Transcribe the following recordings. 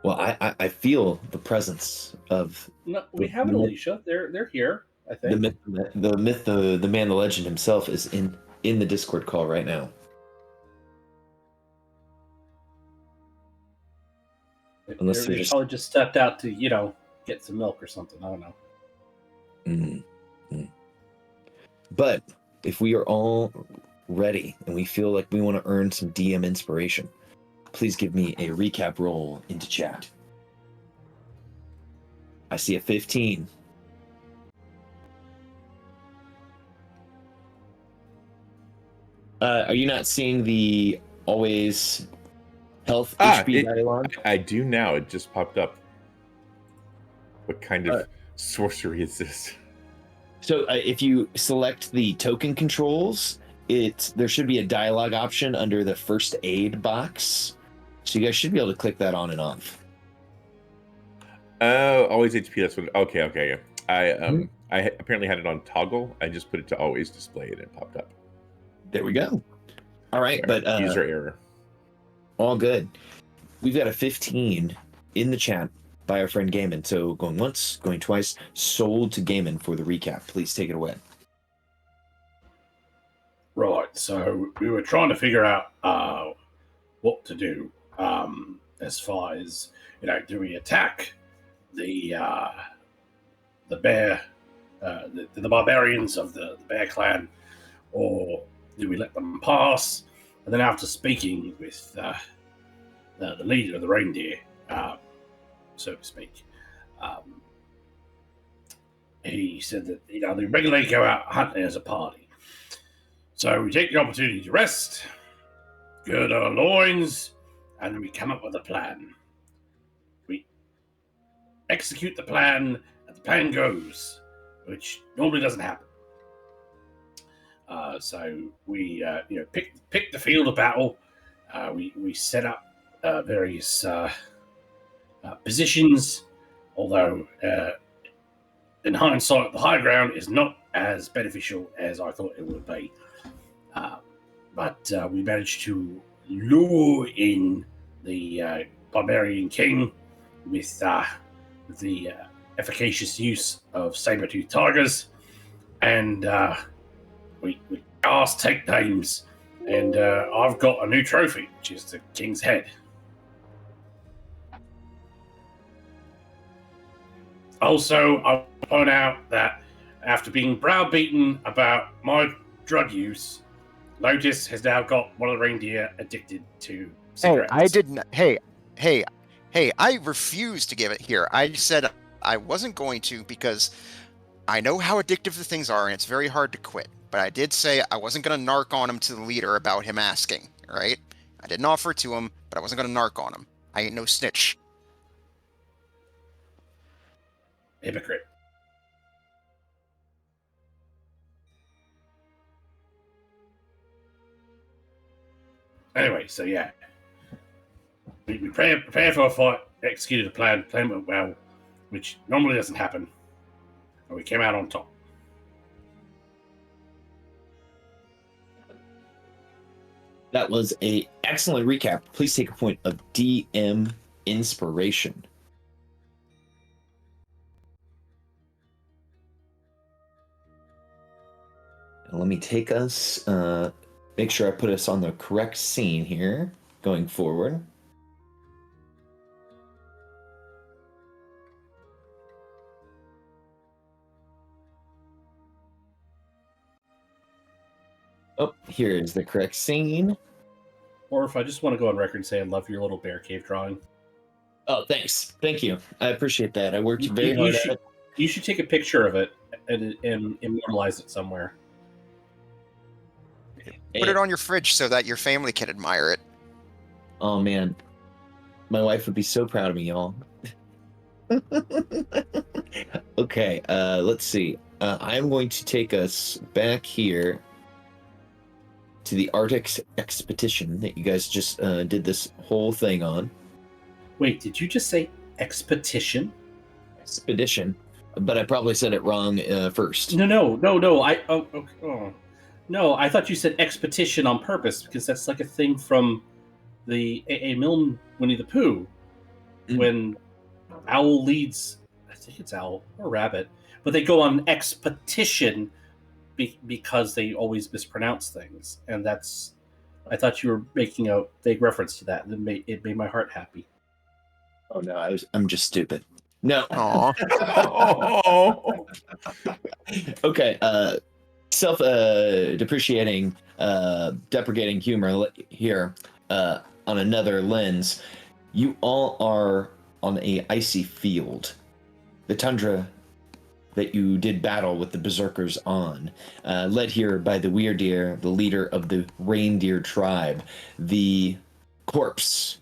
Well, I feel the presence of No, we have it, Alicia. They're here. I the think. myth, the man, the legend himself is in the Discord call right now. Unless they're They just. probably just stepped out to get some milk or something. I don't know. Mm, mm. But if we are all ready and we feel like we want to earn some DM inspiration, please give me a recap roll into chat. I see a 15. Are you not seeing the always health HP dialogue? I do now. It just popped up. What kind of sorcery is this? So if you select the token controls, there should be a dialogue option under the first aid box. So you guys should be able to click that on and off. Oh, always HP. That's what. Okay. I apparently had it on toggle. I just put it to always display and it popped up. There we go. All right, but user error. All good. We've got a 15 in the chat by our friend Gaiman. So going once, going twice, sold to Gaiman for the recap. Please take it away. Right. So we were trying to figure out what to do as far as do we attack the bear, the barbarians of the bear clan, or do we let them pass? And then after speaking with the leader of the reindeer, so to speak, he said that they regularly go out hunting as a party. So we take the opportunity to rest, gird our loins, and we come up with a plan. We execute the plan, and the plan goes, which normally doesn't happen. So we pick the field of battle. We set up various positions, although in hindsight, the high ground is not as beneficial as I thought it would be. But we managed to lure in the barbarian king with the efficacious use of saber-toothed tigers, and we cast take names, and I've got a new trophy, which is the king's head. Also, I'll point out that after being browbeaten about my drug use, Lotus has now got one of the reindeer addicted to cigarettes. Hey, I didn't. Hey, I refused to give it here. I said I wasn't going to because I know how addictive the things are, and it's very hard to quit. But I did say I wasn't going to narc on him to the leader about him asking, right? I didn't offer it to him, but I wasn't going to narc on him. I ain't no snitch. Hypocrite. Anyway, so yeah. We prepared for a fight, executed a plan went well, which normally doesn't happen. And we came out on top. That was an excellent recap. Please take a point of DM inspiration. And let me take us, make sure I put us on the correct scene here going forward. Oh, here is the correct scene. Or if I just want to go on record and say I love your little bear cave drawing. Oh, thanks. Thank you. I appreciate that. I worked very hard at it. You should take a picture of it and immortalize it somewhere. Put it on your fridge so that your family can admire it. Oh, man. My wife would be so proud of me, y'all. Okay, let's see. I'm going to take us back here to the Arctic expedition that you guys just did this whole thing on. Wait, did you just say expedition? Expedition, but I probably said it wrong first. No. No, I thought you said expedition on purpose because that's like a thing from the A.A. Milne Winnie the Pooh. when Owl leads, I think it's Owl or Rabbit, but they go on an expedition because they always mispronounce things, and that's. I thought you were making a vague reference to that, and it made my heart happy. Oh no, I'm just stupid. No. Aw. Oh. Okay. Self depreciating, deprecating humor here on another lens. You all are on a icy field. The tundra that you did battle with the berserkers on, led here by the Weirdeer, the leader of the reindeer tribe, the corpse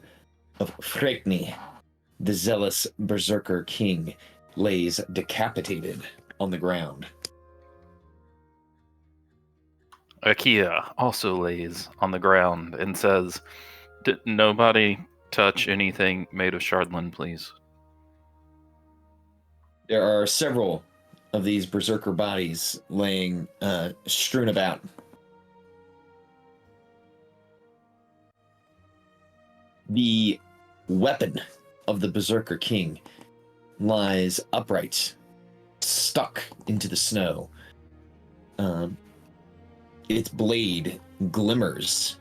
of Freytni, the zealous berserker king, lays decapitated on the ground. Akia also lays on the ground and says, nobody touch anything made of shardlin, please. There are several of these berserker bodies laying strewn about. The weapon of the berserker king lies upright, stuck into the snow. Its blade glimmers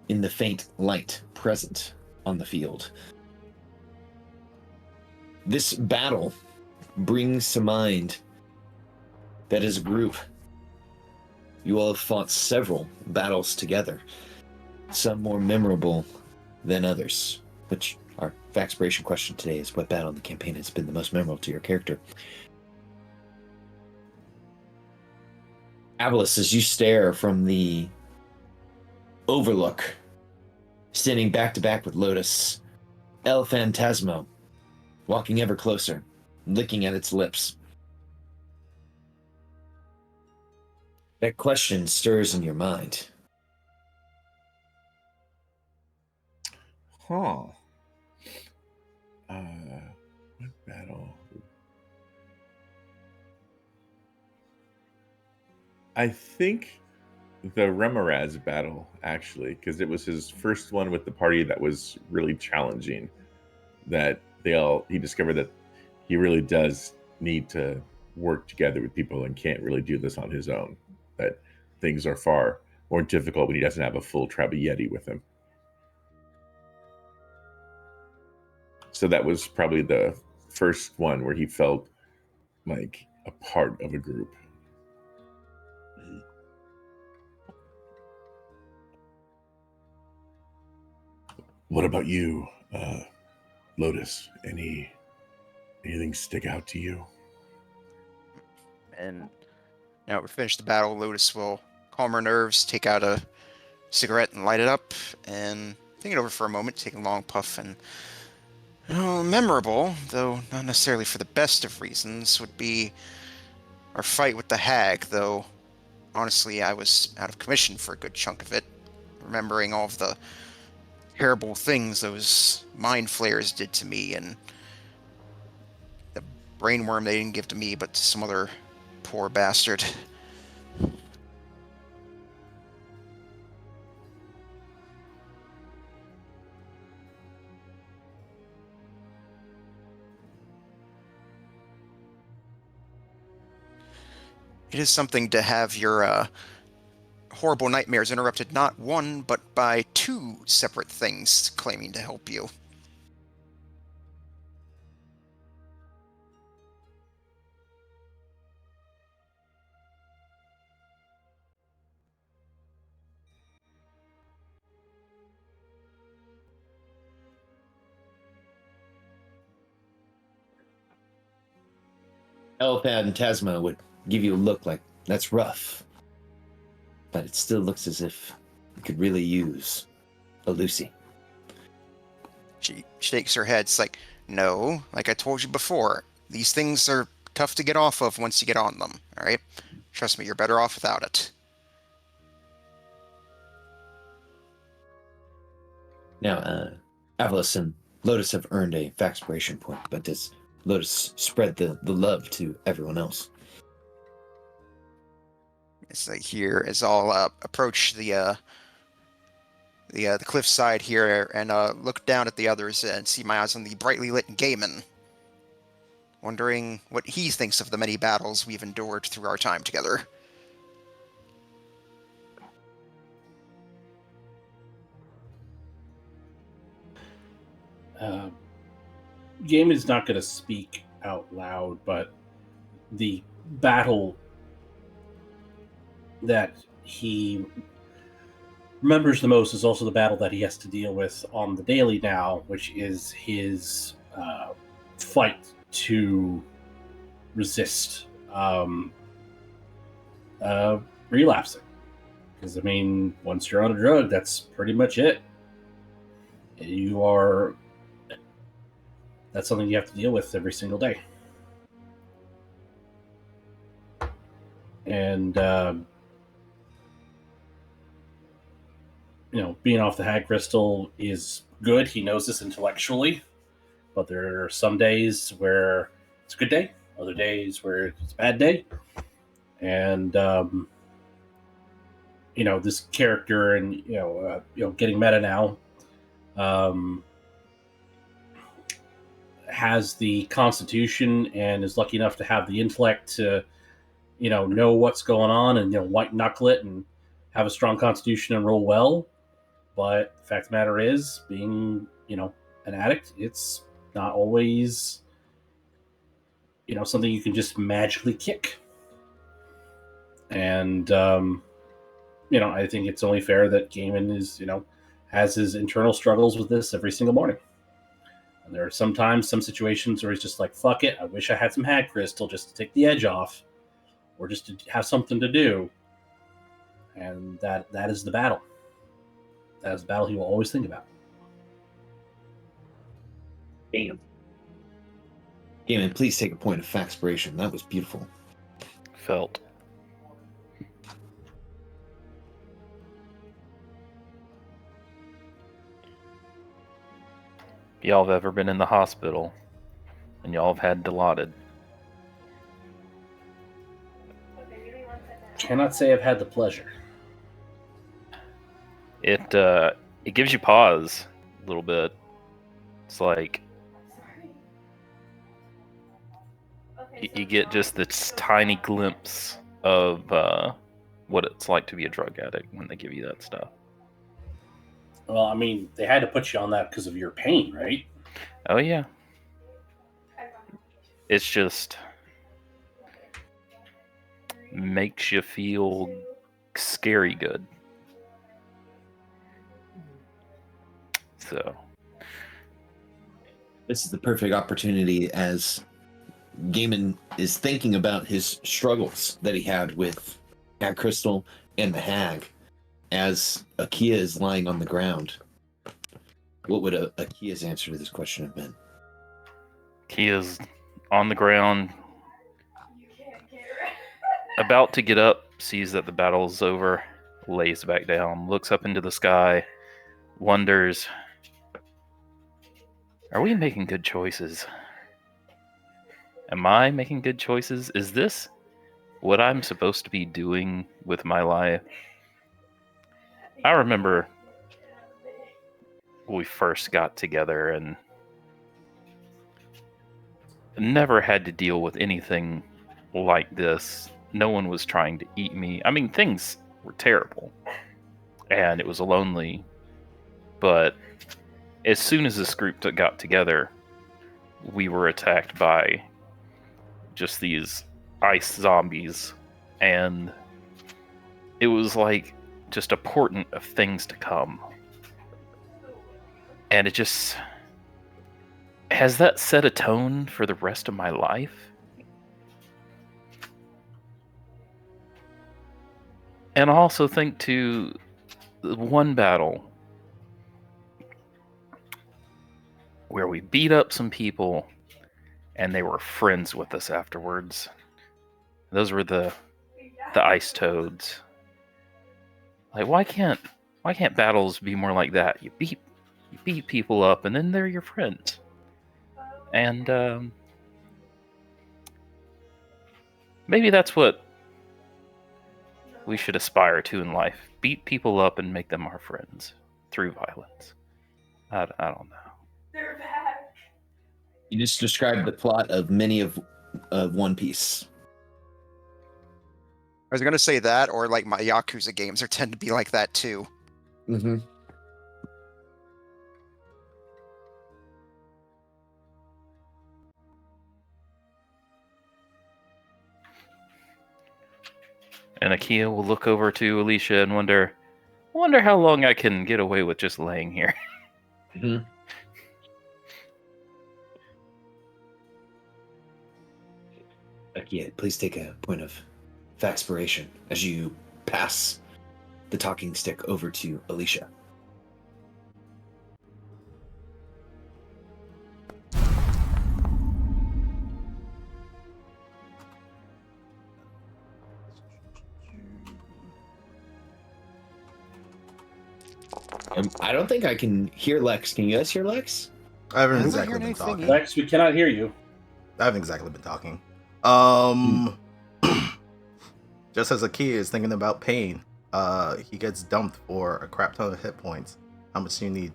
in the faint light present on the field. This battle brings to mind that as a group, you all have fought several battles together, some more memorable than others, which our Vaxpiration question today is, what battle in the campaign has been the most memorable to your character? Avalis, as you stare from the overlook, standing back to back with Lotus, El Phantasmo, walking ever closer, licking at its lips. That question stirs in your mind. Huh. What battle? I think the Remoraz battle, actually, because it was his first one with the party that was really challenging. That he discovered that he really does need to work together with people and can't really do this on his own. That things are far more difficult when he doesn't have a full tribe of Yeti with him. So that was probably the first one where he felt like a part of a group. What about you, Lotus? Anything stick out to you? And now we finish the battle. Lotus will calm her nerves, take out a cigarette and light it up, and think it over for a moment, take a long puff. And memorable, though not necessarily for the best of reasons, would be our fight with the hag. Though honestly, I was out of commission for a good chunk of it, remembering all of the terrible things those mind flayers did to me, and the brainworm they didn't give to me but to some other poor bastard. It is something to have your horrible nightmares interrupted not one, but by two separate things claiming to help you. El Phantasma would give you a look like, that's rough. But it still looks as if you could really use a Lucy. She shakes her head. It's like, no, like I told you before, these things are tough to get off of once you get on them, all right? Trust me, you're better off without it. Now, Avalis and Lotus have earned a Vaxpiration point, but does Lotus spread the love to everyone else? It's like here as I'll approach the the cliffside here and look down at the others and see my eyes on the brightly lit Gaiman, wondering what he thinks of the many battles we've endured through our time together. Gaiman is not going to speak out loud, but the battle that he remembers the most is also the battle that he has to deal with on the daily now, which is his fight to resist relapsing. Because, I mean, once you're on a drug, that's pretty much it. That's something you have to deal with every single day. And, being off the hag crystal is good. He knows this intellectually. But there are some days where it's a good day, other days where it's a bad day. And, this character and, getting meta now, has the constitution and is lucky enough to have the intellect to, know what's going on and, white knuckle it and have a strong constitution and roll well. But the fact of the matter is, being, an addict, it's not always, something you can just magically kick. And, I think it's only fair that Gaiman is, has his internal struggles with this every single morning. And there are sometimes some situations where he's just like, fuck it, I wish I had some hag crystal just to take the edge off, or just to have something to do. And that is the battle. That is the battle he will always think about. Damn. Gaiman, please take a point of factspiration. That was beautiful. Felt. Y'all have ever been in the hospital and y'all have had Dilaudid? Cannot say I've had the pleasure. It gives you pause a little bit. It's like you get just this tiny glimpse of what it's like to be a drug addict when they give you that stuff. Well, I mean, they had to put you on that because of your pain, right? Oh yeah. It's just makes you feel scary good. So This is the perfect opportunity as Gaiman is thinking about his struggles that he had with Hag Crystal and the Hag. As Akia is lying on the ground, what would Akia's answer to this question have been? Kia's on the ground, about to get up, sees that the battle is over, lays back down, looks up into the sky, wonders, are we making good choices? Am I making good choices? Is this what I'm supposed to be doing with my life? I remember when we first got together and never had to deal with anything like this. No one was trying to eat me. I mean, things were terrible and it was lonely, but as soon as this group got together, we were attacked by just these ice zombies, and it was like just a portent of things to come. And it just has that set a tone for the rest of my life. And I also think to one battle where we beat up some people and they were friends with us afterwards. Those were the ice toads. Like, why can't battles be more like that? You beat people up and then they're your friends. And maybe that's what we should aspire to in life. Beat people up and make them our friends through violence. I don't know. They're back. You just described the plot of many of One Piece. I was gonna say that, or like my Yakuza games are tend to be like that too. Mm-hmm. And Akia will look over to Alicia and wonder how long I can get away with just laying here. Mm-hmm. Akia, please take a point of faxpiration as you pass the talking stick over to Alicia. I don't think I can hear Lex. Can you guys hear Lex? I haven't I'm not exactly hearing been anything talking. either. Lex, we cannot hear you. I haven't exactly been talking. Just as a kid is thinking about pain, he gets dumped for a crap ton of hit points. How much do you need?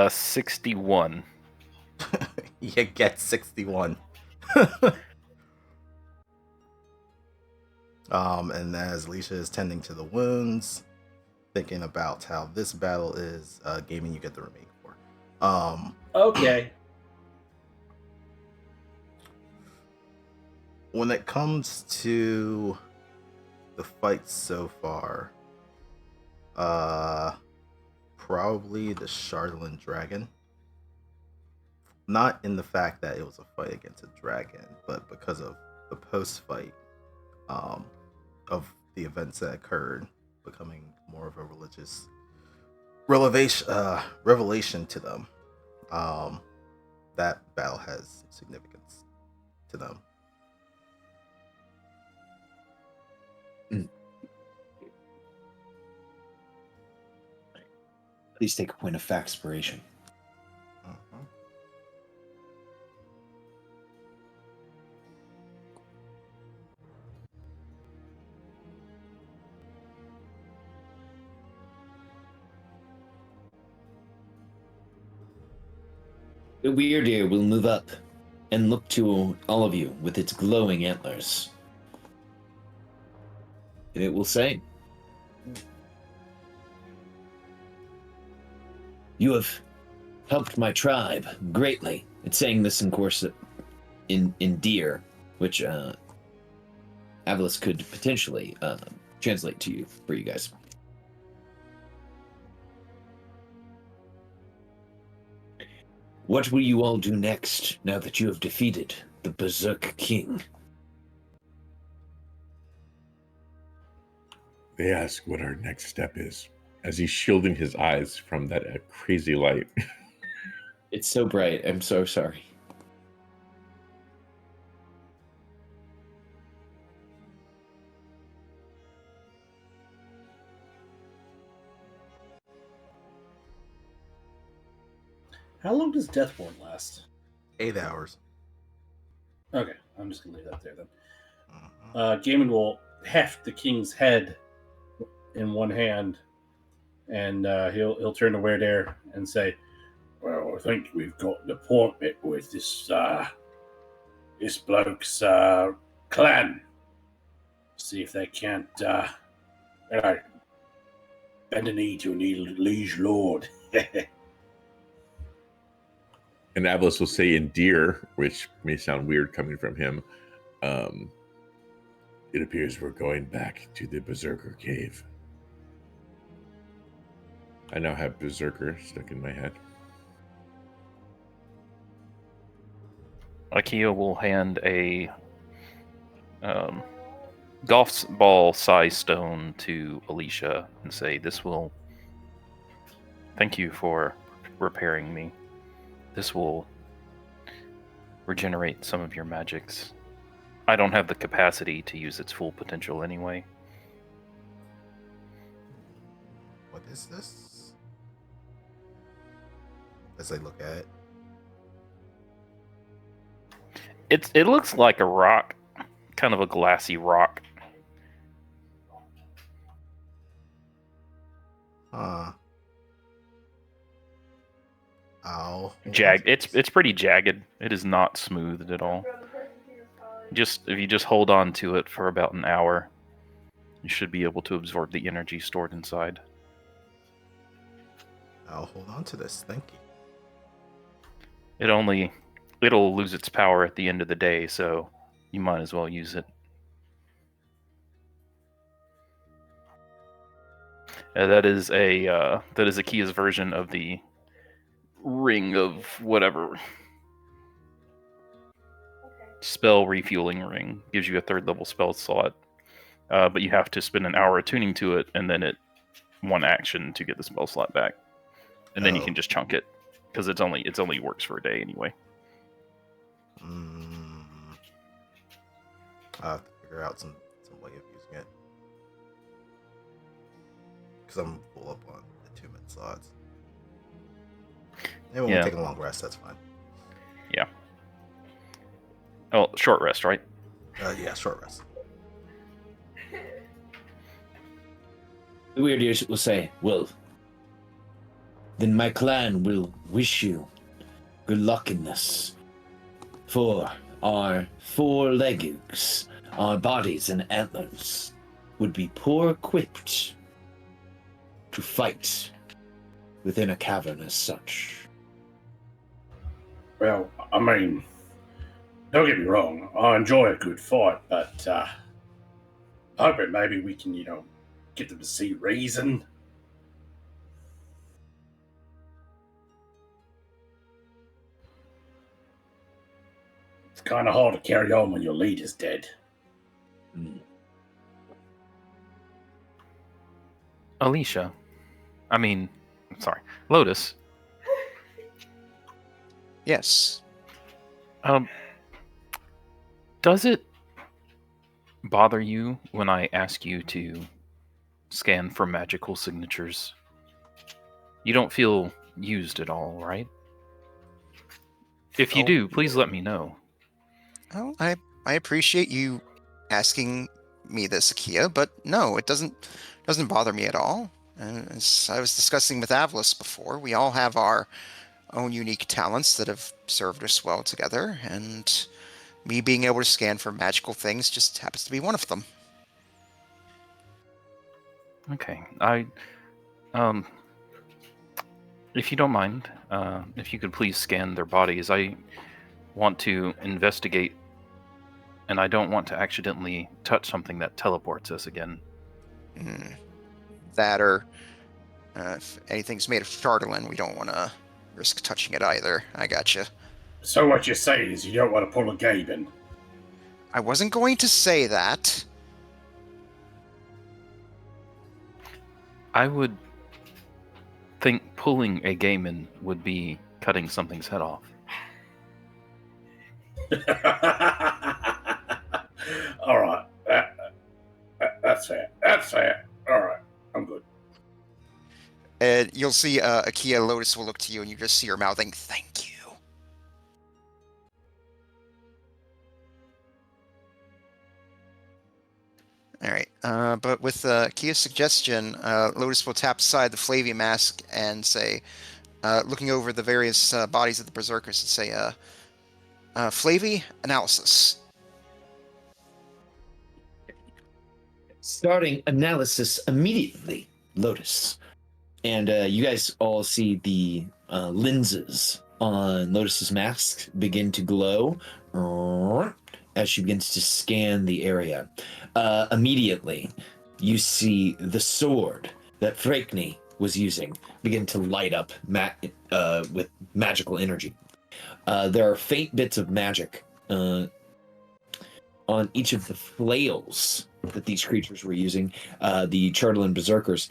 61. You get 61. And as Alicia is tending to the wounds, thinking about how this battle is, gaming, you get the remaining 4. Okay. When it comes to the fights so far, probably the Shardlin Dragon. Not in the fact that it was a fight against a dragon, but because of the post-fight of the events that occurred, becoming more of a religious revelation to them. That battle has significance to them. Please take a point of faxpiration. Mhm. The weird ear will move up and look to all of you with its glowing antlers. And it will say, "You have helped my tribe greatly." It's saying this, in course, in deer, which Avalis could potentially translate to you for you guys. What will you all do next now that you have defeated the Berserk King? They ask what our next step is as he's shielding his eyes from that crazy light. It's so bright. I'm so sorry. How long does Deathborn last? 8 hours. Okay, I'm just gonna leave that there then. Mhm. Gaiman will heft the king's head in one hand, and he'll turn to Weirdair and say, "Well, I think we've got an appointment with this bloke's clan. See if they can't bend a knee to a liege lord." And Avalis will say in deer, which may sound weird coming from him, it appears we're going back to the Berserker Cave. I now have Berserker stuck in my head. Akia will hand a golf ball size stone to Alicia and say, "This will thank you for repairing me. This will regenerate some of your magics. I don't have the capacity to use its full potential anyway." What is this? As I look at it. It looks like a rock, kind of a glassy rock. It's pretty jagged. It is not smoothed at all. If you just hold on to it for about an hour, you should be able to absorb the energy stored inside. I'll hold on to this. Thank you. It'll lose its power at the end of the day, so you might as well use it. That is Akia's version of the ring of whatever. Spell refueling ring gives you a 3rd level spell slot, but you have to spend an hour attuning to it, and then one action to get the spell slot back, and then you can just chunk it because it's only works for a day anyway. I have to figure out some way of using it because I'm full up on attunement slots. And when we take a long rest, that's fine. Yeah. Oh, short rest, right? Yeah, short rest. The Weird Ears will say, well, then my clan will wish you good luck in this. For our 4 legs, our bodies and antlers would be poor equipped to fight within a cavern as such. Well, I mean, don't get me wrong, I enjoy a good fight, but hoping maybe we can, get them to see reason. It's kind of hard to carry on when your leader's dead. Lotus. Yes. Does it bother you when I ask you to scan for magical signatures? You don't feel used at all, right? If you do, please let me know. Oh, I appreciate you asking me this, Akia, but no, it doesn't bother me at all. As I was discussing with Avlis before, we all have our own unique talents that have served us well together, and me being able to scan for magical things just happens to be one of them. Okay, if you don't mind, if you could please scan their bodies, I want to investigate, and I don't want to accidentally touch something that teleports us again. That or if anything's made of Chardelin, we don't want to risk touching it either. I gotcha. So what you're saying is you don't want to pull a Gaben? I wasn't going to say that. I would think pulling a Gaiman would be cutting something's head off. All right. That's fair. That's fair. All right. I'm good. And you'll see Akia Lotus will look to you and you just see her mouthing, "Thank you." All right. But with Akia's suggestion, Lotus will tap aside the Flavia mask and say, looking over the various bodies of the Berserkers, and say, Flavy, analysis. Starting analysis immediately, Lotus. And you guys all see the lenses on Lotus's mask begin to glow as she begins to scan the area. Immediately, you see the sword that Frekni was using begin to light up with magical energy. There are faint bits of magic on each of the flails that these creatures were using. The Chardelin Berserkers,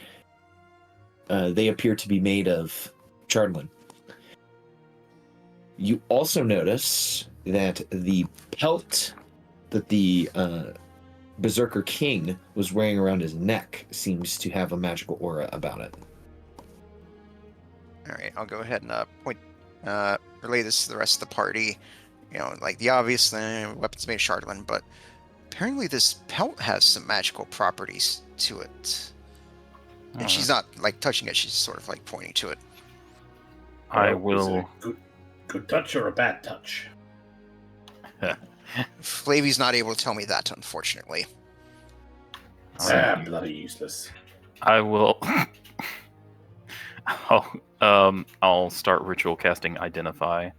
they appear to be made of Chardelin. You also notice that the pelt that the Berserker King was wearing around his neck seems to have a magical aura about it. All right, I'll go ahead and relay this to the rest of the party. You know, like the obvious thing, weapons made of Chardelin, but apparently this pelt has some magical properties to it. And she's not like touching it; she's sort of like pointing to it. I will. Good touch or a bad touch? Flavy's not able to tell me that, unfortunately. Bloody useless. I will. I'll start ritual casting Identify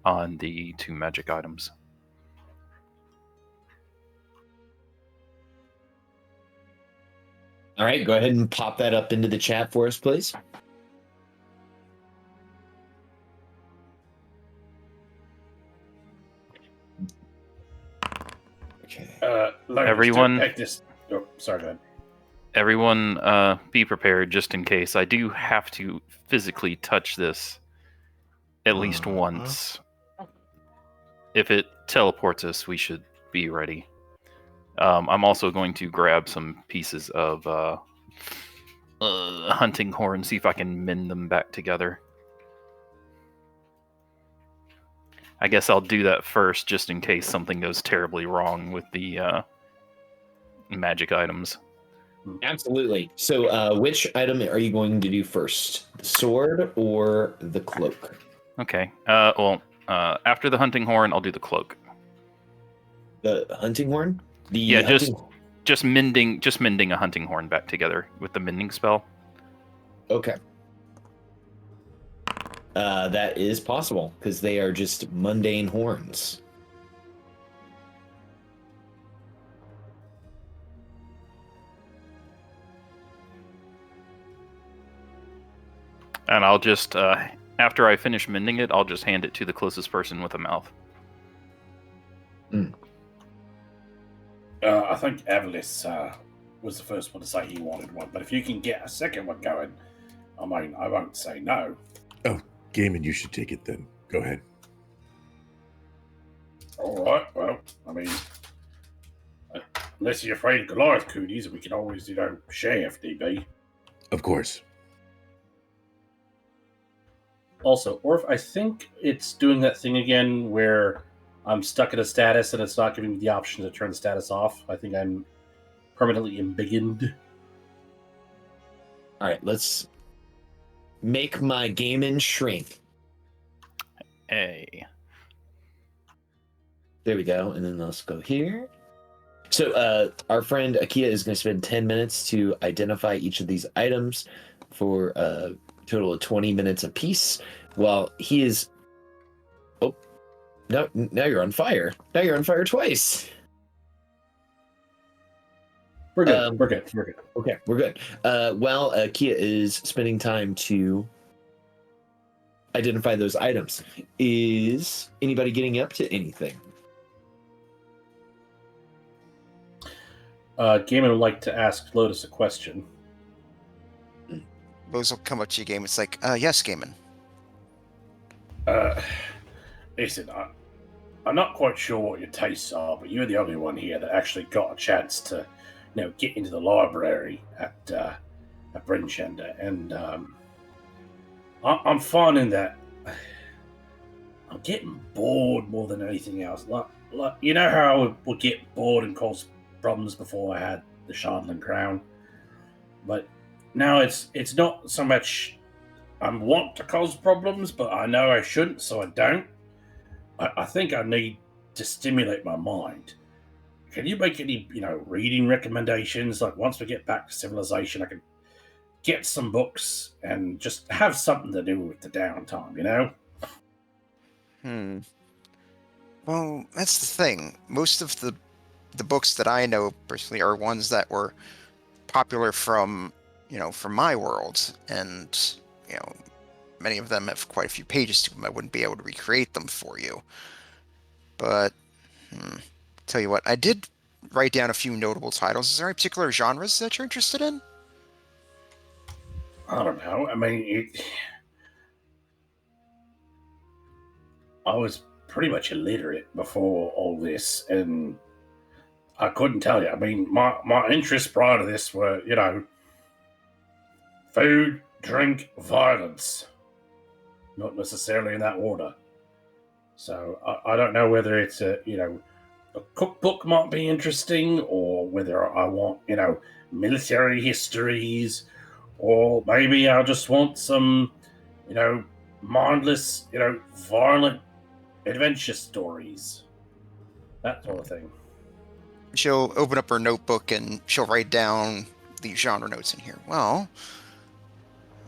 on the 2 magic items. All right, go ahead and pop that up into the chat for us, please. Okay. Lotus, Everyone- take this. Oh, sorry, go ahead. Everyone, be prepared just in case. I do have to physically touch this at least once. If it teleports us, we should be ready. I'm also going to grab some pieces of hunting horn, see if I can mend them back together. I guess I'll do that first, just in case something goes terribly wrong with the magic items. Absolutely. So, which item are you going to do first? The sword or the cloak? Okay. After the hunting horn, I'll do the cloak. The hunting horn? Yeah, just mending a hunting horn back together with the mending spell. Okay. That is possible because they are just mundane horns. And I'll just, after I finish mending it, I'll just hand it to the closest person with a mouth. I think Avelis was the first one to say he wanted one, but if you can get a second one going, I mean, I won't say no. Oh, Gaiman, you should take it then. Go ahead. All right, well, I mean, unless you're afraid of Goliath cooties, we can always, share FDB. Of course. Also, Orf, I think it's doing that thing again where I'm stuck in a status and it's not giving me the option to turn the status off. I think I'm permanently embiggened. All right, let's make my Gaiman shrink. Hey. There we go. And then let's go here. So our friend Akia is going to spend 10 minutes to identify each of these items for a total of 20 minutes apiece while he is... Oh, no, now you're on fire. Now you're on fire twice. We're good. We're good. Okay, we're good. While Kia is spending time to identify those items, is anybody getting up to anything? Gaiman would like to ask Lotus a question. Those will come up to you, Game. It's like, yes, Gaiman. Listen, I'm not quite sure what your tastes are, but you're the only one here that actually got a chance to, get into the library at Brinchender, and I'm finding that I'm getting bored more than anything else. Like you know how I would get bored and cause problems before I had the Shardland Crown, but now it's not so much I want to cause problems, but I know I shouldn't, so I don't. I think I need to stimulate my mind. Can you make any, reading recommendations? Like once we get back to civilization, I can get some books and just have something to do with the downtime, Well, that's the thing. Most of the books that I know personally are ones that were popular from my world, and many of them have quite a few pages to them. I wouldn't be able to recreate them for you, but tell you what, I did write down a few notable titles. Is there any particular genres that you're interested in? I don't know. I mean, I was pretty much illiterate before all this, and I couldn't tell you. I mean, my interests prior to this were, food, drink, violence. Not necessarily in that order. So I don't know whether it's a cookbook might be interesting, or whether I want, military histories, or maybe I just want some, mindless, violent adventure stories. That sort of thing. She'll open up her notebook and she'll write down the genre notes in here. Well,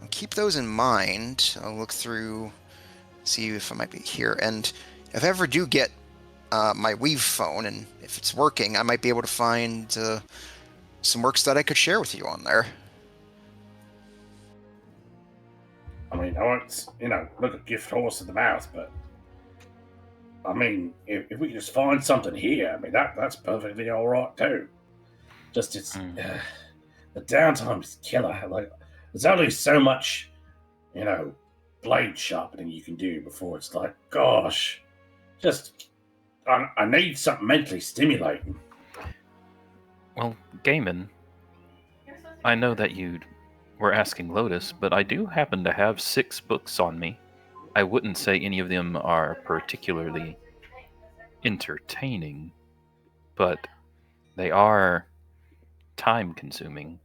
I'll keep those in mind. I'll look through, see if I might be here. And if I ever do get my Weave phone, and if it's working, I might be able to find some works that I could share with you on there. I mean, I won't, look a gift horse in the mouth, but I mean, if we can just find something here, I mean, that's perfectly all right too. Just the downtime's killer. Like, there's only so much, blade sharpening you can do before it's like, gosh, just I need something mentally stimulating. Well, Gaiman, I know that you were asking Lotus, but I do happen to have 6 books on me. I wouldn't say any of them are particularly entertaining, but they are time-consuming.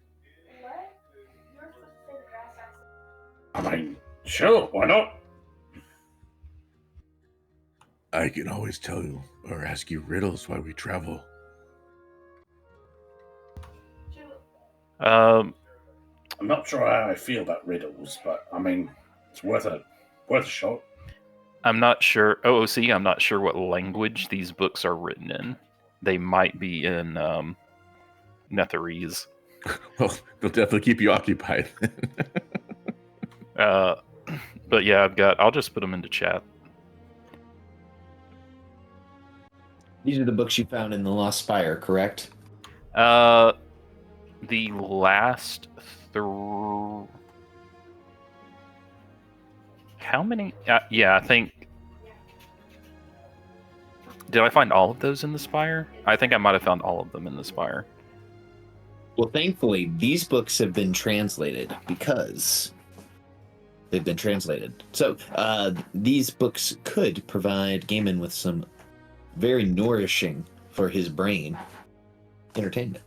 I mean, sure, why not? I can always tell you or ask you riddles while we travel. I'm not sure how I feel about riddles, but I mean, it's worth a shot. I'm not sure. OOC, I'm not sure what language these books are written in. They might be in Netherese. Well, they'll definitely keep you occupied. But yeah, I'll just put them into chat. These are the books you found in the Lost Spire, correct? The last how many? Yeah, I think. Did I find all of those in the Spire? I think I might have found all of them in the Spire. Well, thankfully, these books have been translated because they've been translated. So these books could provide Gaiman with some very nourishing for his brain entertainment.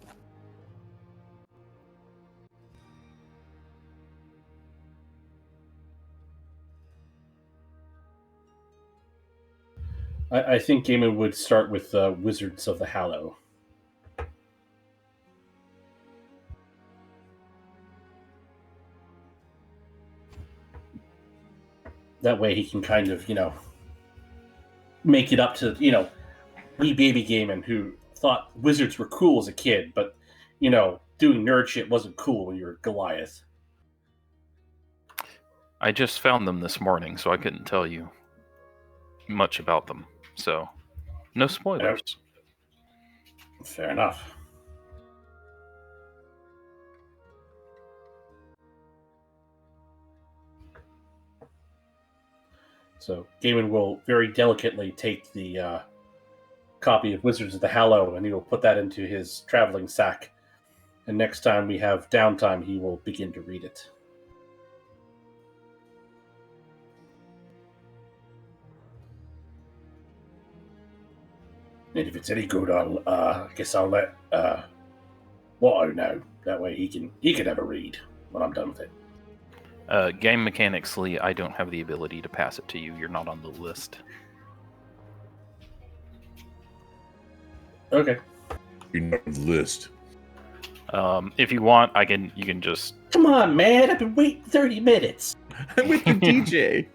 I think Gaiman would start with Wizards of the Hallow. That way he can kind of, make it up to, wee baby Gaiman who thought wizards were cool as a kid, but, doing nerd shit wasn't cool when you were Goliath. I just found them this morning, so I couldn't tell you much about them. So, no spoilers. Fair enough. So Gaiman will very delicately take the copy of Wizards of the Hallow and he will put that into his traveling sack. And next time we have downtime, he will begin to read it. And if it's any good, I guess I'll let Watto know. That way he can have a read when I'm done with it. Game mechanically, I don't have the ability to pass it to you. You're not on the list. Okay. You're not on the list. If you want, you can just... Come on, man! I've been waiting 30 minutes! I'm with you, DJ.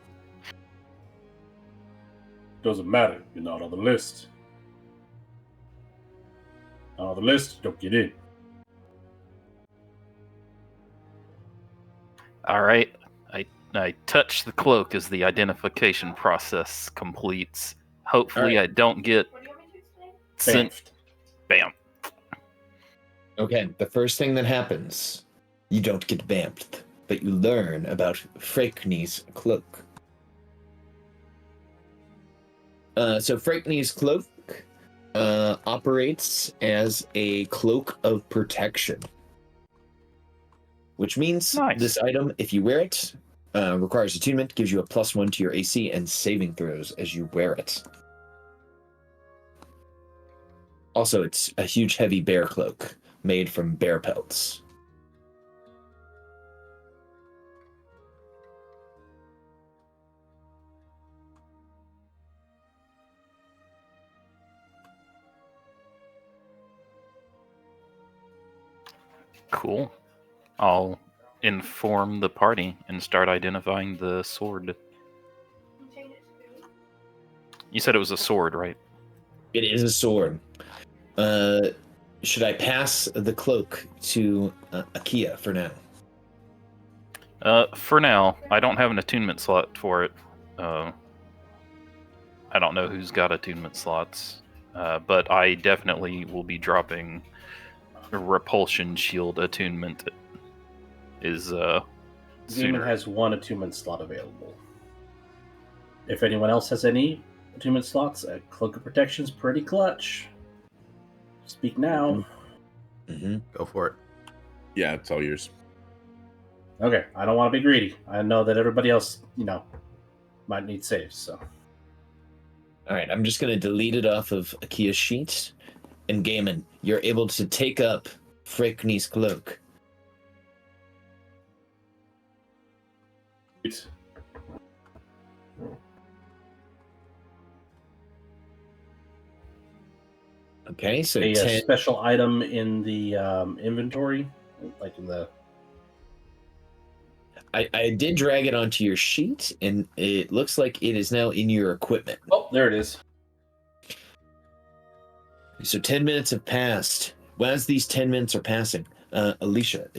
Doesn't matter. You're not on the list. Not on the list, don't get in. All right. I touch the cloak as the identification process completes. Hopefully, All I don't get sent. Bam. Okay, the first thing that happens, you don't get vamped, but you learn about Freykni's cloak. So Freykni's cloak operates as a cloak of protection, which means this item, if you wear it, requires attunement, gives you a +1 to your AC and saving throws as you wear it. Also, it's a huge, heavy bear cloak made from bear pelts. Cool. I'll inform the party and start identifying the sword. You said it was a sword, right? It is a sword. Should I pass the cloak to Akia for now? For now, I don't have an attunement slot for it. I don't know who's got attunement slots, but I definitely will be dropping a repulsion shield attunement. Is Demon sooner. has one attunement slot available. If anyone else has any attunement slots, a Cloak of Protection's pretty clutch. Speak now. Mm-hmm. Go for it. Yeah, it's all yours. Okay, I don't want to be greedy. I know that everybody else, might need saves, so. All right, I'm just going to delete it off of Akia's sheet. And Gaiman, you're able to take up Frekni's cloak. Okay, so A 10. special item in the inventory, like in the. I did drag it onto your sheet, and it looks like it is now in your equipment. Oh, there it is. So 10 minutes have passed. Well, as these 10 minutes are passing, Alicia,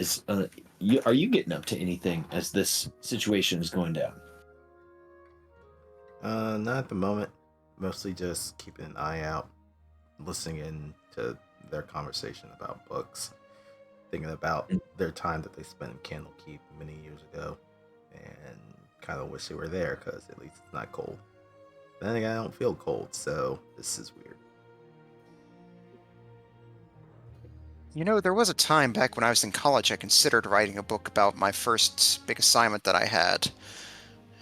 are you getting up to anything as this situation is going down? Not at the moment. Mostly just keeping an eye out, listening in to their conversation about books, thinking about their time that they spent in Candlekeep many years ago, and kind of wish they were there because at least it's not cold. Then again, I don't feel cold, so this is weird. There was a time back when I was in college I considered writing a book about my first big assignment that I had.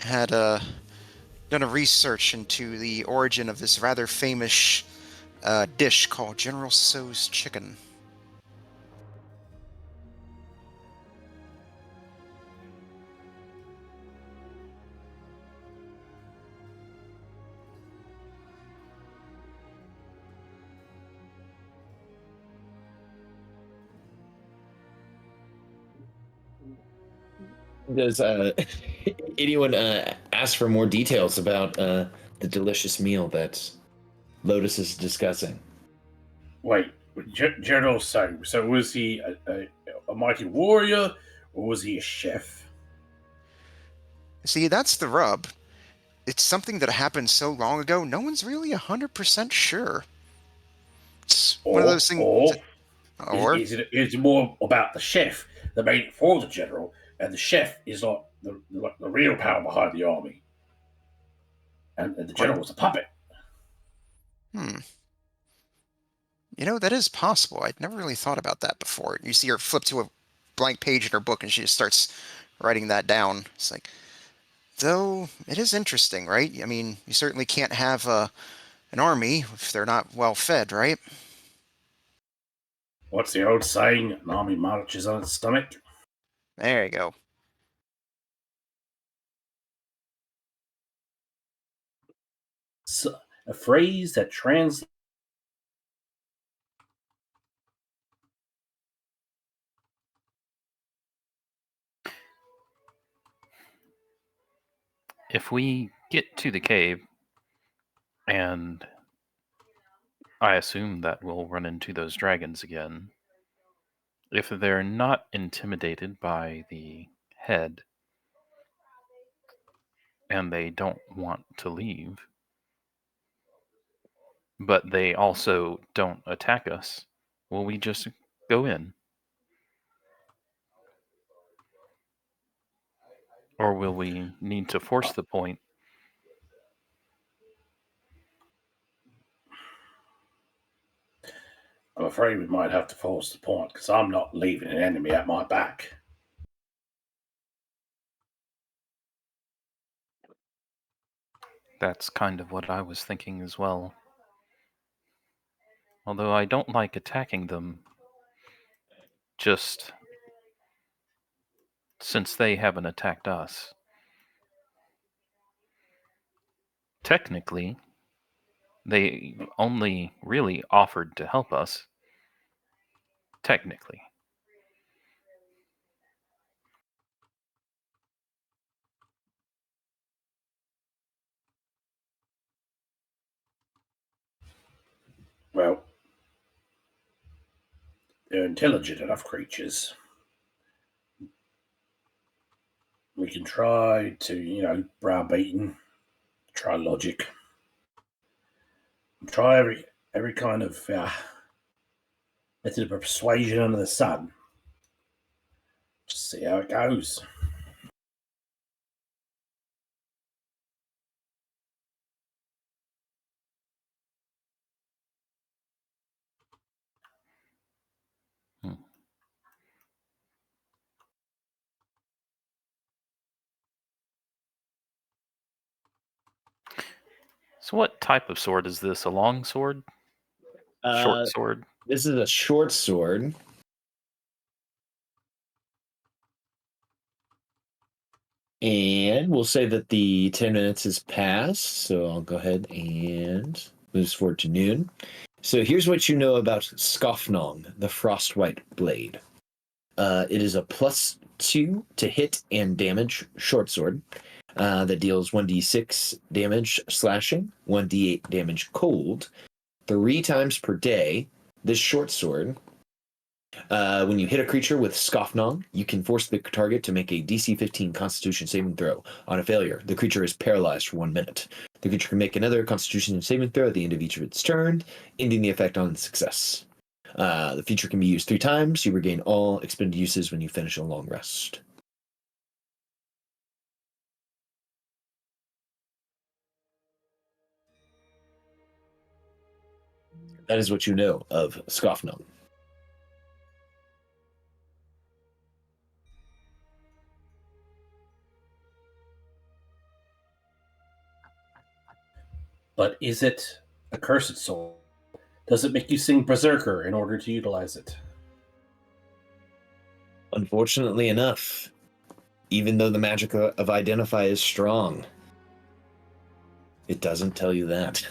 I had done a research into the origin of this rather famous dish called General Tso's chicken. Does anyone ask for more details about the delicious meal that Lotus is discussing? Wait, General Tso. So was he a mighty warrior, or was he a chef? See, that's the rub. It's something that happened so long ago, no one's really 100% sure. It's one of those things. Or Is it more about the chef that made it for the general, and the chef is not the real power behind the army, and the general was a puppet? That is possible. I'd never really thought about that before. You see her flip to a blank page in her book and she just starts writing that down. It's like, though, it is interesting, right? I mean, you certainly can't have an army if they're not well fed, right? What's the old saying? An army marches on its stomach. There you go. So, a phrase that translates. If we get to the cave, and I assume that we'll run into those dragons again, if they're not intimidated by the head and they don't want to leave, but they also don't attack us, will we just go in? Or will we need to force the point? I'm afraid we might have to force the point because I'm not leaving an enemy at my back. That's kind of what I was thinking as well. Although I don't like attacking them, just since they haven't attacked us. Technically, they only really offered to help us. Technically. Well, they're intelligent enough creatures. We can try to, browbeaten, try logic, try every kind of method of persuasion under the sun. Just see how it goes. So, what type of sword is this? A long sword? Short sword? This is a short sword. And we'll say that the 10 minutes has passed, so I'll go ahead and move forward to noon. So here's what you know about Skofnong, the Frostwhite Blade. It is a +2 to hit and damage short sword that deals 1d6 damage slashing, 1d8 damage cold, 3 times per day. This short sword, when you hit a creature with Skofnong, you can force the target to make a DC 15 Constitution saving throw. On a failure, the creature is paralyzed for 1 minute. The creature can make another Constitution saving throw at the end of each of its turn, ending the effect on success. The feature can be used 3 times. You regain all expended uses when you finish a long rest. That is what you know of Skofnong. But is it a cursed sword? Does it make you sing Berserker in order to utilize it? Unfortunately enough, even though the magic of Identify is strong, it doesn't tell you that.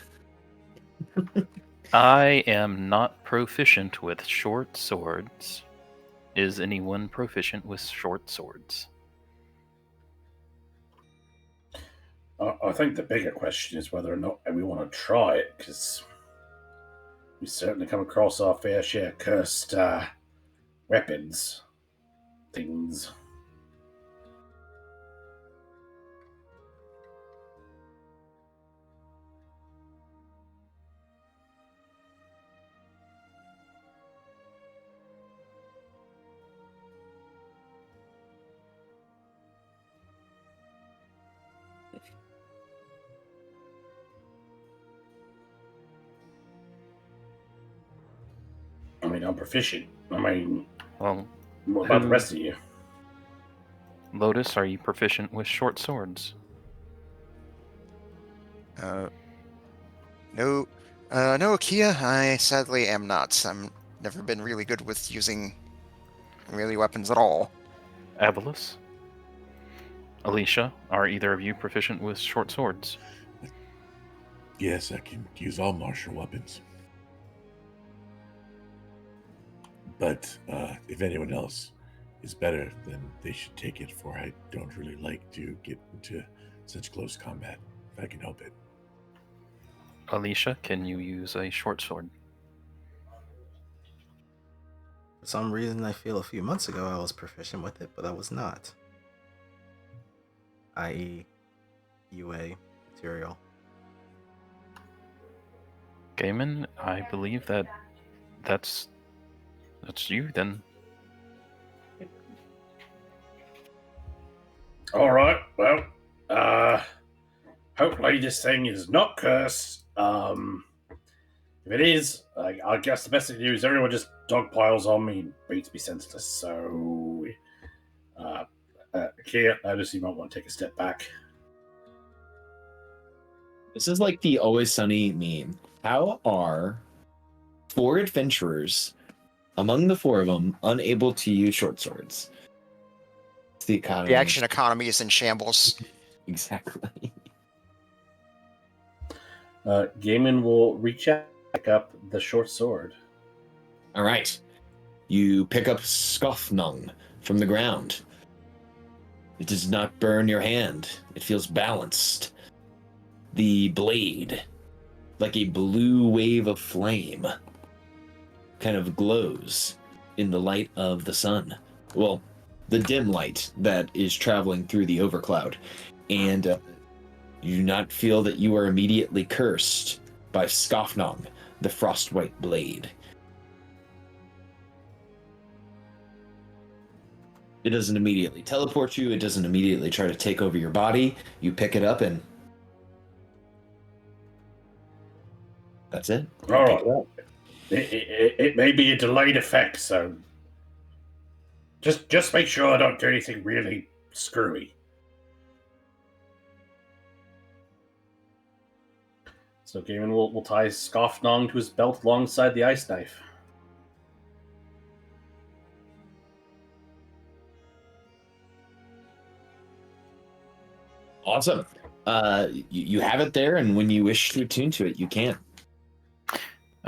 I am not proficient with short swords. Is anyone proficient with short swords? I think the bigger question is whether or not we want to try it, because we certainly come across our fair share of cursed weapons things. I mean, I'm proficient. I mean, Well, what about the rest of you? Lotus, are you proficient with short swords? No, no, Kia. I sadly am not. I'm never been really good with using melee weapons at all. Avalus? Alicia, are either of you proficient with short swords? Yes, I can use all martial weapons. But if anyone else is better, then they should take it, for I don't really like to get into such close combat, if I can help it. Alicia, can you use a short sword? For some reason, I feel a few months ago I was proficient with it, but I was not. I.e., UA material. Gaiman, I believe that's you then. All right. Well, hopefully this thing is not cursed. If it is, I guess the best thing to do is everyone just dogpiles on me and beats me senseless. So, Kia, notice you might want to take a step back. This is like the Always Sunny meme. How are 4 adventurers, among the 4 of them, unable to use short swords? It's the economy. The action economy is in shambles. Exactly. Gaiman will reach out, pick up the short sword. All right. You pick up Skofnung from the ground. It does not burn your hand. It feels balanced. The blade like a blue wave of flame kind of glows in the light of the sun. Well, the dim light that is traveling through the overcloud. And you do not feel that you are immediately cursed by Skofnong, the Frostwhite Blade. It doesn't immediately teleport you. It doesn't immediately try to take over your body. You pick it up and that's it. You All pick right. It may be a delayed effect, so just make sure I don't do anything really screwy. So Gaiman will tie Skofnong to his belt alongside the ice knife. Awesome. You have it there, and when you wish to attune to it, you can.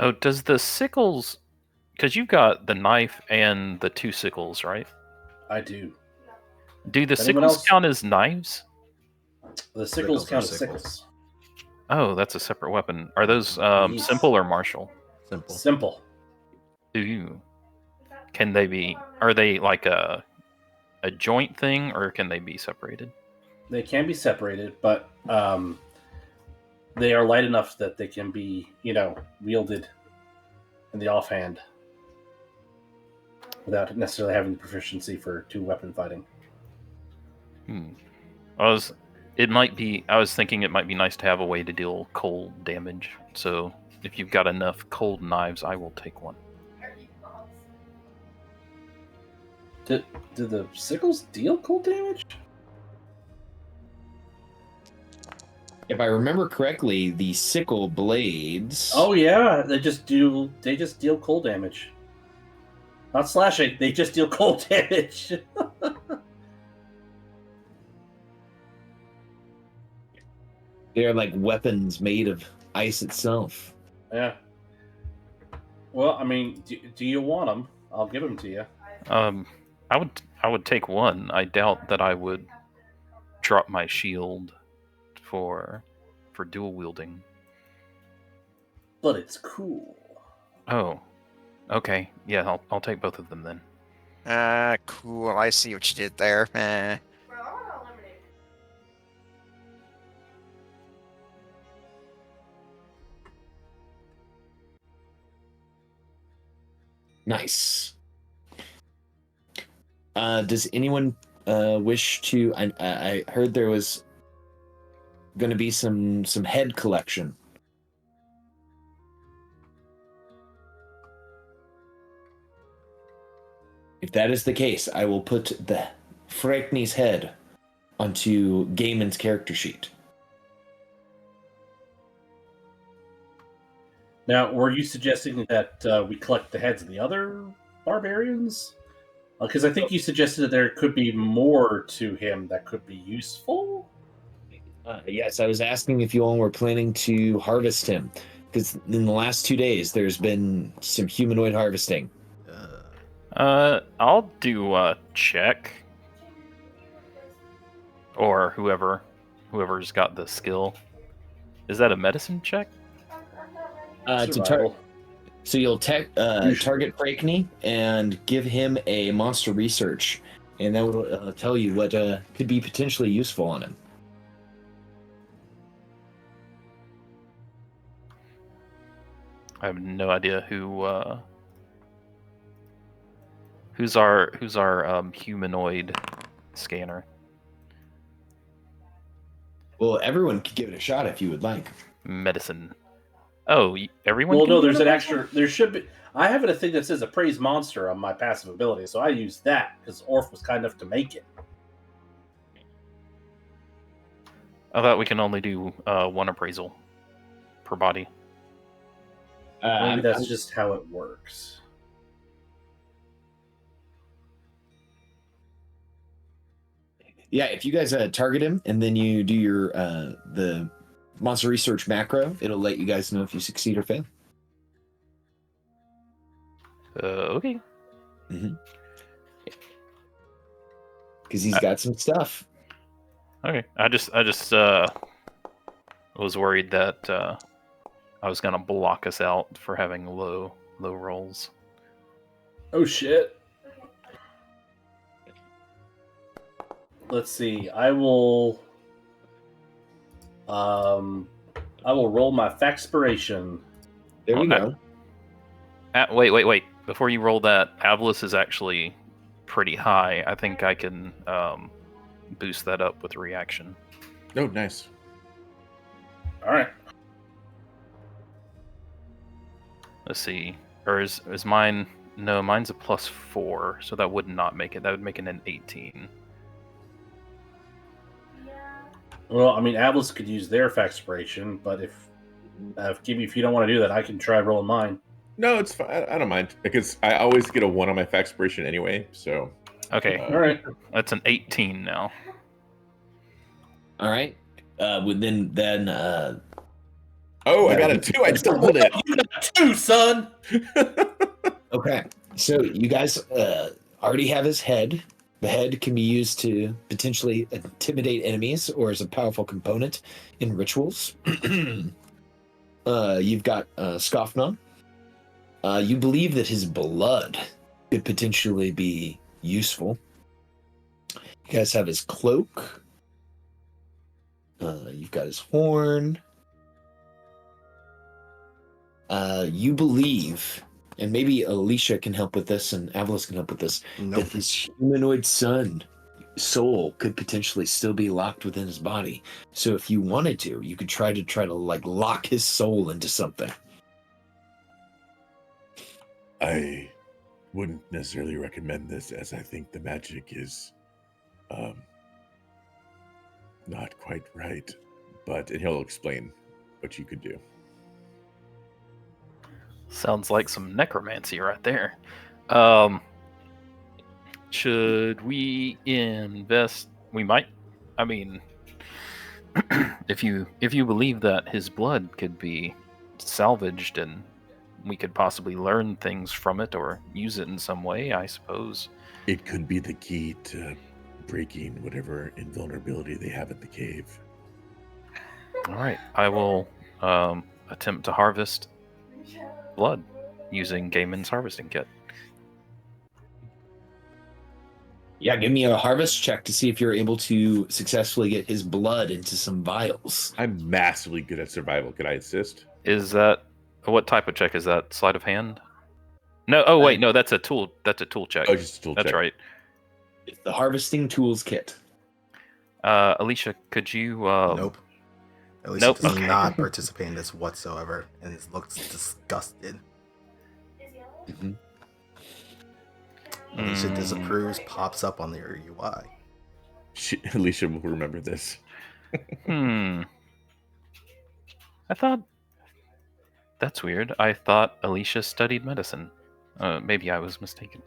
Oh, does the sickles... Because you've got the knife and the 2 sickles, right? I do. Do the Anyone sickles else? count as knives? The sickles Sickles are count as sickles. sickles. Oh, that's a separate weapon. Are those Yes. simple or martial? Simple. Simple. Ooh. Can they be... Are they like a joint thing, or can they be separated? They can be separated, but they are light enough that they can be, wielded in the offhand without necessarily having the proficiency for 2-weapon fighting. I was thinking it might be nice to have a way to deal cold damage. So if you've got enough cold knives, I will take one. Do the sickles deal cold damage? If I remember correctly, the sickle blades. Oh yeah, they just deal cold damage. Not slashing, they just deal cold damage. They're like weapons made of ice itself. Yeah. Well, I mean, do you want them? I'll give them to you. I would take one. I doubt that I would drop my shield for dual wielding. But it's cool. Oh, okay. Yeah, I'll take both of them then. Cool. I see what you did there. Nice. Does anyone wish to? I heard there was going to be some head collection. If that is the case, I will put the Freytni's head onto Gaiman's character sheet. Now, were you suggesting that we collect the heads of the other barbarians? Because I think you suggested that there could be more to him that could be useful. Yes, I was asking if you all were planning to harvest him, because in the last 2 days there's been some humanoid harvesting. I'll do a check, or whoever's got the skill. Is that a medicine check? So you'll target Freytni and give him a monster research, and that will tell you what could be potentially useful on him. I have no idea who's our humanoid scanner. Well, everyone could give it a shot if you would like. Medicine. Oh, everyone. Well, can no, do there's an medicine? extra. There should be. I have a thing that says appraise monster on my passive ability, so I use that because Orf was kind enough to make it. I thought we can only do one appraisal per body. Maybe that's just how it works. Yeah, if you guys target him and then you do your the monster research macro, it'll let you guys know if you succeed or fail. Okay. Because he's got some stuff. Okay. I just was worried that I was gonna block us out for having low rolls. Oh shit. Let's see. I will roll my Faxpiration. There we Well, go. Wait. Before you roll that, Avlis is actually pretty high. I think I can boost that up with reaction. Oh, nice. All right. Let's see. Or is mine? No, mine's a +4, so that would not make it. That would make it an 18. Well, I mean, Avlis could use their Faxpiration, but if you don't want to do that, I can try rolling mine. No, it's fine. I don't mind because I always get a 1 on my Faxpiration anyway. So Okay, All right. that's an 18 now. All right. Then. I got a 2. I doubled it. You got 2, son. Okay. So you guys already have his head. The head can be used to potentially intimidate enemies or as a powerful component in rituals. You've got Skofnon. You believe that his blood could potentially be useful. You guys have his cloak. You've got his horn. You believe, and maybe Alicia can help with this and Avlis can help with this, Nope. that his humanoid soul could potentially still be locked within his body. So if you wanted to, you could try to like lock his soul into something. I wouldn't necessarily recommend this, as I think the magic is not quite right. And he'll explain what you could do. Sounds like some necromancy right there. Should we invest? We might. I mean, if you believe that his blood could be salvaged and we could possibly learn things from it or use it in some way, I suppose. It could be the key to breaking whatever invulnerability they have in the cave. All right, I will attempt to harvest blood using Gaiman's harvesting kit. Yeah, give me a harvest check to see if you're able to successfully get his blood into some vials. I'm massively good at survival. Could I assist? Is that what type of check is that? Sleight of hand? No. Oh wait, no. That's a tool. That's a tool check. Oh, just a tool check. That's right. It's the harvesting tools kit. Alicia, could you? Nope. Alicia Nope. does Okay. not participate in this whatsoever, and it looks disgusted. Mm-hmm. Alicia disapproves, pops up on their UI. Alicia will remember this. I thought that's weird. I thought Alicia studied medicine. Maybe I was mistaken.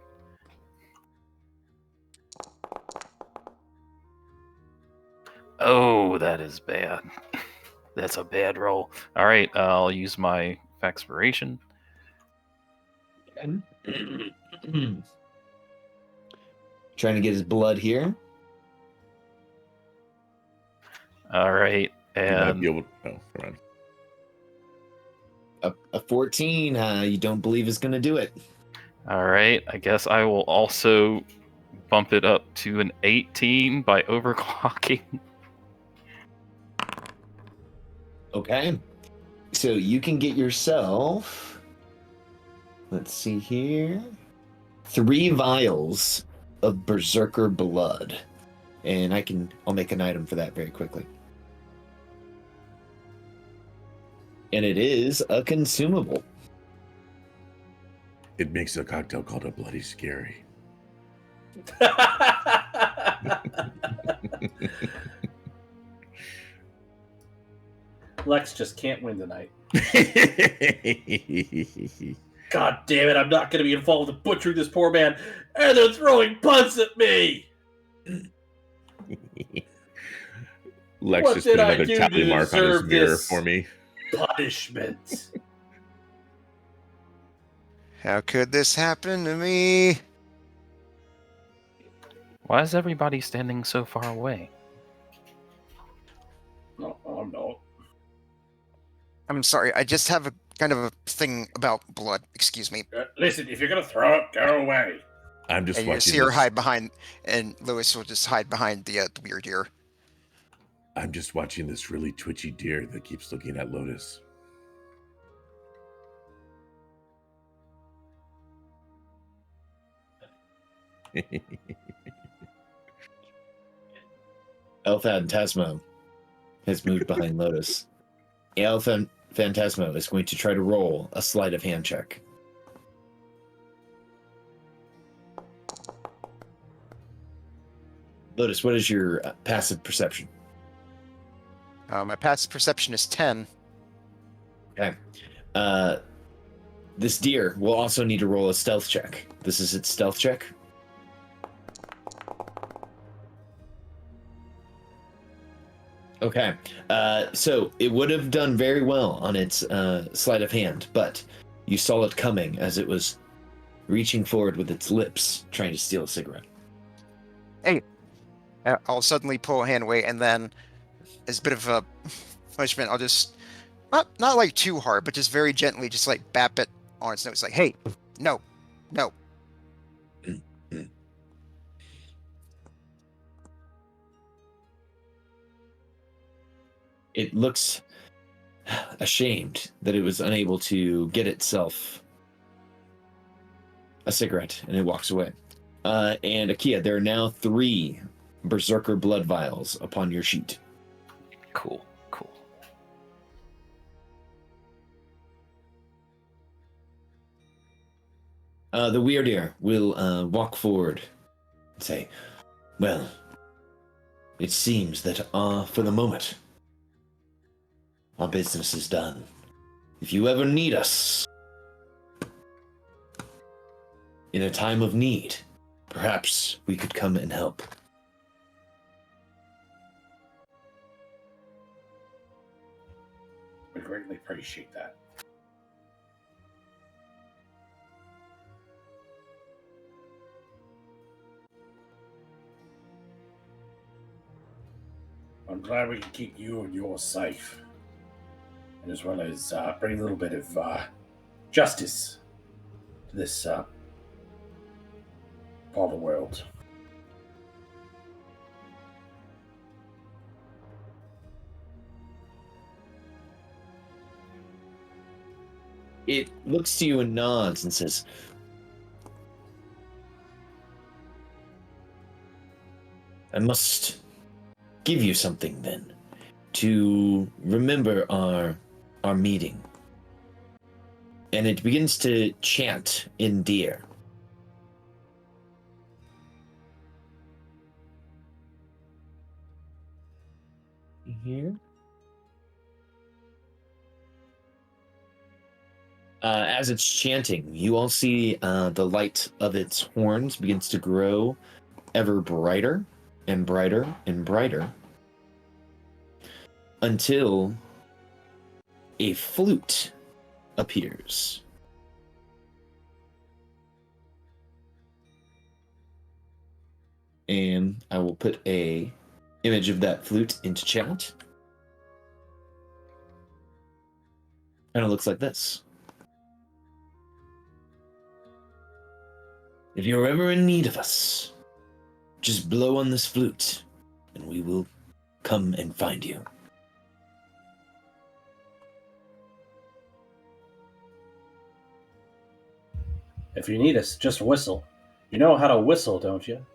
Oh, that is bad. That's a bad roll. All right, I'll use my Faxpiration. Trying to get his blood here. All right, You might be and able. Oh, come on. A 14, you don't believe is going to do it. all right. I guess I will also bump it up to an 18 by overclocking. Okay. So you can get yourself, let's see here, 3 vials of berserker blood. And I'll make an item for that very quickly. And it is a consumable. It makes a cocktail called a Bloody Scary. Lex just can't win tonight. God damn it, I'm not going to be involved in butchering this poor man, and they're throwing puns at me! Lex What just did put I another do tally to mark on his deserve mirror this? for me. Punishment. How could this happen to me? Why is everybody standing so far away? No, I'm not. I'm sorry. I just have a kind of a thing about blood. Excuse me. Listen, if you're gonna throw up, go away. I'm just And you watching see her this. hide behind, and Lewis will just hide behind the weird deer. I'm just watching this really twitchy deer that keeps looking at Lotus. El Phantasmo has moved behind Lotus. El Phantasmo is going to try to roll a sleight of hand check. Lotus, what is your passive perception? My passive perception is 10. Okay. This deer will also need to roll a stealth check. This is its stealth check. Okay. So it would have done very well on its sleight of hand, but you saw it coming as it was reaching forward with its lips, trying to steal a cigarette. I'll suddenly pull a hand away, and then, as a bit of a punishment, I'll just not like too hard, but just very gently, just like bap it on its nose, like, "Hey, no." It looks ashamed that it was unable to get itself a cigarette, and it walks away. And Akia, there are now 3 Berserker blood vials upon your sheet. Cool. The weird deer will walk forward and say, "Well, it seems that for the moment, our business is done. If you ever need us in a time of need, perhaps we could come and help." We greatly appreciate that. I'm glad we can keep you and yours safe, and as well as bring a little bit of justice to this part of the world. It looks to you and nods and says, "I must give you something then to remember our meeting." And it begins to chant in deer. You hear? As it's chanting, you all see the light of its horns begins to grow ever brighter and brighter and brighter until a flute appears. And I will put a image of that flute into chat. And it looks like this. If you're ever in need of us, just blow on this flute, and we will come and find you. If you need us, just whistle. You know how to whistle, don't you?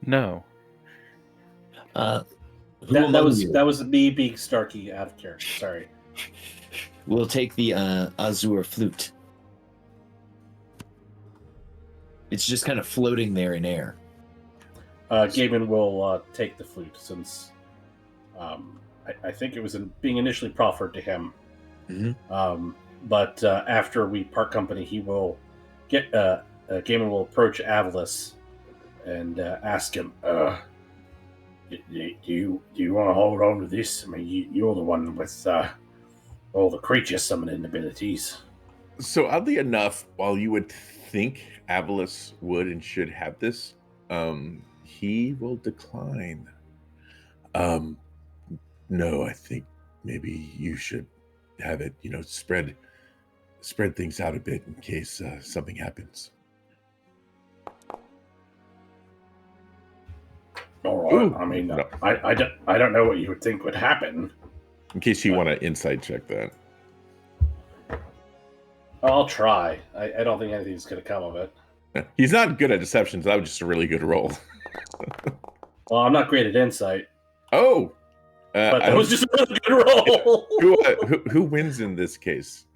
No. Who That among was you that was me being Starkey out of character. Sorry. will take the azure flute? It's just kind of floating there in air. Gaiman will take the flute since I think it was being initially proffered to him. Mm-hmm. But after we part company, he will get Gaiman will approach Avalis and ask him, do you want to hold on to this? I mean, you're the one with all the creature summoning abilities. So oddly enough, while you would think Avalis would and should have this, he will decline. No, I think maybe you should have it, spread things out a bit in case something happens. All right. Ooh, I mean, no. I don't know what you would think would happen. In case you want to inside check that. I'll try. I don't think anything's going to come of it. He's not good at deception, so that was just a really good roll. Well, I'm not great at insight, Oh! but that was just a really good roll. Who wins in this case?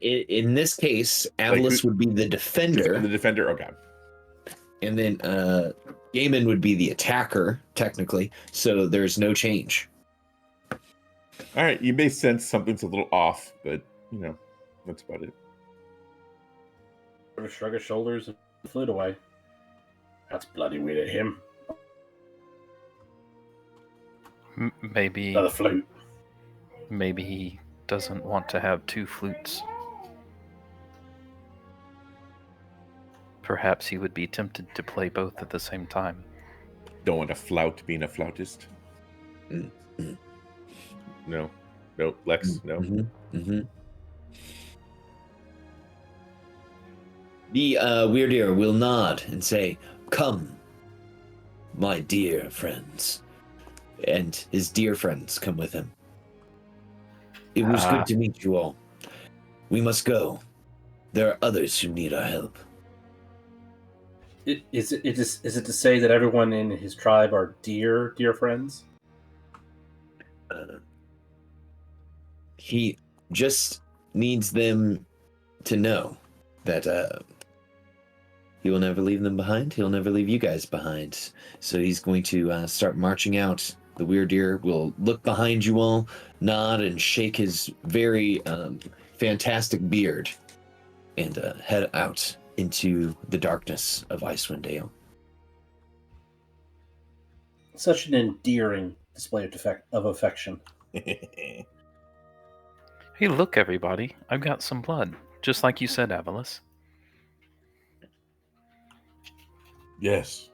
In this case, Avalis would be the defender. The defender, okay. And then Gaiman would be the attacker, technically. So there's no change. All right, you may sense something's a little off, but, that's about it. Sort of shrug his shoulders and flew away. That's bloody weird at him. Maybe Another flute. Maybe he doesn't want to have two flutes. Perhaps he would be tempted to play both at the same time. Don't want to flout being a flautist? No. No, Lex, no. The Weirdeer will nod and say, "Come, my dear friends." And his dear friends come with him. It was good to meet you all. We must go. There are others who need our help. Is it to say that everyone in his tribe are dear friends? He just needs them to know that he will never leave them behind. He'll never leave you guys behind. So he's going to start marching out. The Weirdeer will look behind you all, nod, and shake his very fantastic beard, and head out into the darkness of Icewind Dale. Such an endearing display of affection. Hey, look, everybody. I've got some blood. Just like you said, Avalis. Yes.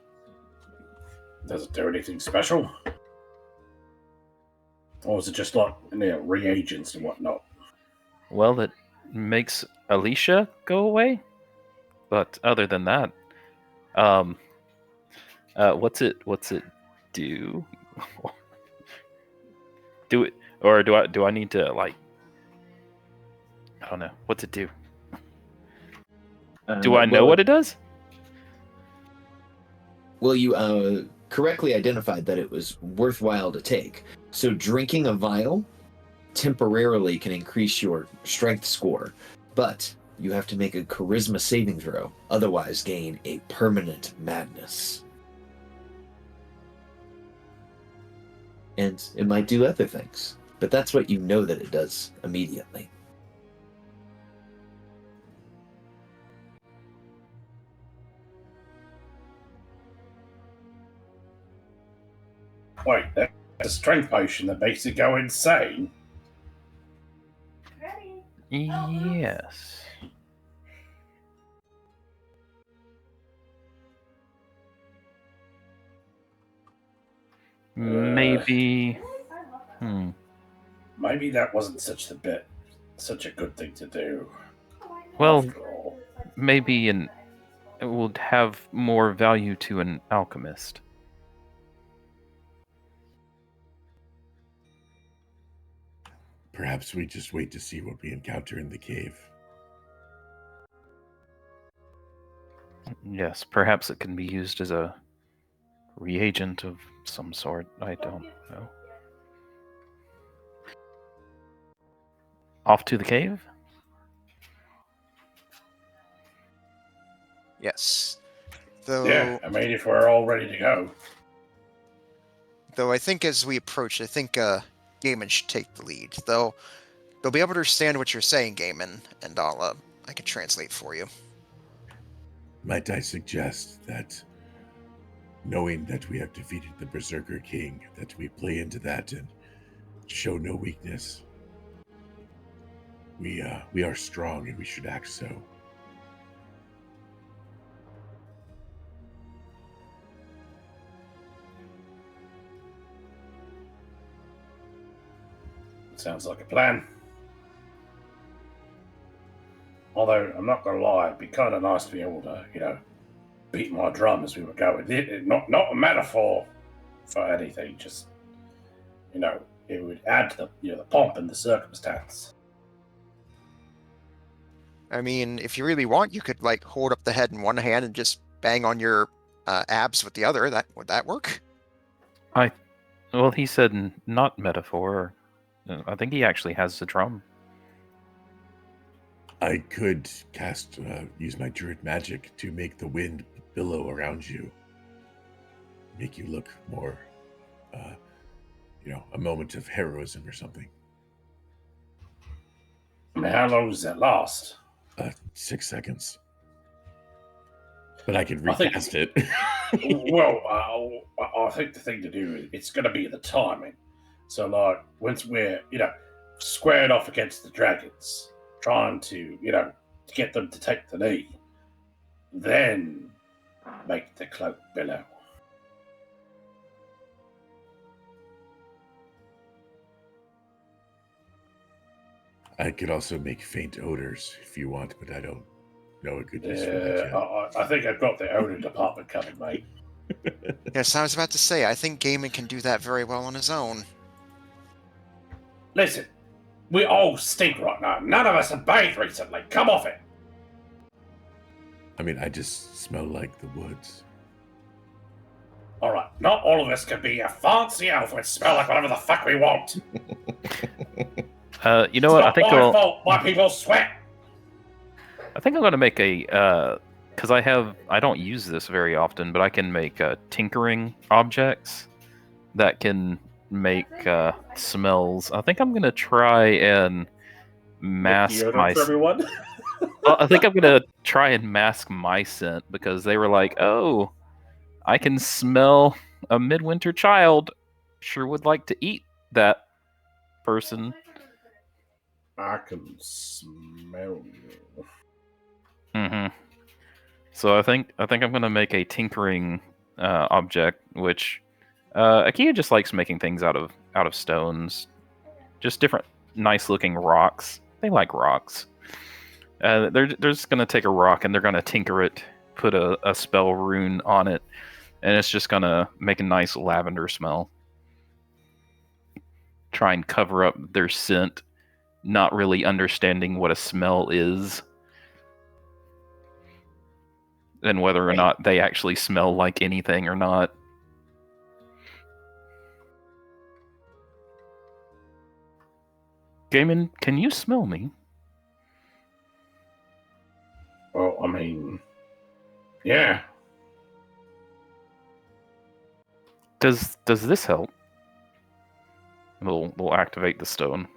Does it do anything special? Or is it just like reagents and whatnot? Well, it makes Alicia go away. But other than that, what's it do? Do it, or do I need to, like, I don't know. What's it do? Do I know what it does? Well, you correctly identified that it was worthwhile to take. So drinking a vial temporarily can increase your strength score, but you have to make a charisma saving throw, otherwise gain a permanent madness. And it might do other things, but that's what you know that it does immediately. Wait, that's a strength potion that makes it go insane? Yes. Maybe. Maybe that wasn't such a good thing to do. Well, after all. maybe it would have more value to an alchemist. Perhaps we just wait to see what we encounter in the cave. Yes, perhaps it can be used as a reagent of some sort. I don't know. Off to the cave? Yes. Though, Yeah, I mean, if we're all ready to go. Though I think as we approach, I think Gaiman should take the lead. Though they'll be able to understand what you're saying, Gaiman, and I can translate for you. Might I suggest that, knowing that we have defeated the Berserker King, that we play into that and show no weakness. We are strong and we should act so. Sounds like a plan. Although, I'm not going to lie, it'd be kind of nice to be able to, beat my drum as we were going. Not a metaphor for anything, just, it would add to the pomp and the circumstance. I mean, if you really want, you could like hold up the head in one hand and just bang on your abs with the other. Would that work? Well, he said not metaphor. I think he actually has the drum. I could use my druid magic to make the wind billow around you, make you look more, a moment of heroism or something. I mean, how long does that last? 6 seconds. But I could recast it. Well, I think the thing to do, it's going to be the timing. So, like, once we're, squared off against the dragons, trying to, to get them to take the knee, then make the cloak billow. I could also make faint odors if you want, but I don't know a good use for that yet. I think I've got the odor department covered, mate. Yes, I was about to say, I think Gaiman can do that very well on his own. Listen, we all stink right now. None of us have bathed recently. Come off it. I mean, I just smell like the woods. All right, not all of us can be a fancy elf and smell like whatever the fuck we want. You know what? I think it's not my fault why people sweat. I think I'm going to make because I don't use this very often, but I can make tinkering objects that can make smells. I think I'm going to try and mask my. For everyone. Well, I think I'm going to try and mask my scent because they were like, "Oh, I can smell a midwinter child. Sure would like to eat that person." I can smell you. Mm-hmm. So I think I'm going to make a tinkering object, which Akia just likes making things out of stones, just different nice looking rocks. They like rocks. They're just going to take a rock and they're going to tinker it, put a spell rune on it, and it's just going to make a nice lavender smell. Try and cover up their scent, not really understanding what a smell is. And whether or not they actually smell like anything or not. Gaiman, can you smell me? Well, I mean, yeah. Does this help? We'll activate the stone.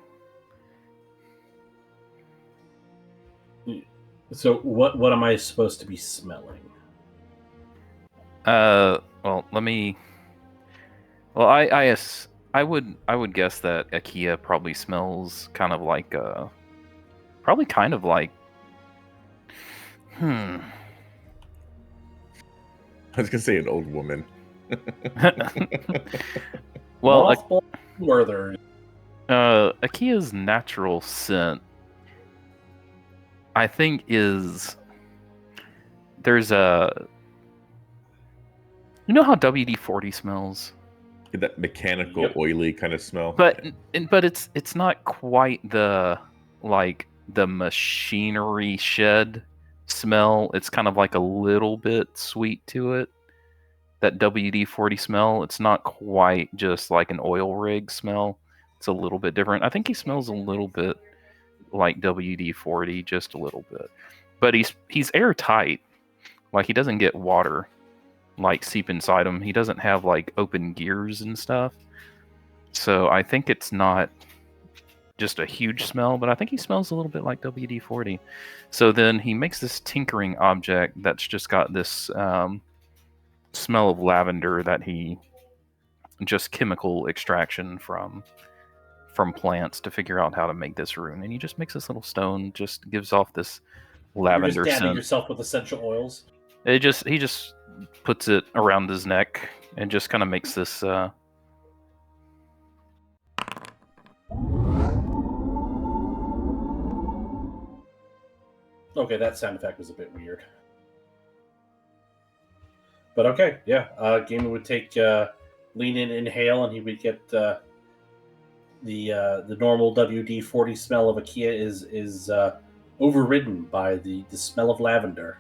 So what am I supposed to be smelling? Well, let me. Well, I would guess that Akia probably smells kind of like probably kind of like. I was gonna say an old woman. Well, Werther. Akia's natural scent, I think, is there's a. You know how WD-40 smells? That mechanical, oily kind of smell. But it's not quite the machinery shed smell. It's kind of like a little bit sweet to it. That WD-40 smell. It's not quite just like an oil rig smell. It's a little bit different. I think he smells a little bit like WD-40, just a little bit. But he's airtight. Like, he doesn't get water like seep inside him. He doesn't have like open gears and stuff. So I think it's not just a huge smell, but I think he smells a little bit like WD-40. So then he makes this tinkering object that's just got this smell of lavender that he just chemical extraction from plants to figure out how to make this rune. And he just makes this little stone, just gives off this lavender You're just dabbing scent. yourself with essential oils. He just puts it around his neck and just kind of makes this Okay, that sound effect was a bit weird. But okay, yeah. Gamer would take lean in, inhale, and he would get the normal WD-40 smell of a Kia is overridden by the smell of lavender.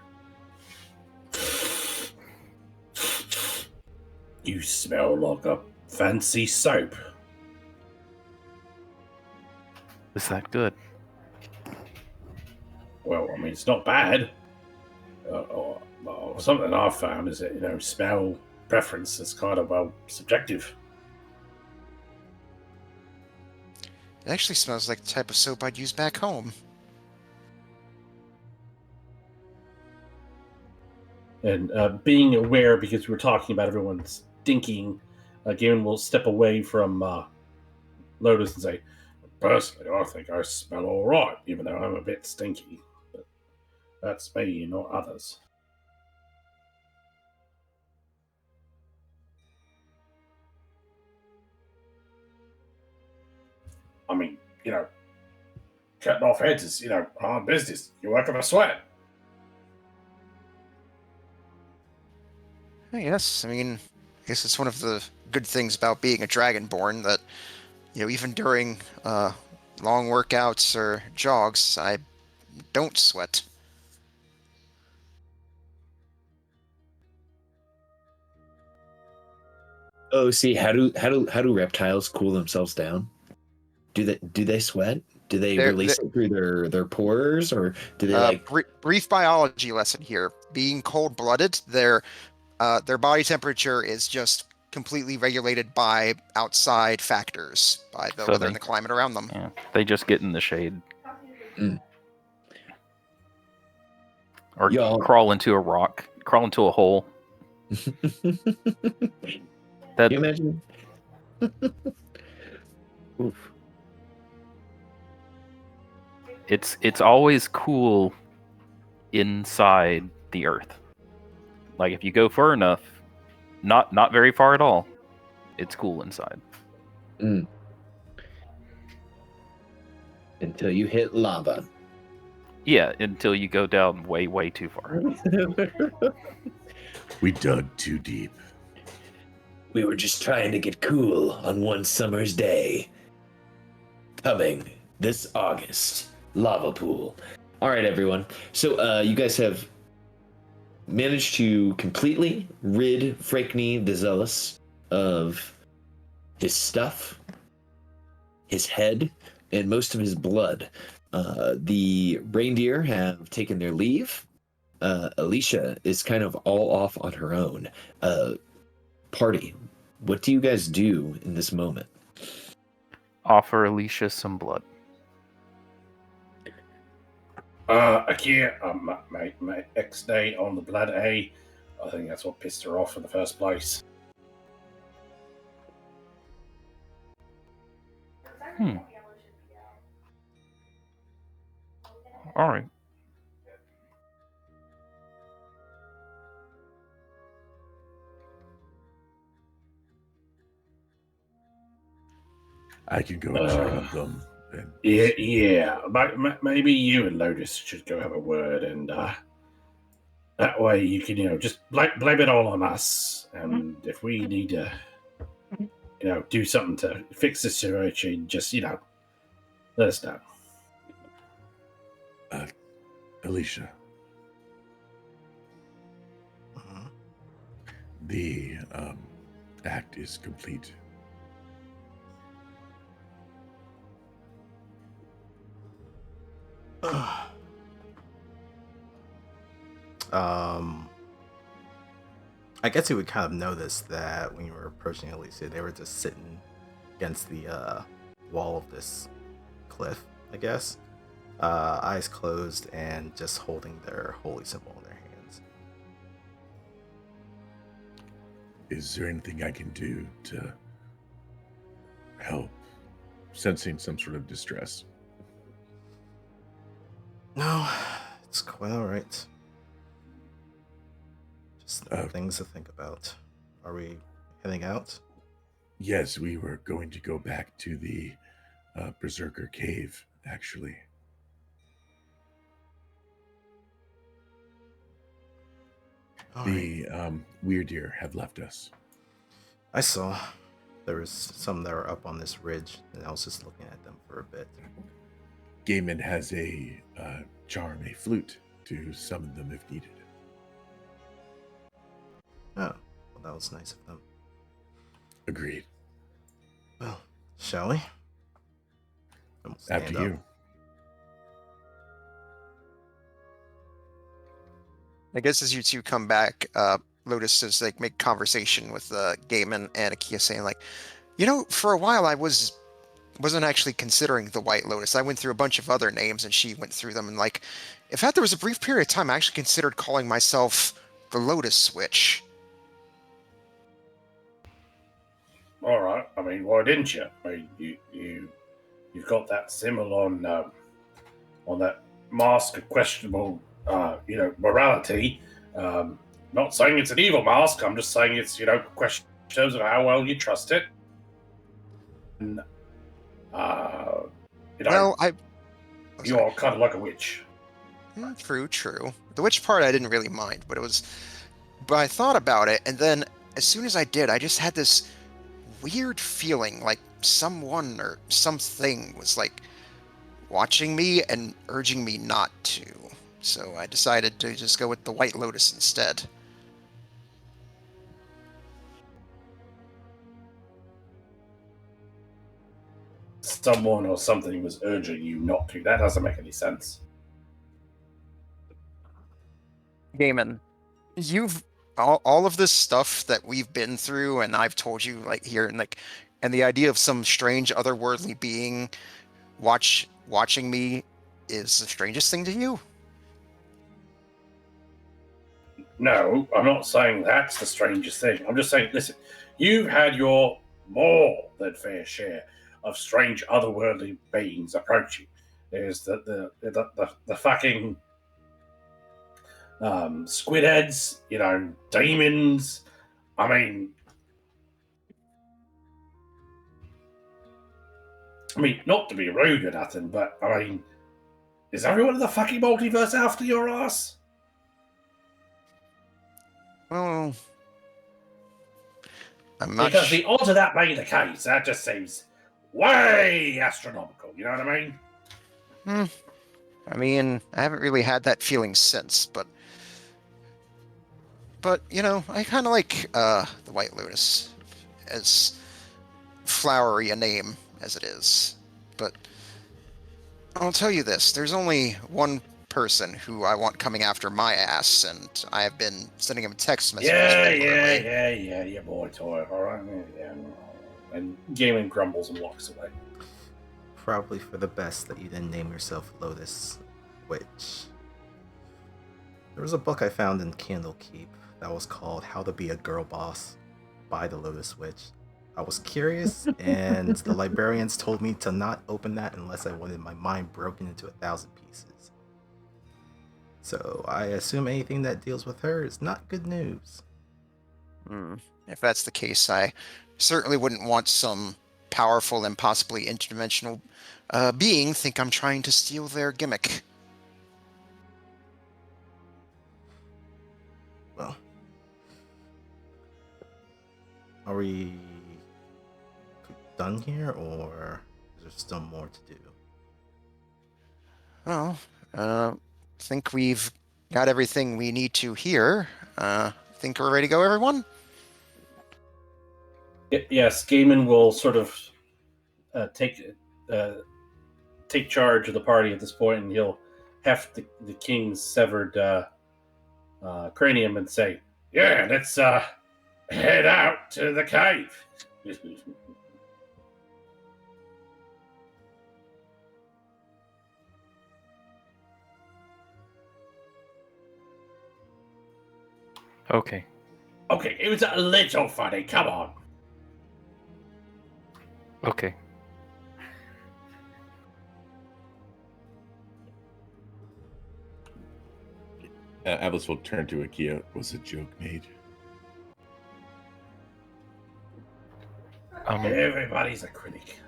You smell like a fancy soap. Is that good? Well, I mean, it's not bad. Something I've found is that, smell preference is kind of, subjective. It actually smells like the type of soap I'd use back home. And being aware, because we were talking about everyone stinking, Gavin will step away from Lotus and say, personally, I think I smell all right, even though I'm a bit stinky. But that's me, not others. I mean, cutting off heads is, hard business. You work up a sweat. Yes, I mean, I guess it's one of the good things about being a Dragonborn that, even during long workouts or jogs, I don't sweat. Oh, see, how do reptiles cool themselves down? Do they sweat? Do they release it through their pores, or do they brief biology lesson here? Being cold-blooded, their body temperature is just completely regulated by outside factors, by the weather and the climate around them. Yeah, they just get in the shade. Or crawl into a rock, crawl into a hole. Can you imagine? Oof. It's always cool inside the earth. Like if you go far enough, not very far at all, it's cool inside. Until you hit lava. Yeah, until you go down way, way too far. We dug too deep. We were just trying to get cool on one summer's day. Coming this August. Lava pool. All right, everyone. So you guys have managed to completely rid Frakney the Zealous of his stuff, his head, and most of his blood. The reindeer have taken their leave. Alicia is kind of all off on her own. Party, what do you guys do in this moment? Offer Alicia some blood. I can't. My ex-day on the blood A. I think that's what pissed her off in the first place. All right. I can go and check on them. And... Yeah. Maybe you and Lotus should go have a word, and that way you can, just blame it all on us. And if we need to, do something to fix the situation, just let us know. Alicia. The act is complete. I guess you would kind of notice that when you were approaching Alicia, they were just sitting against the wall of this cliff, I guess. Eyes closed and just holding their holy symbol in their hands. Is there anything I can do to help? Sensing some sort of distress. No, it's quite all right. Just things to think about. Are we heading out? Yes, we were going to go back to the Berserker Cave, actually. All right. The weird deer have left us. I saw there was some that were up on this ridge, and I was just looking at them for a bit. Gaiman has a charm, a flute, to summon them if needed. Oh, well, that was nice of them. Agreed. Well, shall we? And we'll stand After up. you. I guess as you two come back, Lotus is like make conversation with Gaiman and Akia, saying like, for a while I wasn't actually considering the White Lotus. I went through a bunch of other names, and she went through them, and like, in fact, there was a brief period of time I actually considered calling myself the Lotus Switch. All right. I mean, why didn't you? I mean, you've got that symbol on that mask of questionable, morality. Not saying it's an evil mask. I'm just saying it's question in terms of how well you trust it. And, Well, you're kind of like a witch. True. The witch part I didn't really mind, but I thought about it, and then as soon as I did, I just had this weird feeling like someone or something was like watching me and urging me not to. So I decided to just go with the White Lotus instead. Someone or something was urging you not to. That doesn't make any sense. Gaiman, you've all of this stuff that we've been through, and I've told you like here, and the idea of some strange otherworldly being watching me is the strangest thing to you. No, I'm not saying that's the strangest thing. I'm just saying, listen, you've had your more than fair share of strange otherworldly beings approaching. There's the fucking squid heads, demons. I mean, not to be rude or nothing, but I mean, is everyone in the fucking multiverse after your ass? Well, I'm not Because the odds of that being the case, that just seems way astronomical. You know what I mean? I mean, I haven't really had that feeling since, but I kind of like the White Lotus, as flowery a name as it is. But I'll tell you this: there's only one person who I want coming after my ass, and I have been sending him text messages. Yeah, boy toy. All right, yeah. And Gaiman grumbles and walks away. Probably for the best that you didn't name yourself Lotus Witch. There was a book I found in Candlekeep that was called How to Be a Girl Boss by the Lotus Witch. I was curious, and the librarians told me to not open that unless I wanted my mind broken into 1,000 pieces. So I assume anything that deals with her is not good news. If that's the case, I certainly wouldn't want some powerful and possibly interdimensional being think I'm trying to steal their gimmick. Well, are we done here, or is there still more to do? Well, think we've got everything we need to here. Think we're ready to go, everyone? Yes, Gaiman will sort of take charge of the party at this point, and he'll heft the king's severed cranium and say, "Yeah, let's head out to the cave." Okay. Okay, it was a little funny. Come on. Okay. Atlas will turn to Akia. Was a joke made? Everybody's a critic.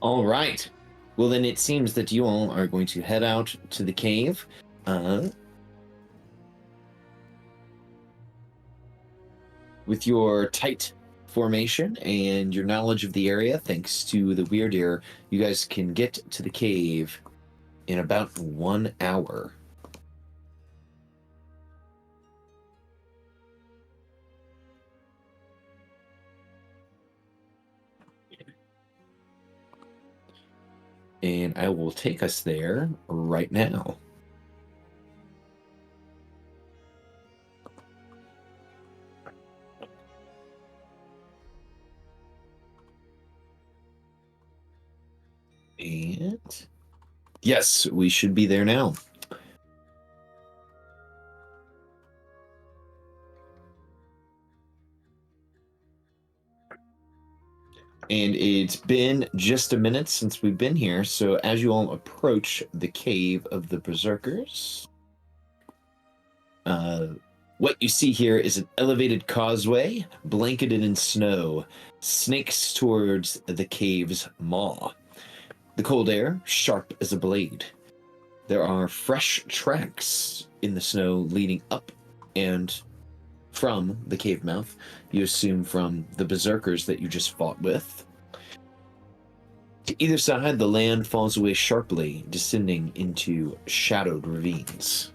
All right. Well, then it seems that you all are going to head out to the cave. With your tight formation and your knowledge of the area, thanks to the weird ear, you guys can get to the cave in about 1 hour. And I will take us there right now. And yes, we should be there now. And it's been just a minute since we've been here, so as you all approach the cave of the Berserkers, what you see here is an elevated causeway blanketed in snow, snakes towards the cave's maw. The cold air, sharp as a blade. There are fresh tracks in the snow leading up and from the cave mouth, you assume from the berserkers that you just fought with. To either side, the land falls away sharply, descending into shadowed ravines.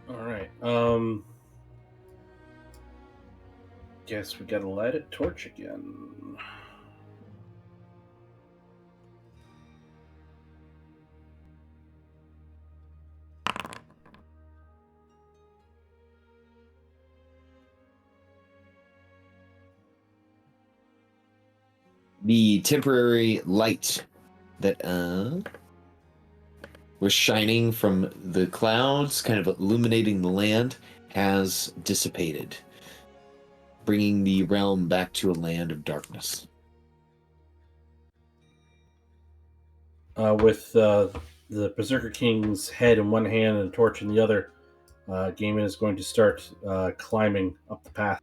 All right. Guess we gotta light it torch again. The temporary light that was shining from the clouds, kind of illuminating the land, has dissipated, bringing the realm back to a land of darkness. With the Berserker King's head in one hand and a torch in the other, Gaiman is going to start climbing up the path.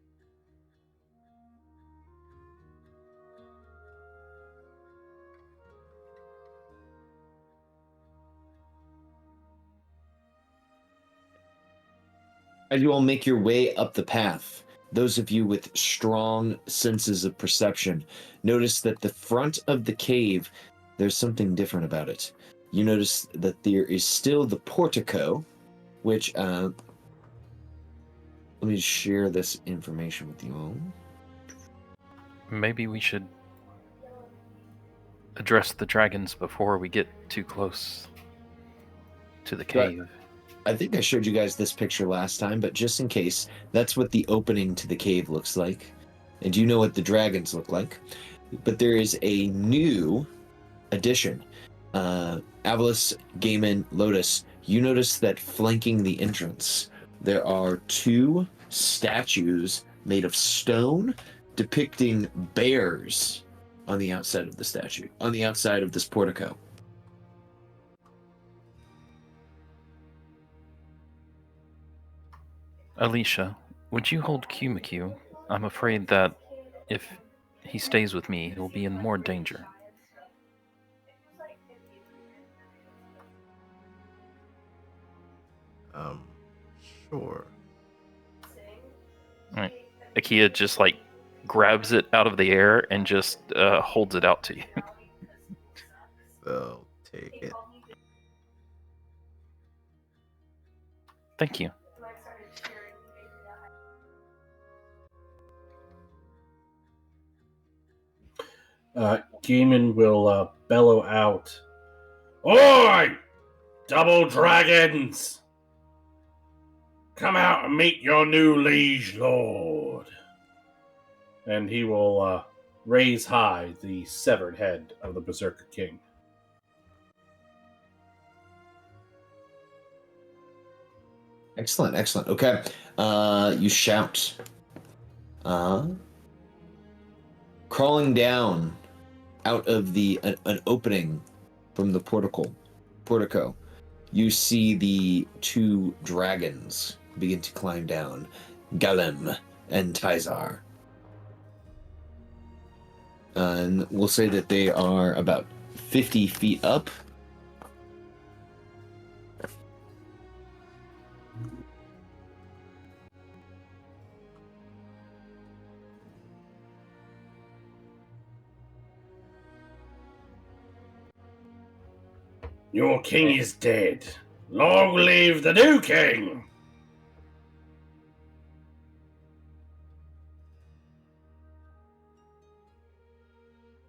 As you all make your way up the path, those of you with strong senses of perception notice that the front of the cave, there's something different about it. You notice that there is still the portico, which, let me share this information with you all. Maybe we should address the dragons before we get too close to the Right. cave. I think I showed you guys this picture last time, but just in case, that's what the opening to the cave looks like. And you know what the dragons look like. But there is a new addition. Avalis, Gaiman, Lotus, you notice that flanking the entrance, there are 2 statues made of stone depicting bears on the outside of the statue, on the outside of this portico. Alicia, would you hold Kumikyu? I'm afraid that if he stays with me, he'll be in more danger. Sure. All right. Akia just grabs it out of the air and just holds it out to you. So take it. Thank you. Gaiman will bellow out, "Oi! Double dragons! Come out and meet your new liege lord." And he will raise high the severed head of the Berserker King. Excellent, excellent. Okay. You shout. crawling down out of an opening from the portico, you see the two dragons begin to climb down, Galem and Tizar. And we'll say that they are about 50 feet up. Your king is dead. Long live the new king!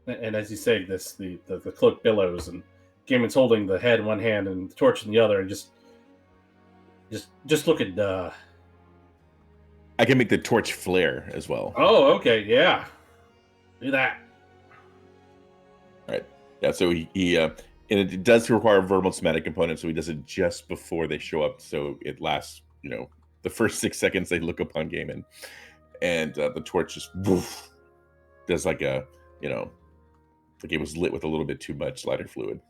And as you say this, the cloak billows, and Gaiman's holding the head in one hand and the torch in the other, and just look at. I can make the torch flare as well. Oh, okay, yeah, do that. All right. Yeah. So he and it does require a verbal somatic component, so he does it just before they show up, so it lasts. The first 6 seconds they look upon Gaiman, and the torch just woof, does like a like it was lit with a little bit too much lighter fluid.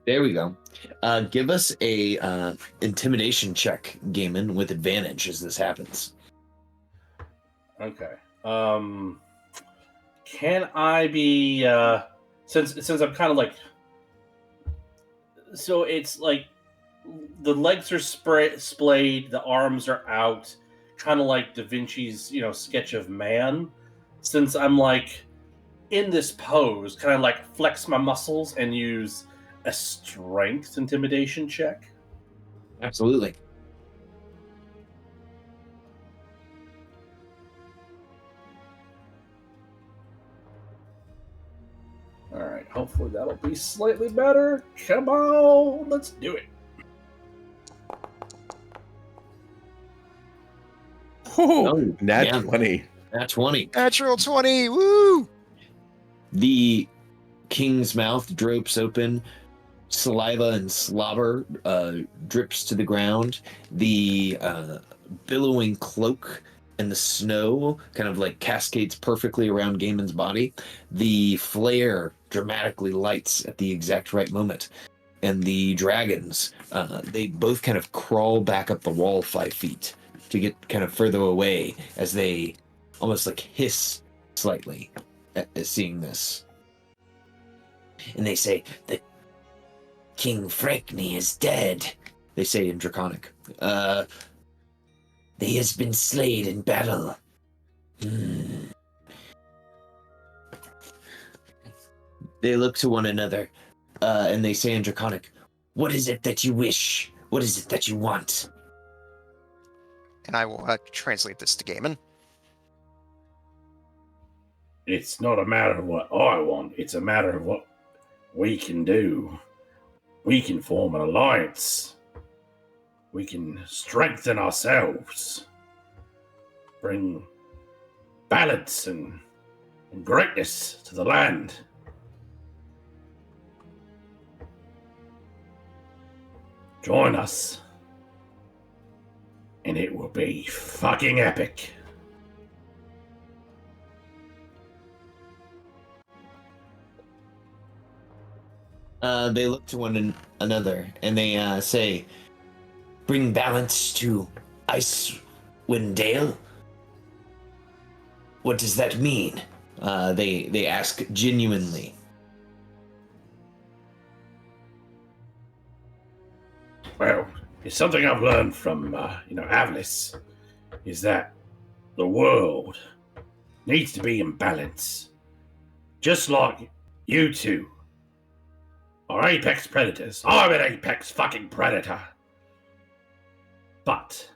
There we go. Give us a intimidation check, Gaiman, with advantage as this happens. Okay. Can I be since I'm kind of like, so it's like the legs are splayed, the arms are out, kind of like Da Vinci's sketch of man. Since I'm like in this pose, kind of like flex my muscles and use a strength intimidation check. Absolutely. All right, hopefully that'll be slightly better. Come on, let's do it. Oh, nat yeah. 20. Nat 20. Natural 20. Woo! The king's mouth drapes open. Saliva and slobber drips to the ground. The billowing cloak and the snow kind of like cascades perfectly around Gaiman's body. The flare dramatically lights at the exact right moment. And the dragons, they both kind of crawl back up the wall 5 feet to get kind of further away as they almost like hiss slightly at seeing this. And they say, "The King Frankney is dead," they say in Draconic. He has been slain in battle. They look to one another, and they say in Draconic, "What is it that you wish? What is it that you want?" And I will translate this to Gaiman. It's not a matter of what I want, it's a matter of what we can do. We can form an alliance. We can strengthen ourselves. Bring balance and greatness to the land. Join us. And it will be fucking epic. They look to one another and they say, "Bring balance to Icewind Dale? What does that mean?" They ask genuinely. Well, it's something I've learned from, Avlis, is that the world needs to be in balance. Just like you two are apex predators. I'm an apex fucking predator. But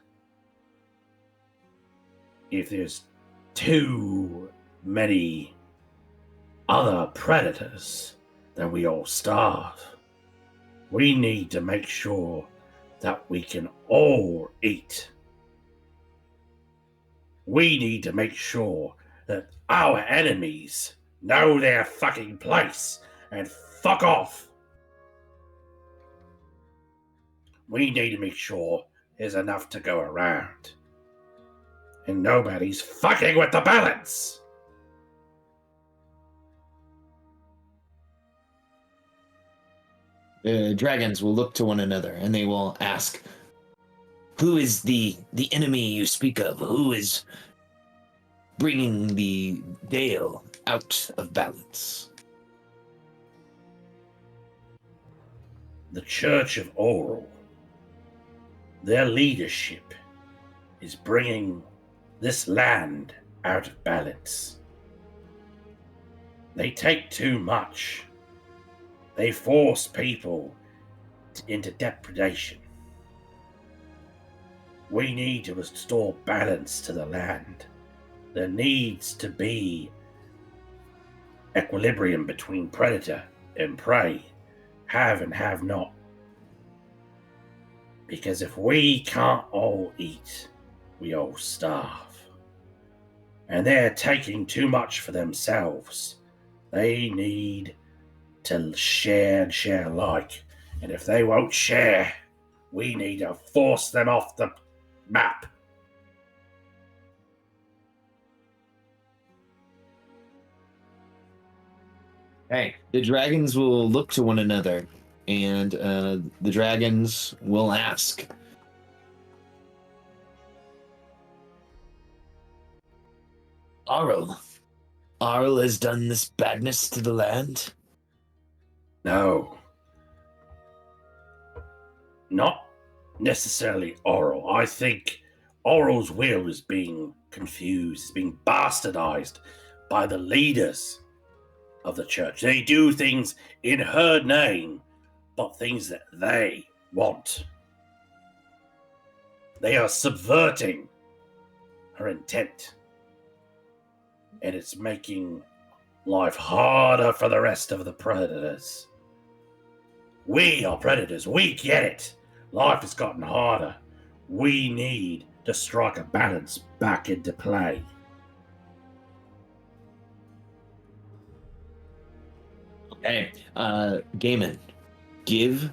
if there's too many other predators, then we all starve. We need to make sure that we can all eat. We need to make sure that our enemies know their fucking place and fuck off. We need to make sure there's enough to go around. And nobody's fucking with the balance. dragons will look to one another and they will ask, "Who is the enemy you speak of? Who is bringing the Dale out of balance?" The Church of Auril. Their leadership is bringing this land out of balance. They take too much. They force people into depredation. We need to restore balance to the land. There needs to be equilibrium between predator and prey, have and have not. Because if we can't all eat, we all starve. And they're taking too much for themselves. They need to share and share alike. And if they won't share, we need to force them off the map. Hey, the dragons will look to one another, and the dragons will ask, "Auril, Auril has done this badness to the land?" No. Not necessarily Auril. I think Auril's will is being confused, is being bastardized by the leaders of the church. They do things in her name, but things that they want. They are subverting her intent. And it's making life harder for the rest of the predators. We are predators. We get it. Life has gotten harder. We need to strike a balance back into play. Hey, Gaiman, give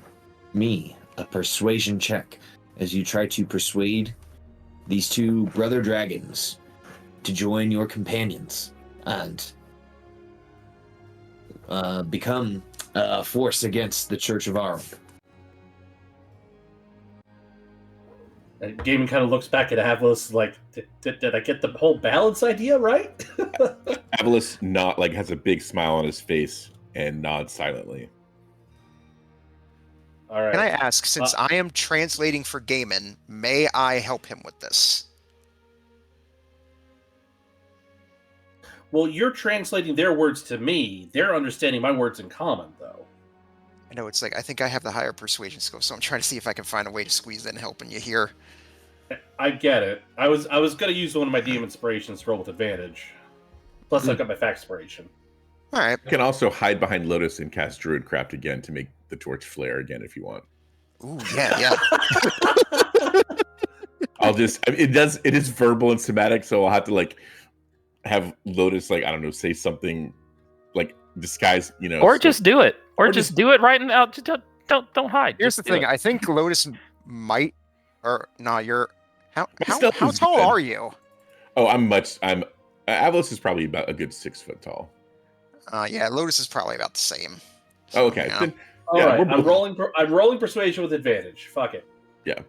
me a persuasion check as you try to persuade these two brother dragons to join your companions and become a force against the Church of Auril. And Gaiman kind of looks back at Avalos like, did I get the whole balance idea right? Avalos has a big smile on his face and nods silently. All right. Can I ask, since I am translating for Gaiman, may I help him with this? Well, you're translating their words to me. They're understanding my words in common, though. I know it's like, I think I have the higher persuasion skill, so I'm trying to see if I can find a way to squeeze in helping you here. I get it. I was going to use one of my DM inspirations to roll with advantage. Plus, I've got my fact inspiration. All right. You can also hide behind Lotus and cast Druidcraft again to make the torch flare again if you want. Ooh, yeah. It is verbal and somatic, so I'll have to have Lotus say something disguise, Or just do it. Or just do it right now. Just don't hide. Here's Just the do thing. it. I think Lotus might, or no, you're how Stealth is tall good. are you? Oh, Avalos is probably about a good 6 foot tall. Yeah, Lotus is probably about the same. Oh, okay. Yeah. Then, All yeah, right, we're both- I'm rolling persuasion with advantage. Fuck it. Yeah.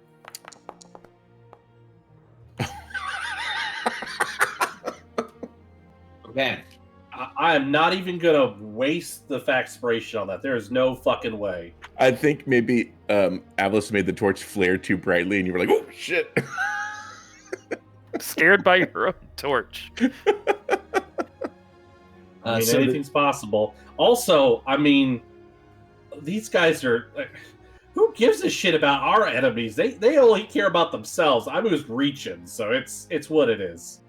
Okay. I am not even gonna waste the fact inspiration on that. There is no fucking way. I think maybe Avalos made the torch flare too brightly, and you were like, "Oh shit!" Scared by your own torch. I mean, So anything's possible. Also, I mean, these guys are. Who gives a shit about our enemies? They only care about themselves. I was reaching, so it's what it is.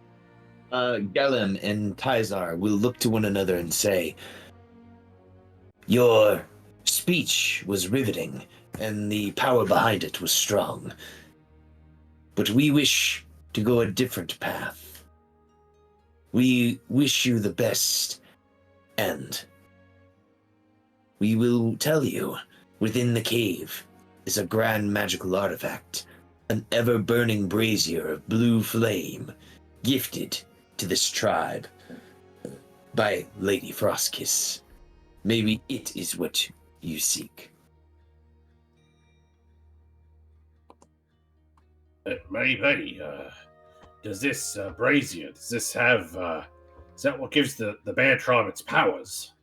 Galem and Tizar will look to one another and say, "Your speech was riveting, and the power behind it was strong. But we wish to go a different path. We wish you the best, and we will tell you, within the cave is a grand magical artifact, an ever-burning brazier of blue flame, gifted to this tribe by Lady Frostkiss. Maybe it is what you seek." Maybe. Does this brazier? Does this have? Is that what gives the bear tribe its powers?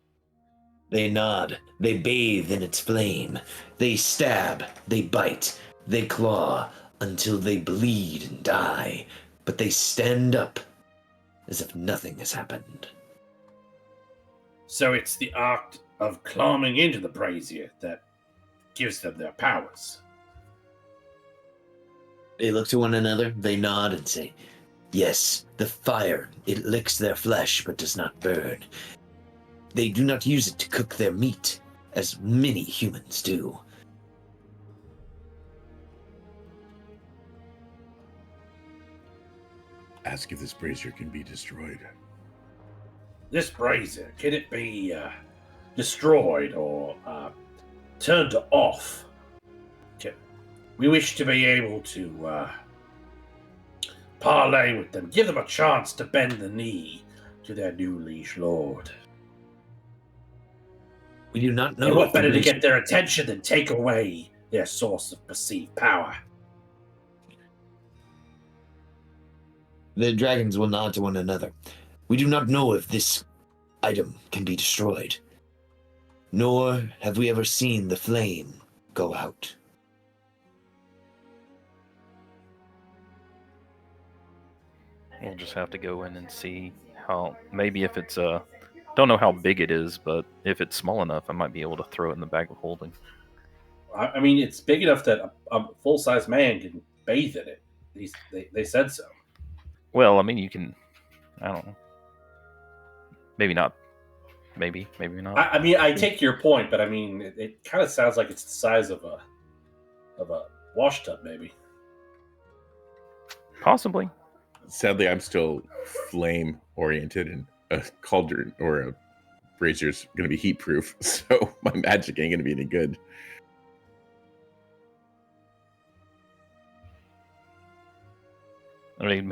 They nod, they bathe in its flame, they stab, they bite, they claw until they bleed and die, but they stand up as if nothing has happened. So it's the act of climbing into the brazier that gives them their powers. They look to one another, they nod and say, yes, the fire, it licks their flesh but does not burn. They do not use it to cook their meat, as many humans do. Ask if this brazier can be destroyed. This brazier, can it be destroyed or turned off? We wish to be able to parlay with them, give them a chance to bend the knee to their new liege lord. We do not know. And what better to get their attention than take away their source of perceived power? The dragons will nod to one another. We do not know if this item can be destroyed, nor have we ever seen the flame go out. We'll just have to go in and see how. Maybe if it's don't know how big it is, but if it's small enough, I might be able to throw it in the bag of holding. I mean, it's big enough that a full-size man can bathe in it. They said so. Well, I mean, you can. I don't know. Maybe not. Maybe not. I mean, I take your point, but I mean, it kind of sounds like it's the size of a wash tub, maybe. Possibly. Sadly, I'm still flame oriented, and a cauldron or a brazier's going to be heat proof, so my magic ain't going to be any good. I mean,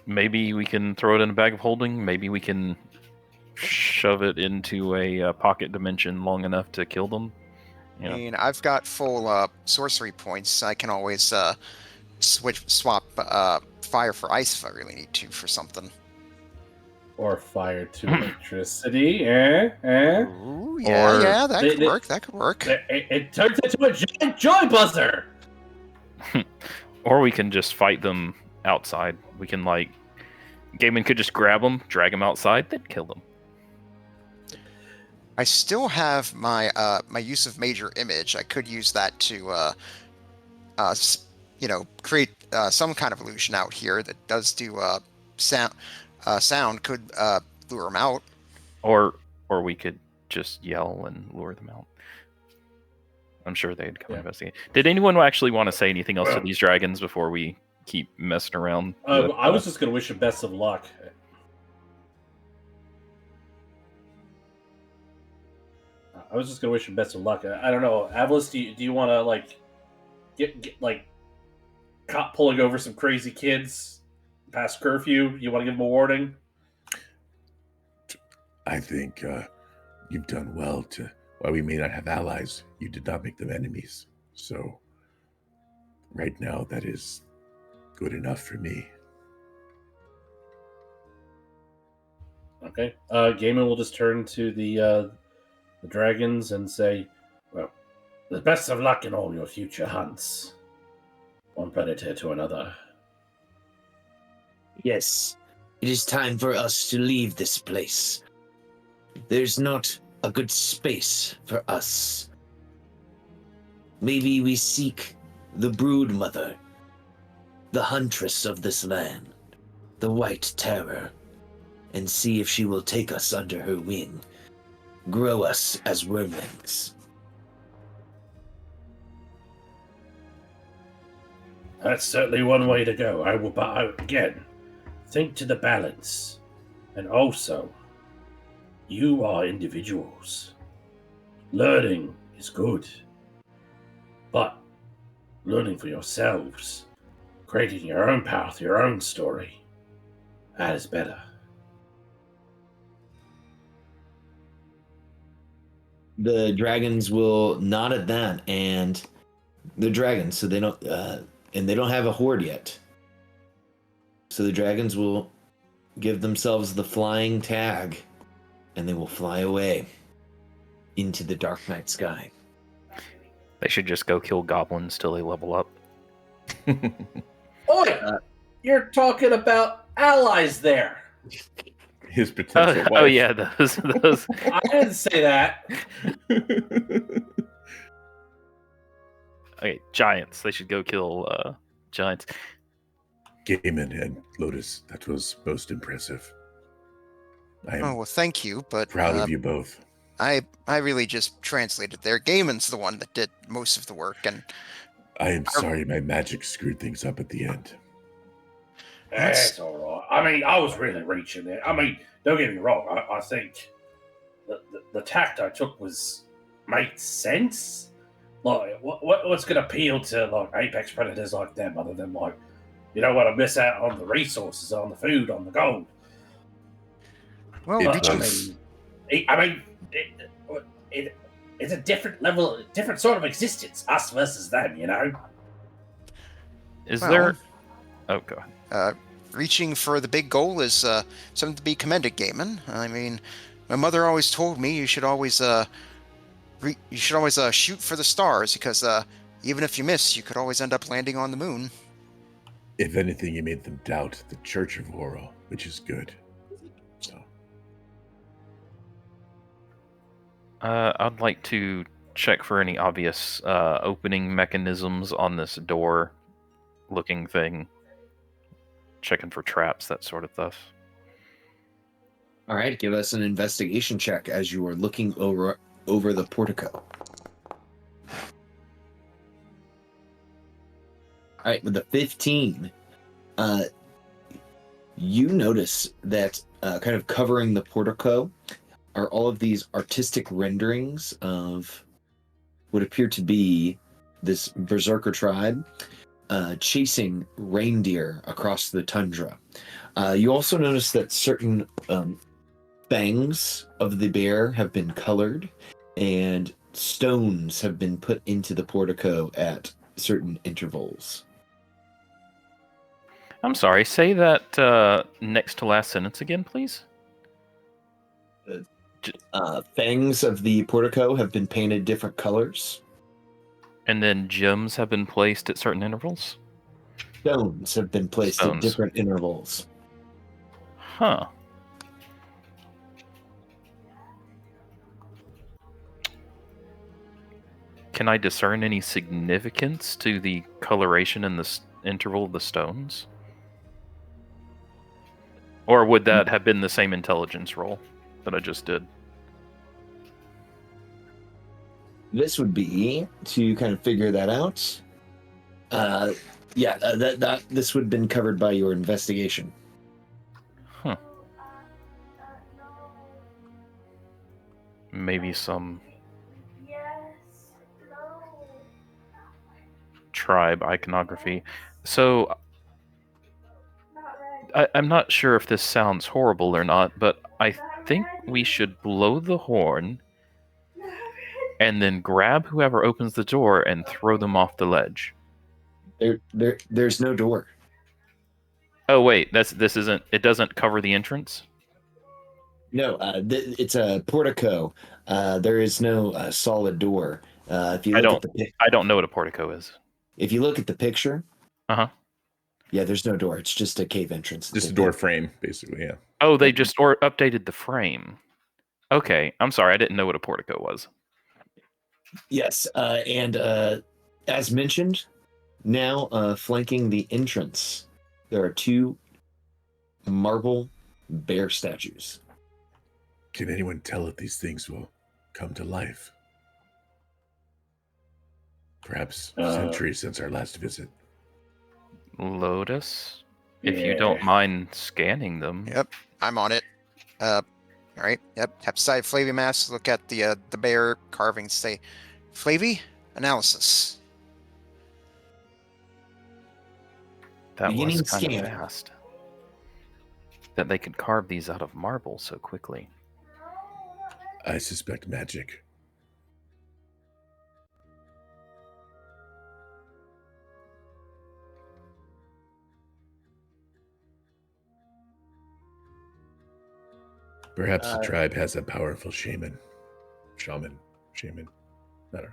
maybe we can throw it in a bag of holding. Maybe we can shove it into a pocket dimension long enough to kill them. You know? I mean, I've got full sorcery points. I can always swap fire for ice if I really need to for something. Or fire to electricity, Ooh, yeah, that could work. That could work. It turns into a giant joy buzzer! Or we can just fight them outside. We can, like, Gaiman could just grab them, drag them outside, then kill them. I still have my my use of major image. I could use that to create some kind of illusion out here that does do sound. Sound could lure them out. Or we could just yell and lure them out. I'm sure they'd come investigate. Did anyone actually want to say anything else to these dragons before we keep messing around? I was just going to wish them best of luck. I don't know, Avalis, do you want to like get like cop pulling over some crazy kids past curfew? You want to give them a warning? I think you've done well to. While we may not have allies, you did not make them enemies. So right now, that is good enough for me. Okay. Gaiman will just turn to the dragons and say, well, the best of luck in all your future hunts. One predator to another. Yes, it is time for us to leave this place. There's not a good space for us. Maybe we seek the brood mother, the huntress of this land, the White Terror, and see if she will take us under her wing, grow us as wormlings. That's certainly one way to go. I will, but again, think to the balance. And also, you are individuals. Learning is good. But learning for yourselves, creating your own path, your own story, that is better. The dragons will nod at that, and the dragons, so they don't. and they don't have a horde yet. So the dragons will give themselves the flying tag, and they will fly away into the dark night sky. They should just go kill goblins till they level up. Oi! You're talking about allies there. His potential wife. Oh yeah, those. I didn't say that. Okay, giants. They should go kill giants. Gaiman and Lotus, that was most impressive. I am Oh well, thank you, but proud of you both. I really just translated there. Gaiman's the one that did most of the work, and I am sorry my magic screwed things up at the end. That's all right. I mean, I was really reaching there. I mean, don't get me wrong. I think the tact I took made sense. Like, what's going to appeal to like apex predators like them, other than like, you don't want to miss out on the resources, on the food, on the gold. well, It reaching was- It's a different level, different sort of existence, us versus them. You know. Is Well, there? Oh, go ahead. reaching for the big goal is something to be commended, Gaiman. I mean, my mother always told me you should always shoot for the stars, because even if you miss, you could always end up landing on the moon. If anything, you made them doubt the Church of Auril, which is good. So, I'd like to check for any obvious opening mechanisms on this door-looking thing. Checking for traps, that sort of stuff. All right, give us an investigation check as you are looking over the portico. All right, with the 15, you notice that kind of covering the portico are all of these artistic renderings of what appear to be this berserker tribe chasing reindeer across the tundra. You also notice that certain fangs of the bear have been colored, and stones have been put into the portico at certain intervals. I'm sorry, say that next to last sentence again, please. Fangs of the portico have been painted different colors. And then gems have been placed at certain intervals? Stones have been placed at Stones. different intervals. Huh. Can I discern any significance to the coloration in the interval of the stones? Or would that have been the same intelligence roll that I just did? This would be to kind of figure that out. This would have been covered by your investigation. Huh. Maybe some tribe iconography. So I'm not sure if this sounds horrible or not, but I think we should blow the horn and then grab whoever opens the door and throw them off the ledge. There's no door. Oh wait, this isn't. It doesn't cover the entrance. No, it's a portico. There is no solid door. If you look I don't know what a portico is. If you look at the picture, Yeah, there's no door. It's just a cave entrance. just a door frame, basically, yeah. Oh, they just updated the frame. Okay, I'm sorry. I didn't know what a portico was. Yes, and as mentioned, now flanking the entrance, there are two marble bear statues. Can anyone tell if these things will come to life? Perhaps centuries since our last visit. Lotus, if you don't mind scanning them. Yep, I'm on it. All right. Yep. Hepside Flavy Mass. Look at the bear carvings. Say, Flavy analysis. That Beginning was kind scan. of fast. That they could carve these out of marble so quickly. I suspect magic. Perhaps the tribe has a powerful shaman. I don't know.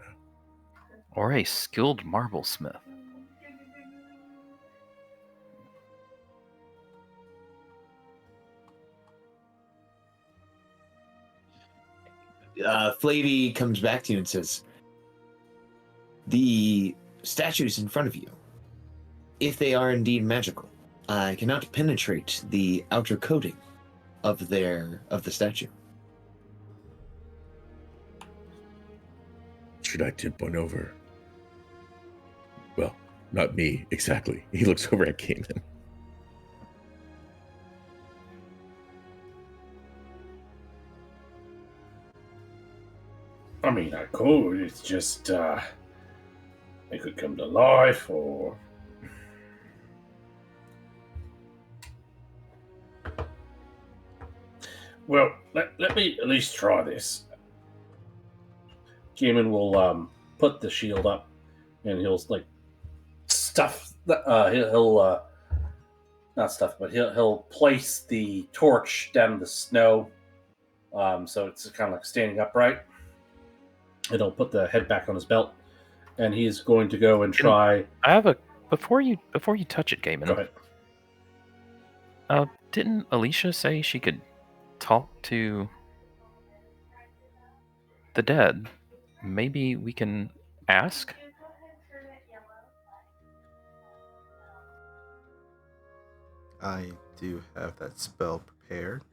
Or a skilled marble smith. Flavy comes back to you and says, the statues in front of you, if they are indeed magical, I cannot penetrate the outer coating of the statue. Should I tip one over? Well, not me, exactly. He looks over at Cayman. I mean, I could. It's just, they could come to life, or... Well, let me at least try this. Gaiman will put the shield up, and he'll like stuff. He'll not stuff, but he'll place the torch down in the snow, so it's kind of like standing upright. And he'll put the head back on his belt, and he's going to go and try. I have a before you touch it, Gaiman. Go ahead. Didn't Alicia say she could talk to the dead? Maybe we can ask. I do have that spell prepared.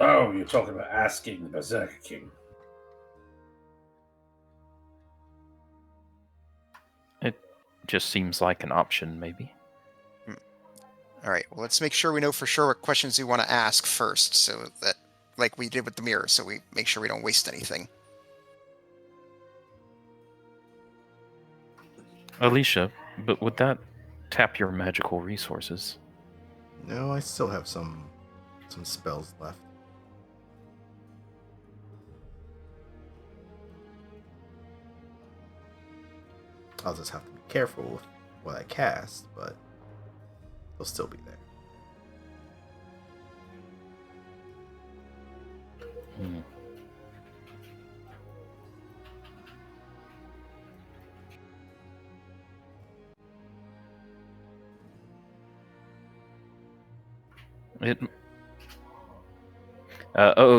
Oh, you're talking about asking the Berserker King. It just seems like an option, maybe. All right. Well, let's make sure we know for sure what questions we want to ask first, so that, like we did with the mirror, so we make sure we don't waste anything. Alicia, but would that tap your magical resources? No, I still have some spells left. I'll just have to be careful with what I cast, but they'll still be there. Hmm.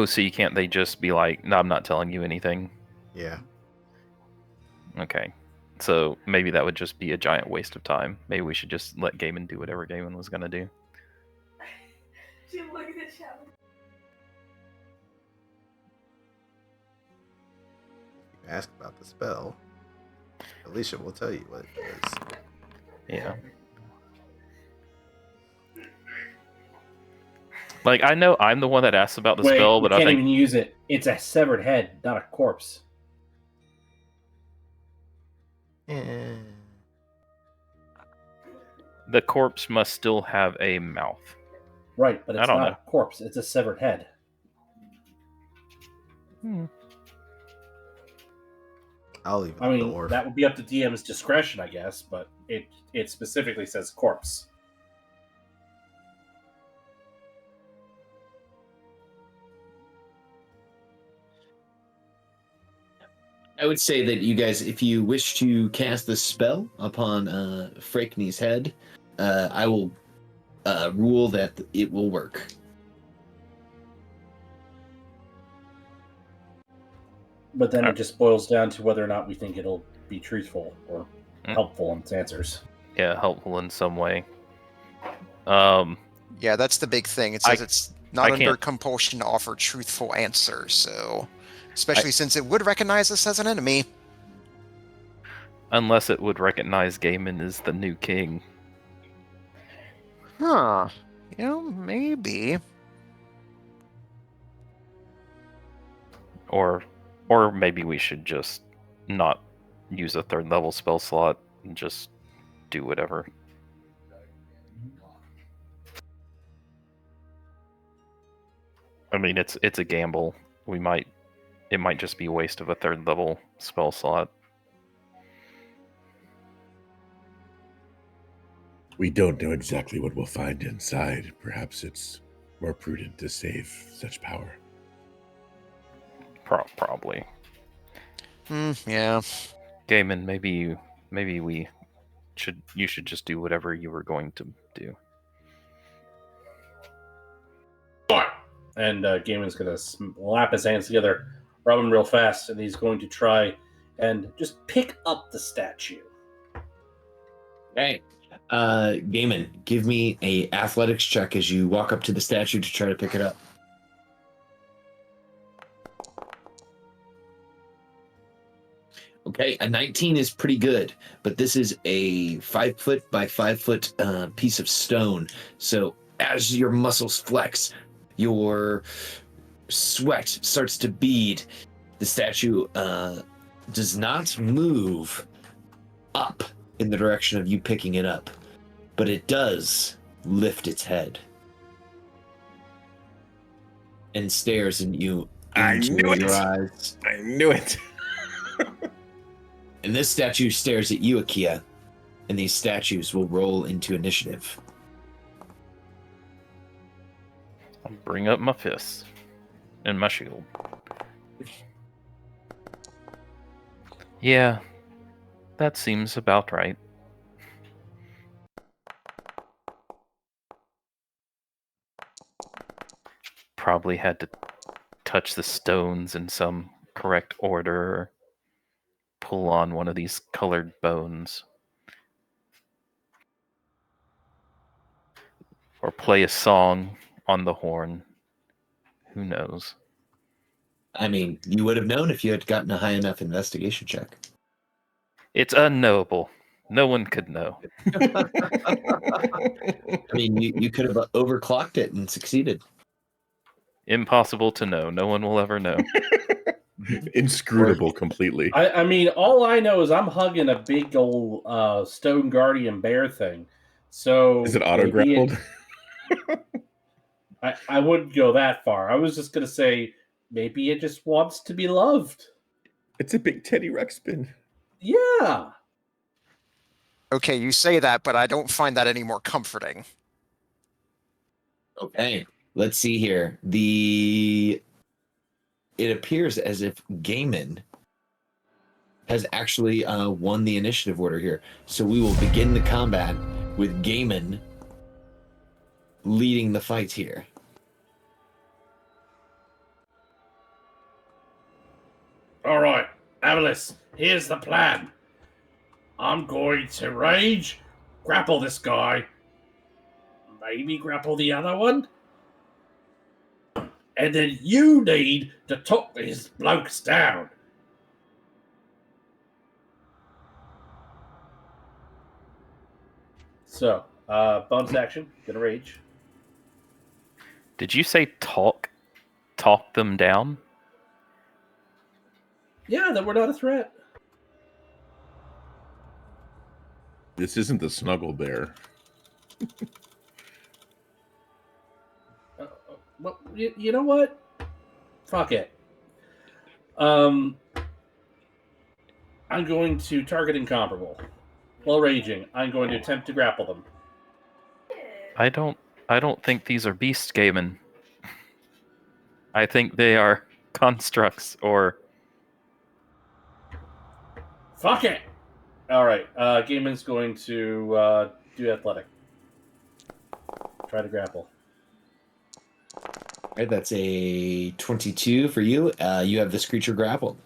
So you can't, they just be like, no, I'm not telling you anything? Yeah. Okay. So maybe that would just be a giant waste of time. Maybe we should just let Gaiman do whatever Gaiman was going to do. If you ask about the spell, Alicia will tell you what it is. Yeah. Like, I know I'm the one that asked about the spell, but you I can't think even use it. It's a severed head, not a corpse. Yeah. the corpse must still have a mouth. Right, but I it's don't not know. a corpse. It's a severed head. I'll leave it I at the mean, orb. that would be up to DM's discretion, I guess, but it specifically says corpse. I would say that you guys, if you wish to cast the spell upon Frakney's head, I will rule that it will work. But then it just boils down to whether or not we think it'll be truthful or helpful in its answers. Yeah, helpful in some way. Yeah, that's the big thing. It says it's not under can't- compulsion to offer truthful answers, so especially since it would recognize us as an enemy. Unless it would recognize Gaiman as the new king. Huh. You know, maybe. Or maybe we should just not use a third level spell slot and just do whatever. I mean, it's a gamble. It might just be a waste of a third level spell slot. We don't know exactly what we'll find inside. Perhaps it's more prudent to save such power. Probably. Yeah. Gaiman, maybe you should just do whatever you were going to do. And Gaiman's going to slap his hands together, rub them real fast, and he's going to try and just pick up the statue. Okay. Gaiman, give me a athletics check as you walk up to the statue to try to pick it up. Okay, a 19 is pretty good, but this is a 5 foot by 5 foot piece of stone. So as your muscles flex, your sweat starts to bead. The statue does not move up in the direction of you picking it up, but it does lift its head and stares at you into your eyes. I knew it. And this statue stares at you, Akia, and these statues will roll into initiative. I'll bring up my fists and my shield. Yeah, that seems about right. Probably had to touch the stones in some correct order. Pull on one of these colored bones. Or play a song on the horn. Who knows? I mean, you would have known if you had gotten a high enough investigation check. It's unknowable. No one could know. I mean, you could have overclocked it and succeeded. Impossible to know. No one will ever know. Inscrutable completely. I mean, all I know is I'm hugging a big old stone guardian bear thing. So Is it auto-grappled? I wouldn't go that far. I was just going to say maybe it just wants to be loved. It's a big Teddy Ruxpin. Yeah. Okay, you say that, but I don't find that any more comforting. Okay, let's see here. It appears as if Gaiman has actually won the initiative order here. So we will begin the combat with Gaiman leading the fight here. All right, Avalis, here's the plan. I'm going to rage, grapple this guy, maybe grapple the other one, and then you need to talk these blokes down. So, bonus action, gonna rage. Did you say talk them down? Yeah, that we're not a threat. This isn't the Snuggle Bear. Well, you know what? Fuck it. I'm going to target incomparable. While raging, I'm going to attempt to grapple them. I don't think these are beasts, Gaiman. I think they are constructs or... Fuck it! Alright, Gaiman's going to do athletic. Try to grapple. All right, that's a 22 for you. You have this creature grappled.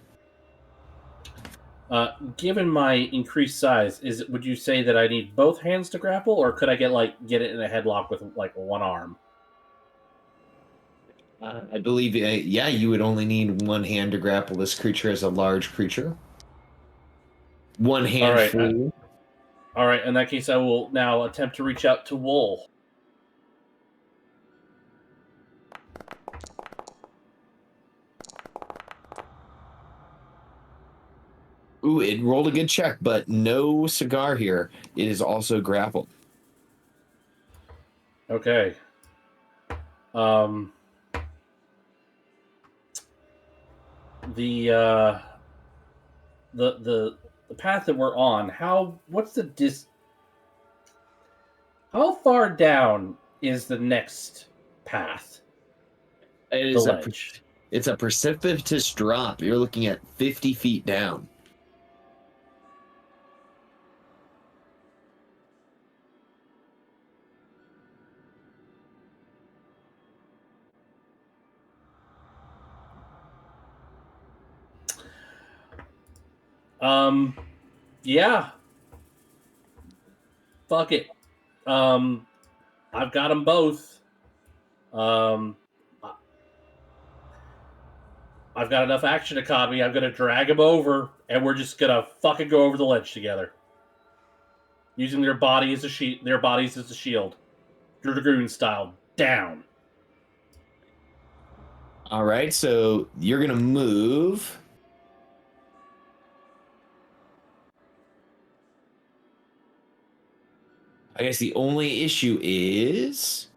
Given my increased size, would you say that I need both hands to grapple, or could I get it in a headlock with one arm? I believe, you would only need one hand to grapple this creature as a large creature. One hand right, free. All right, in that case, I will now attempt to reach out to Wool. Ooh, it rolled a good check, but no cigar here. It is also grappled. Okay. The path that we're on, what's the How far down is the next path? It The is ledge. it's a precipitous drop. You're looking at 50 feet down. Yeah. Fuck it. I've got them both. I've got enough action economy. I'm gonna drag them over, and we're just gonna fucking go over the ledge together, using their body as a sheet. Their bodies as a shield, dragoon style, down. All right, so you're gonna move. I guess the only issue is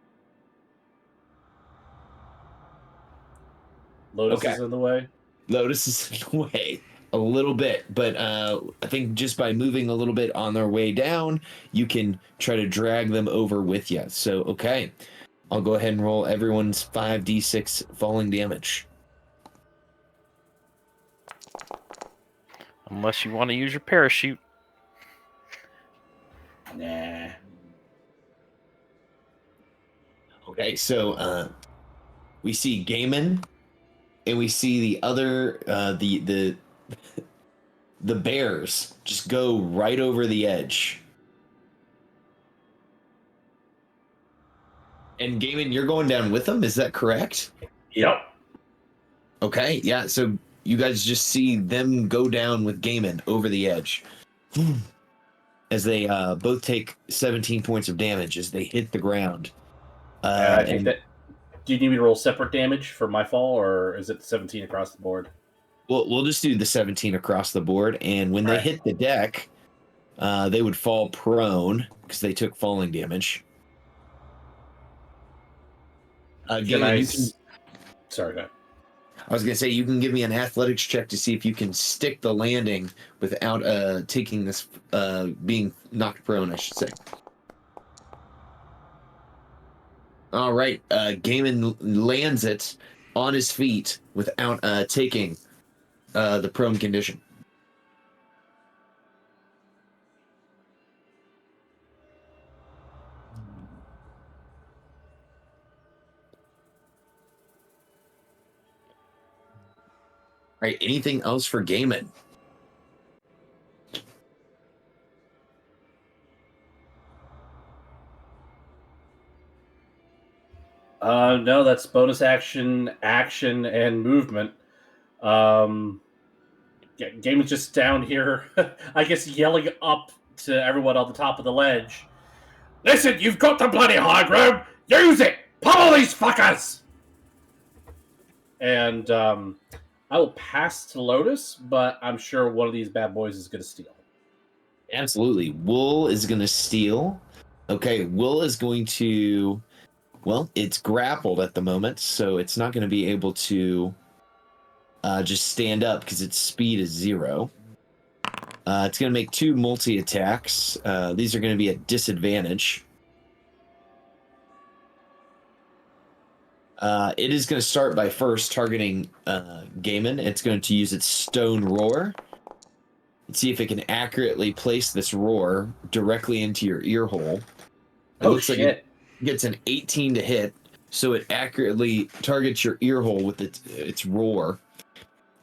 Lotus Okay. is in the way. Lotus is in the way a little bit, but I think just by moving a little bit on their way down, you can try to drag them over with you. So, okay, I'll go ahead and roll everyone's 5d6 falling damage. Unless you want to use your parachute. Nah. Okay, so we see Gaiman, and we see the other the bears just go right over the edge. And Gaiman, you're going down with them, is that correct? Yep. Okay, yeah, so you guys just see them go down with Gaiman over the edge. As they both take 17 points of damage as they hit the ground. I think that. Do you need me to roll separate damage for my fall, or is it 17 across the board? We'll just do the 17 across the board, and when they hit the deck, they would fall prone because they took falling damage. Gaiman, Sorry, go ahead. I was gonna say you can give me an athletics check to see if you can stick the landing without taking this being knocked prone, I should say. All right, Gaiman lands it on his feet without taking the prone condition. All right, anything else for Gaiman? No, that's bonus action, and movement. Gaiman's just down here, I guess, yelling up to everyone on the top of the ledge. Listen, you've got the bloody high ground. Use it. Pummel these fuckers. And I will pass to Lotus, but I'm sure one of these bad boys is going to steal. Absolutely. Wool is going to steal. Okay, Wool is going to... Well, it's grappled at the moment, so it's not going to be able to just stand up because its speed is 0. It's going to make 2 multi-attacks. These are going to be at disadvantage. It is going to start by first targeting Gaiman. It's going to use its Stone Roar. Let's see if it can accurately place this roar directly into your ear hole. It looks shit. like it gets an 18 to hit, so it accurately targets your ear hole with its roar.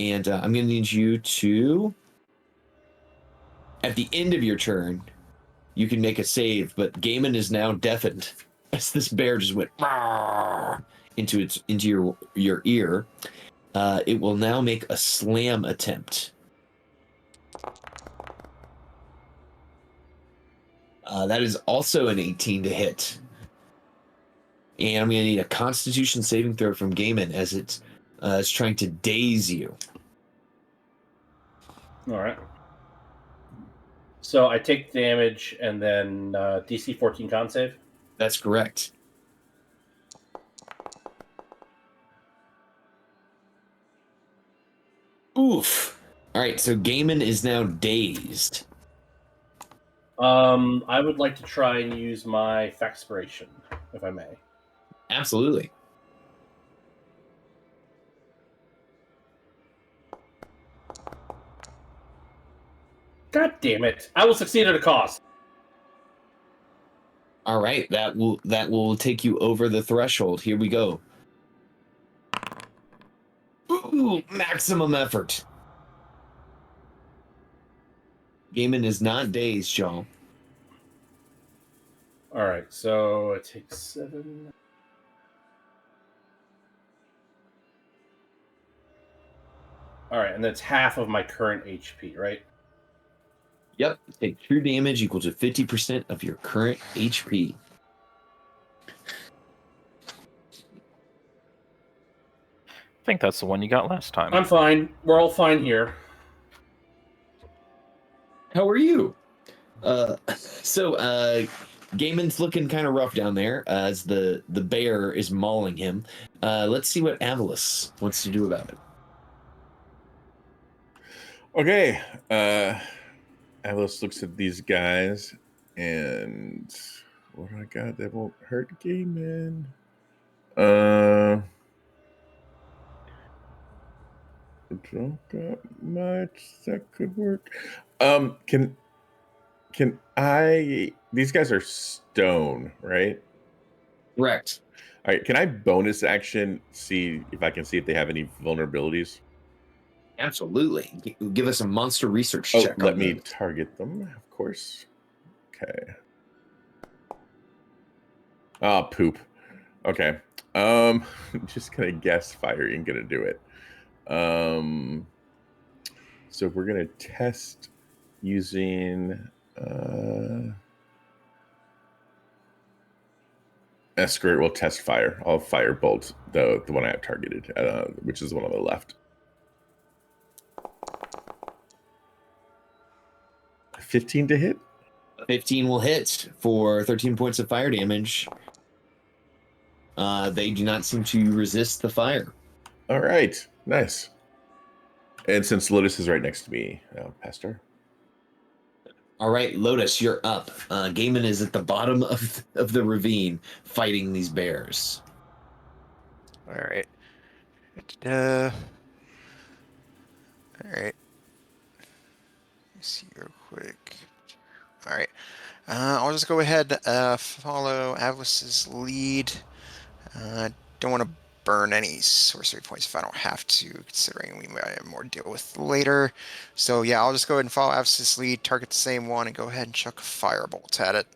And I'm going to need you to, at the end of your turn, you can make a save, but Gaiman is now deafened as this bear just went into your ear. It will now make a slam attempt. That is also an 18 to hit. And I'm going to need a Constitution saving throw from Gaiman as it's trying to daze you. All right. So I take damage and then DC 14 con save? That's correct. Oof. All right, so Gaiman is now dazed. I would like to try and use my Faxpiration, if I may. Absolutely. God damn it! I will succeed at a cost. All right, that will take you over the threshold. Here we go. Ooh, maximum effort. Gaiman is not dazed, y'all. All right, so it takes 7. All right, and that's half of my current HP, right? Yep. Take true damage equal to 50% of your current HP. I think that's the one you got last time. I'm fine. We're all fine here. How are you? So Gaiman's looking kind of rough down there as the bear is mauling him. Let's see what Avalis wants to do about it. Okay. Alice looks at these guys and what do I got that won't hurt Gaiman? Don't got much that could work. Can I? These guys are stone, right? Correct. All right. Can I bonus action see if I can see if they have any vulnerabilities? Absolutely. Give us a monster research Oh, check. let on me those. target them, of course. Okay. Oh, poop. Okay. I'm just gonna guess fire ain't gonna do it. So we're gonna test using escort. Will test fire. I'll fire bolt the one I have targeted, which is the one on the left. 15 to hit. 15 will hit for 13 points of fire damage. They do not seem to resist the fire. All right, nice. And since Lotus is right next to me, Pastor. All right, Lotus, you're up. Gaiman is at the bottom of the ravine fighting these bears. All right. All right. Let me see real quick. All right. I'll just go ahead follow Avalis's lead. Don't want to burn any sorcery points if I don't have to, considering we might have more to deal with later. So yeah, I'll just go ahead and follow Avalis's lead, target the same one, and go ahead and chuck a firebolt at it.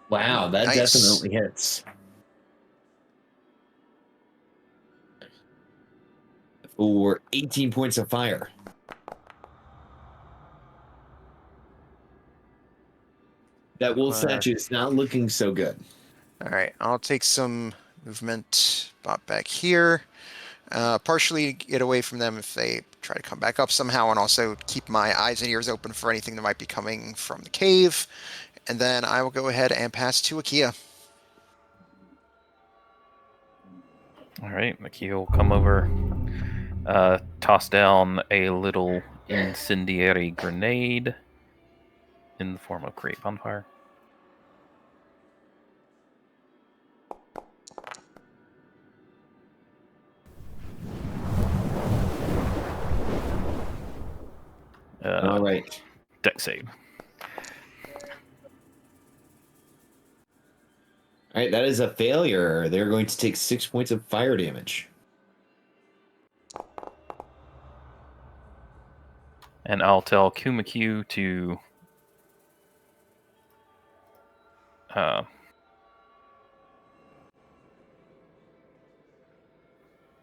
Wow, that Nice. definitely hits. For 18 points of fire. That wolf statue is not looking so good. All right, I'll take some movement back here. Partially get away from them if they try to come back up somehow, and also keep my eyes and ears open for anything that might be coming from the cave. And then I will go ahead and pass to Akia. All right, Maki will come over, toss down a little incendiary grenade in the form of create bonfire. All right. Deck save. All right, that is a failure. They're going to take 6 points of fire damage. And I'll tell Kumakyu to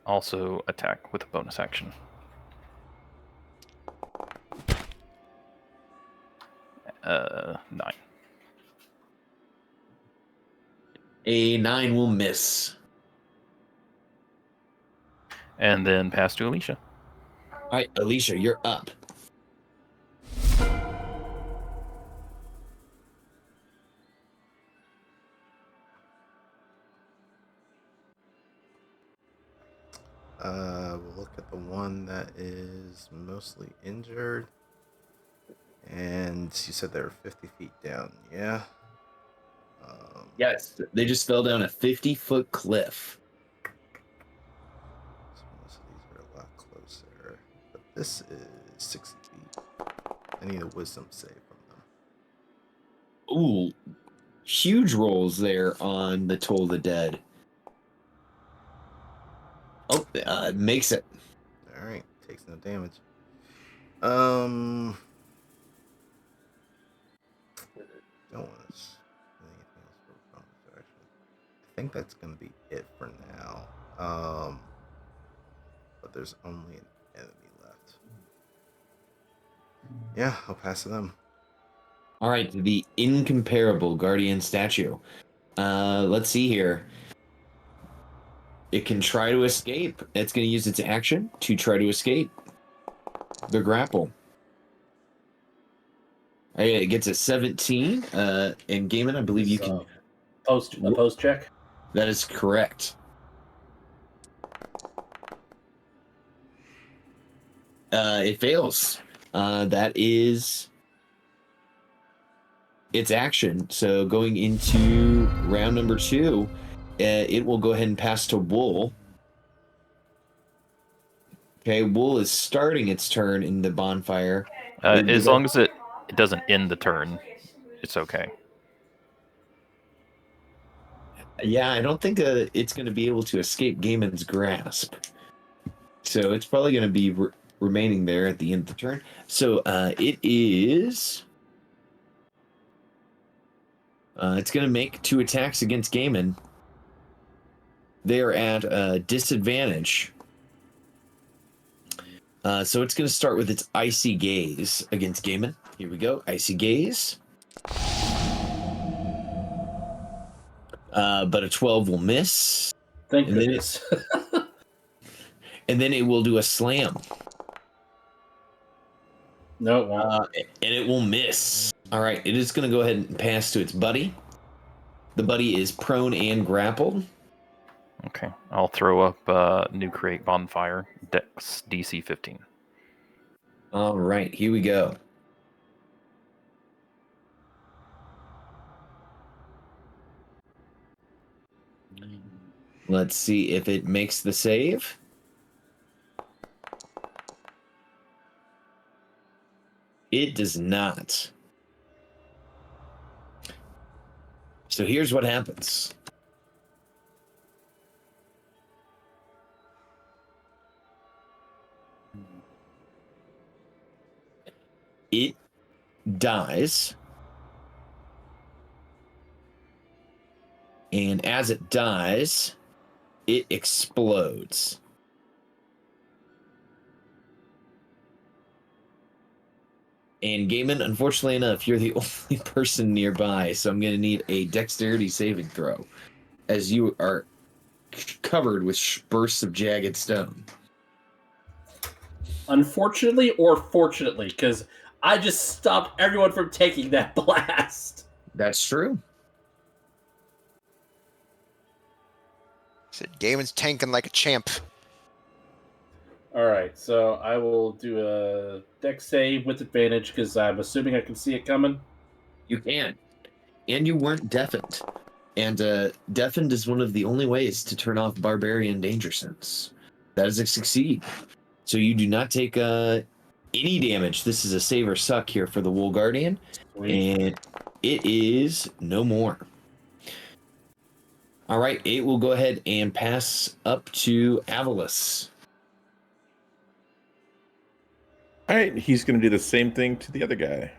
also attack with a bonus action. Uh, 9. A 9 will miss. And then pass to Alicia. All right, Alicia, you're up. We'll look at the one that is mostly injured. And you said they were 50 feet down, yeah? Yes, they just fell down a 50-foot cliff. So most of these are a lot closer. But this is 60 feet. I need a wisdom save from them. Ooh, huge rolls there on the Toll the Dead. Oh, makes it. All right, takes no damage. Don't want to anything else for bonus action. I think that's gonna be it for now. But there's only an enemy left. Yeah, I'll pass to them. All right, the incomparable guardian statue. Let's see here. It can try to escape. It's going to use its action to try to escape the grapple. It gets a 17. And Gaiman, I believe you can. Post check. That is correct. It fails. That is its action. So going into round number 2, it will go ahead and pass to Wool. Okay, Wool is starting its turn in the bonfire. As long as it doesn't end the turn, it's okay. Yeah, I don't think it's going to be able to escape Gaiman's grasp. So it's probably going to be remaining there at the end of the turn. So it is... it's going to make 2 attacks against Gaiman. They're at disadvantage. So it's going to start with its Icy Gaze against Gaiman. Here we go. Icy Gaze. But a 12 will miss. Thank And goodness. And then it will do a slam. No, it won't. And it will miss. All right, it is going to go ahead and pass to its buddy. The buddy is prone and grappled. Okay, I'll throw up new create bonfire, Dex DC 15. All right, here we go. Let's see if it makes the save. It does not. So here's what happens. It dies. And as it dies, it explodes. And Gaiman, unfortunately enough, you're the only person nearby, so I'm going to need a dexterity saving throw, as you are covered with bursts of jagged stone. Unfortunately or fortunately, because I just stopped everyone from taking that blast. That's true. Said Gaiman's tanking like a champ. All right, so I will do a dex save with advantage because I'm assuming I can see it coming. You can. And you weren't deafened. And deafened is one of the only ways to turn off barbarian danger sense. That is a succeed. So you do not take any damage. This is a save or suck here for the Wool Guardian. Sweet. And it is no more. All right, it will go ahead and pass up to Avalus. All right, he's going to do the same thing to the other guy.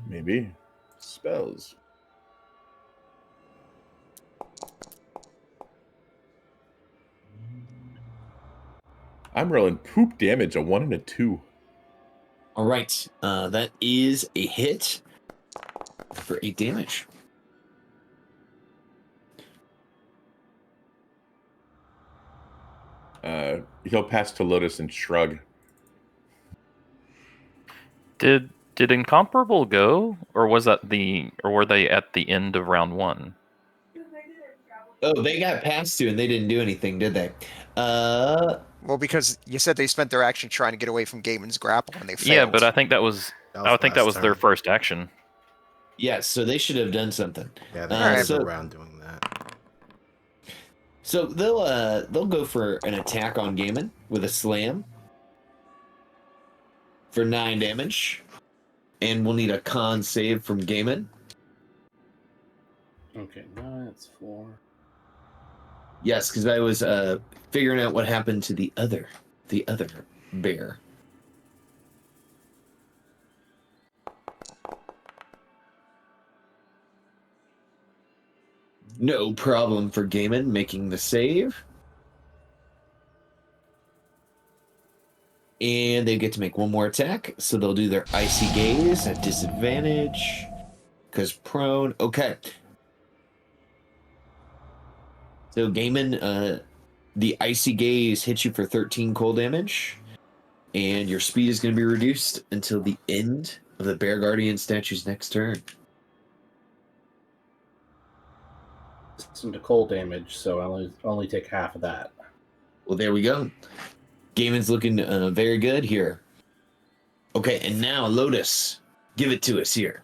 Maybe. Spells. I'm rolling poop damage, a 1 and a 2. All right, that is a hit for 8 damage. He'll pass to Lotus and shrug. Did Incomparable go, or was that or were they at the end of round 1? Oh, they got past 2 and they didn't do anything, did they? Well, because you said they spent their action trying to get away from Gaiman's grapple and they failed. Yeah, but I think that was their turn. first action. Yes, so they should have done something. Yeah, they Alright. move around doing that. So they'll go for an attack on Gaiman with a slam for 9 damage, and we'll need a con save from Gaiman. Okay, 9, that's 4. Yes, because I was figuring out what happened to the other bear. No problem for Gaiman making the save. And they get to make one more attack, so they'll do their Icy Gaze at disadvantage. Because prone. Okay. So Gaiman, the Icy Gaze hits you for 13 cold damage. And your speed is going to be reduced until the end of the Bear Guardian statue's next turn. Some to cold damage, so I only take half of that. Well, there we go. Gaiman's looking very good here. Okay, and now Lotus, give it to us here.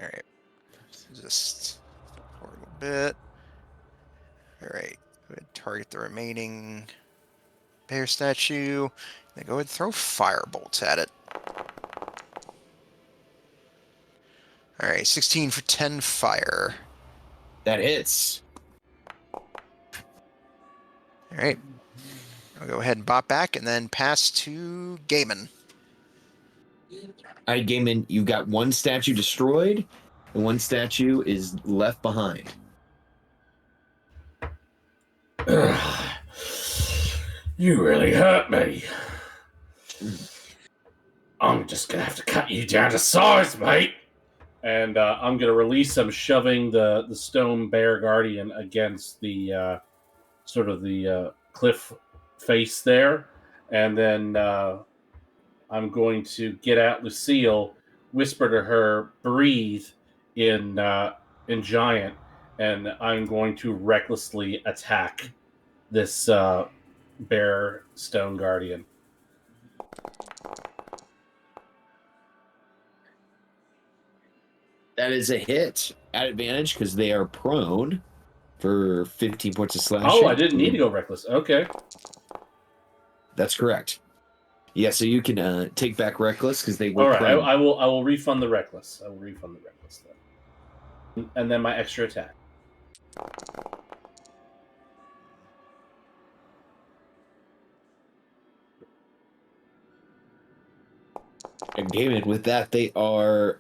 All right. Just a little bit. All right. Go ahead and target the remaining bear statue. Then go ahead and throw firebolts at it. All right. 16 for 10 fire. That hits. All right. I'll go ahead and bop back and then pass to Gaiman. All right, Gaiman, you've got one statue destroyed, and one statue is left behind. You really hurt me. I'm just gonna have to cut you down to size, mate. And I'm gonna release him, shoving the stone bear guardian against the sort of the cliff face there, and then I'm going to get at Lucille, whisper to her, breathe in giant, and I'm going to recklessly attack this bear stone guardian. That is a hit at advantage because they are prone for 15 points of slashing. Oh, I didn't need to go reckless. Okay. That's correct. Yeah, so you can take back reckless because they were All right. prone. I will refund the reckless. I will refund the reckless then. And then my extra attack. And Gaiman, with that, they are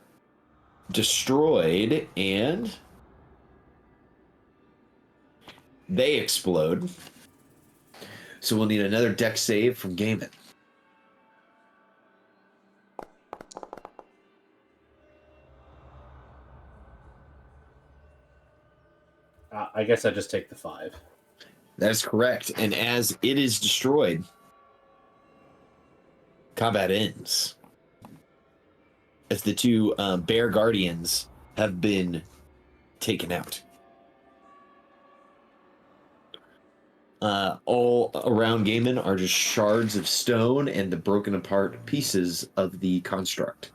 destroyed and they explode. So we'll need another deck save from Gaiman. I guess I just take the 5. That is correct. And as it is destroyed, combat ends. As the 2 bear guardians have been taken out. All around Gaiman are just shards of stone and the broken apart pieces of the construct.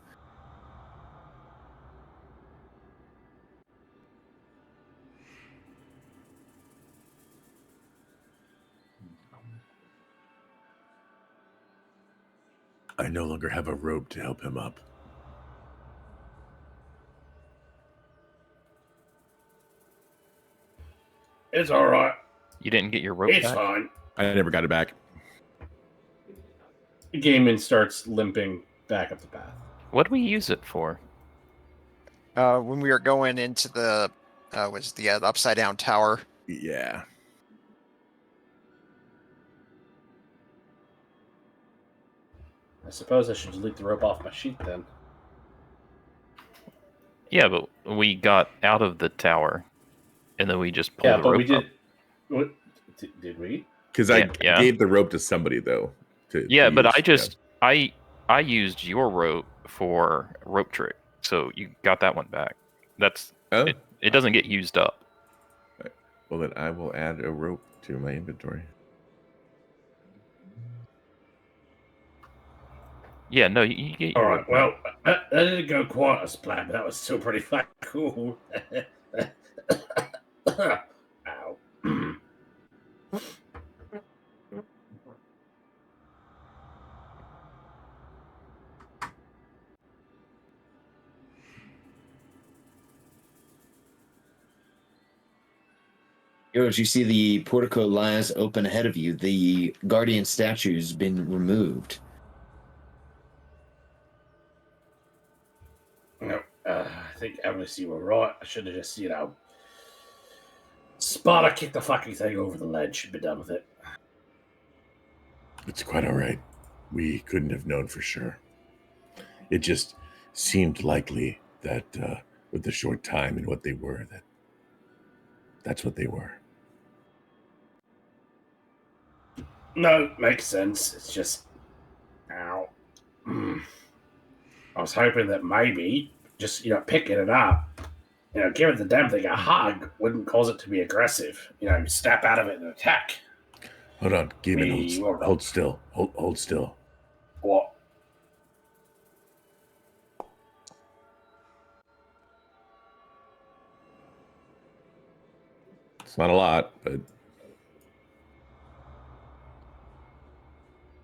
I no longer have a rope to help him up. It's all right. You didn't get your rope It's back? fine. I never got it back. Gaiman starts limping back up the path. What do we use it for? When we were going into the the upside down tower. Yeah. I suppose I should delete the rope off my sheet then. Yeah, but we got out of the tower, and then we just pulled Yeah, the but rope we did. up. What did we? Because Yeah, I yeah. gave the rope to somebody, though. Yeah, to but use. I just I used your rope for rope trick, so you got that one back. That's Oh, it doesn't get used up. Well, then I will add a rope to my inventory. Yeah, no, you get All your right. rope. Well, that didn't go quite as planned, but that was still pretty fucking cool. Ow. Heroes, you see the portico lies open ahead of you. The guardian statue's been removed. No, I think Emily, you were right. I should have just, Sparta kicked the fucking thing over the ledge and be done with it. It's quite all right. We couldn't have known for sure. It just seemed likely that with the short time and what they were, that's what they were. No, makes sense. It's just, ow. I was hoping that maybe just, picking it up, giving the damn thing a hug wouldn't cause it to be aggressive. Snap out of it and attack. Hold on, Gaiman, hold still. Hold still. What? It's not a lot, but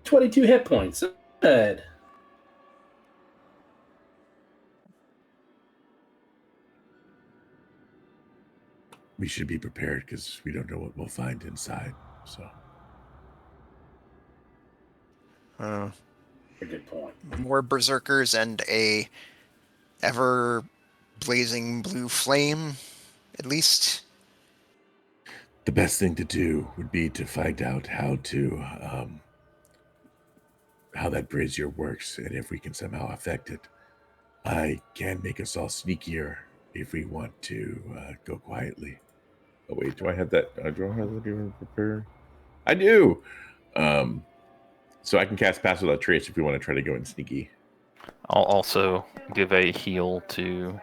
22 hit points. Good. we should be prepared because we don't know what we'll find inside. So A good point. More berserkers and a ever blazing blue flame, at least. the best thing to do would be to find out how that brazier works, and if we can somehow affect it. I can make us all sneakier if we want to go quietly. Oh wait, do I have that? Do I have that even prepared? I do. So I can cast Pass Without Trace if we want to try to go in sneaky. I'll also give a heal to.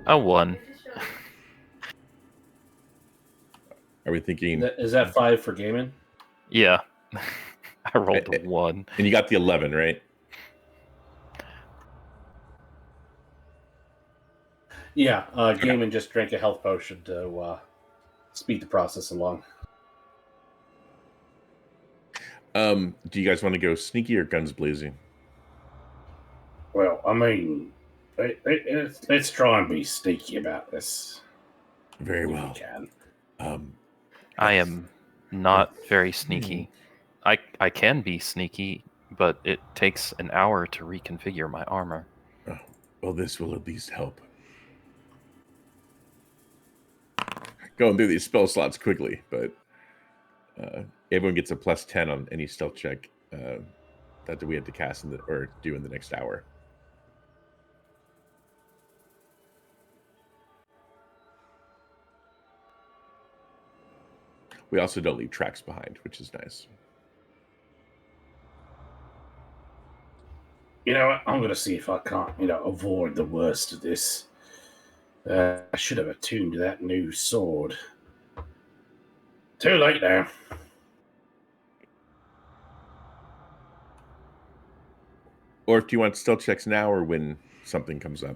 A 1. Are we thinking? Is that 5 for gaming? Yeah. I rolled a 1. And you got the 11, right? Yeah, Gaiman just drank a health potion to speed the process along. Do you guys want to go sneaky or guns blazing? Well, I mean, let's try and be sneaky about this. Very if well. we can. I am not very sneaky. I can be sneaky, but it takes an hour to reconfigure my armor. Oh, well, this will at least help. Going through these spell slots quickly, but everyone gets a +10 on any stealth check that we have to cast or do in the next hour. We also don't leave tracks behind, which is nice. You know what? I'm going to see if I can't, avoid the worst of this. I should have attuned that new sword. Too late now. Or if you want stealth checks now or when something comes up.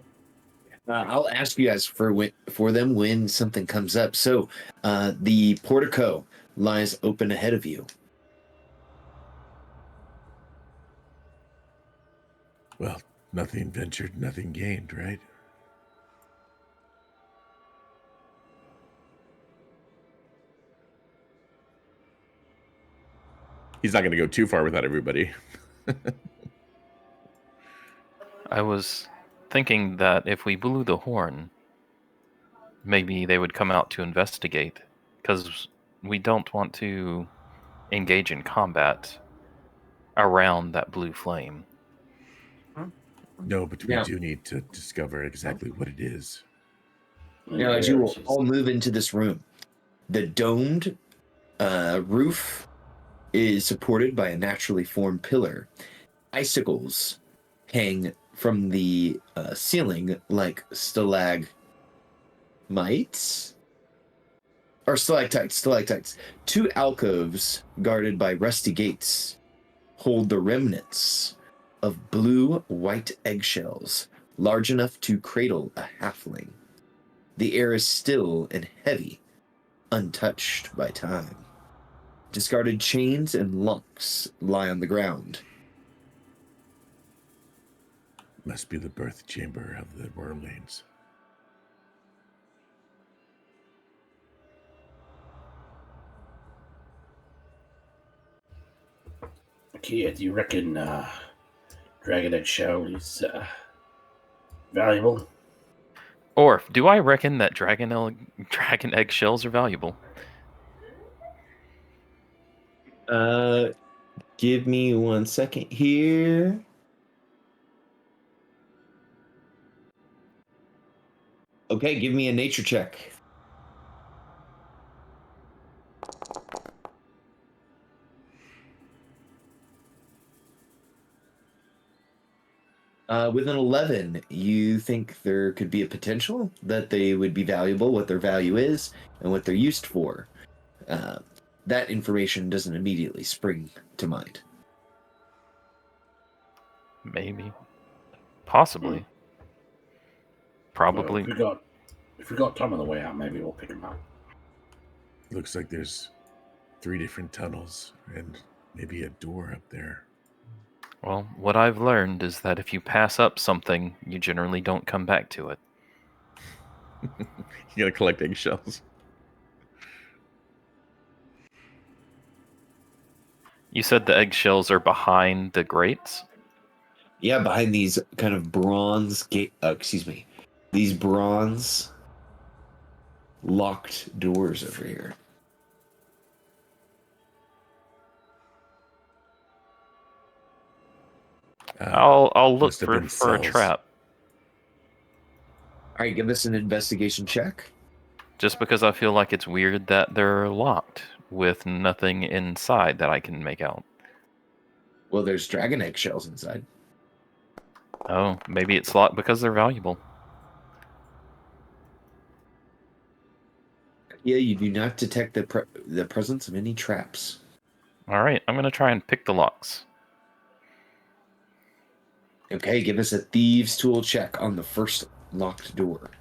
I'll ask you guys for them when something comes up. So the portico lies open ahead of you. Well, nothing ventured, nothing gained, right? He's not going to go too far without everybody. I was thinking that if we blew the horn, maybe they would come out to investigate, because we don't want to engage in combat around that blue flame. No, but we do need to discover exactly what it is. Now, as you will all move into this room, the domed roof is supported by a naturally formed pillar. Icicles hang from the ceiling like stalagmites or stalactites. 2 alcoves guarded by rusty gates hold the remnants of blue-white eggshells, large enough to cradle a halfling. The air is still and heavy, untouched by time. Discarded chains and lunks lie on the ground. Must be the birth chamber of the wormlings. Kia, do you reckon dragon eggshell is valuable? Orf, do I reckon that dragon egg shells are valuable? Give me 1 second here. Okay, give me a nature check. With an 11, you think there could be a potential that they would be valuable, what their value is, and what they're used for. That information doesn't immediately spring to mind. Maybe. Possibly. Probably. Well, if we got time on the way out, maybe we'll pick them up. Looks like there's 3 different tunnels and maybe a door up there. Well, what I've learned is that if you pass up something, you generally don't come back to it. You gotta collect eggshells. You said the eggshells are behind the grates? Yeah, behind these kind of bronze these bronze locked doors over here. I'll look must have been for a cells. trap. All right, give us an investigation check. Just because I feel like it's weird that they're locked with nothing inside that I can make out. Well, there's dragon egg shells inside. Oh, maybe it's locked because they're valuable. Yeah, you do not detect the presence of any traps. All right, I'm going to try and pick the locks. Okay, give us a thieves' tool check on the first locked door.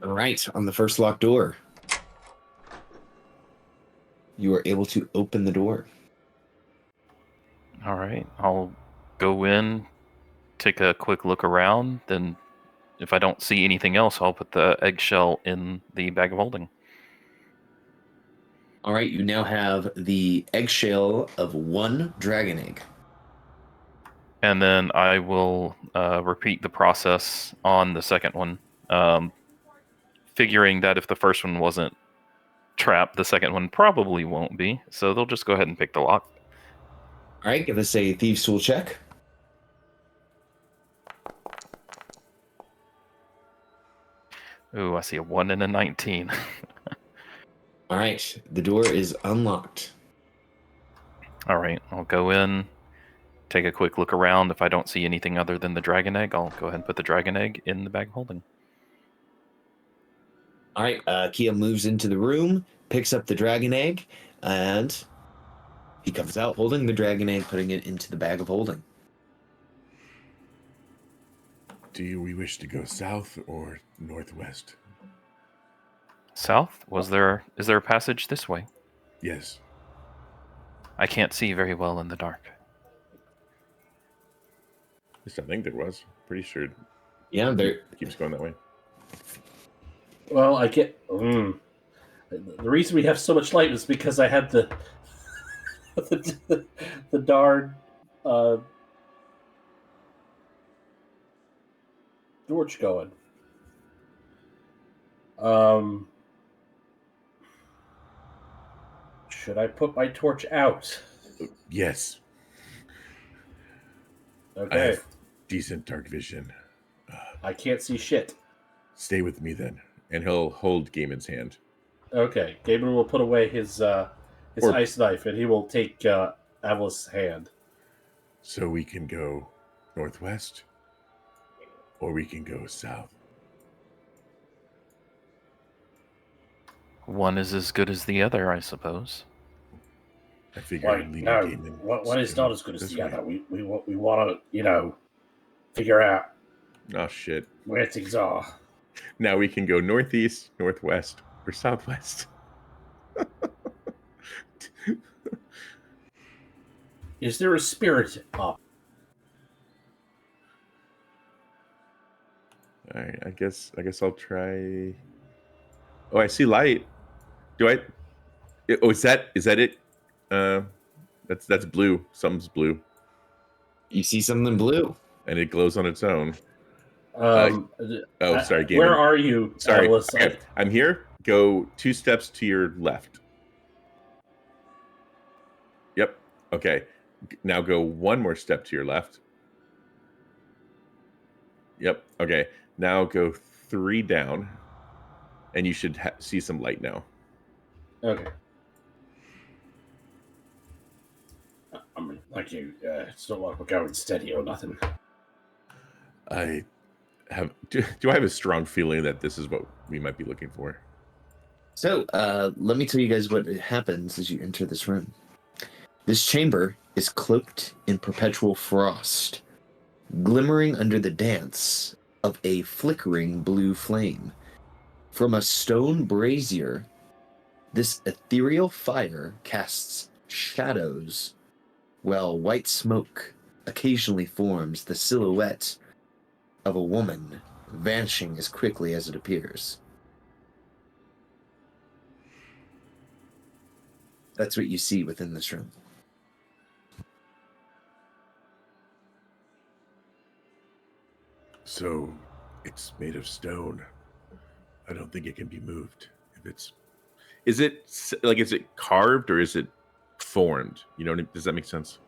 All right, on the first locked door, you are able to open the door. All right, I'll go in, take a quick look around, then if I don't see anything else, I'll put the eggshell in the bag of holding. All right, you now have the eggshell of 1 dragon egg. And then I will repeat the process on the second one, figuring that if the first one wasn't trapped, the second one probably won't be. So they'll just go ahead and pick the lock. All right, give us a thieves' tool check. Ooh, I see a 1 and a 19. All right, the door is unlocked. All right, I'll go in, take a quick look around. If I don't see anything other than the dragon egg, I'll go ahead and put the dragon egg in the bag of holding. All right, Kia moves into the room, picks up the dragon egg, and he comes out holding the dragon egg, putting it into the bag of holding. Do we wish to go south or northwest? South? Is there a passage this way? Yes. I can't see very well in the dark. At least I think there was. Pretty sure Yeah, there. it keeps going that way. Well, I get. The reason we have so much light is because I had the the darn torch going. Should I put my torch out? Yes. I Okay. have decent dark vision. I can't see shit. Stay with me then. And he'll hold Gaiman's hand. Okay. Gabriel will put away his Or- ice knife, and he will take Avalos' hand. So we can go northwest, or we can go south. One is as good as the other, I suppose. I figure Wait, leading no, game in one is not as good as this the way. other. We want to, figure out Oh shit! where things are. Now we can go northeast, northwest, or southwest. Is there a spirit up? All right, I guess I'll try. Oh, I see light. Do I? Oh, is that it? That's blue. Something's blue, You see something blue. and it glows on its own. Um, Oh, sorry, Gaiman. where are you, Sorry. Avalos? Okay, I'm here. Go 2 steps to your left. Yep. Okay. Now go 1 more step to your left. Yep. Okay. Now go 3 down, and you should see some light now. Okay. I mean, like you, it's not like we're going steady or nothing. I have. Do I have a strong feeling that this is what we might be looking for? So, let me tell you guys what happens as you enter this room. This chamber is cloaked in perpetual frost, glimmering under the dance of a flickering blue flame. From a stone brazier, this ethereal fire casts shadows, while white smoke occasionally forms the silhouette of a woman, vanishing as quickly as it appears. That's what you see within this room. So, it's made of stone. I don't think it can be moved. If it's, is it carved or is it formed? You know, does that make sense?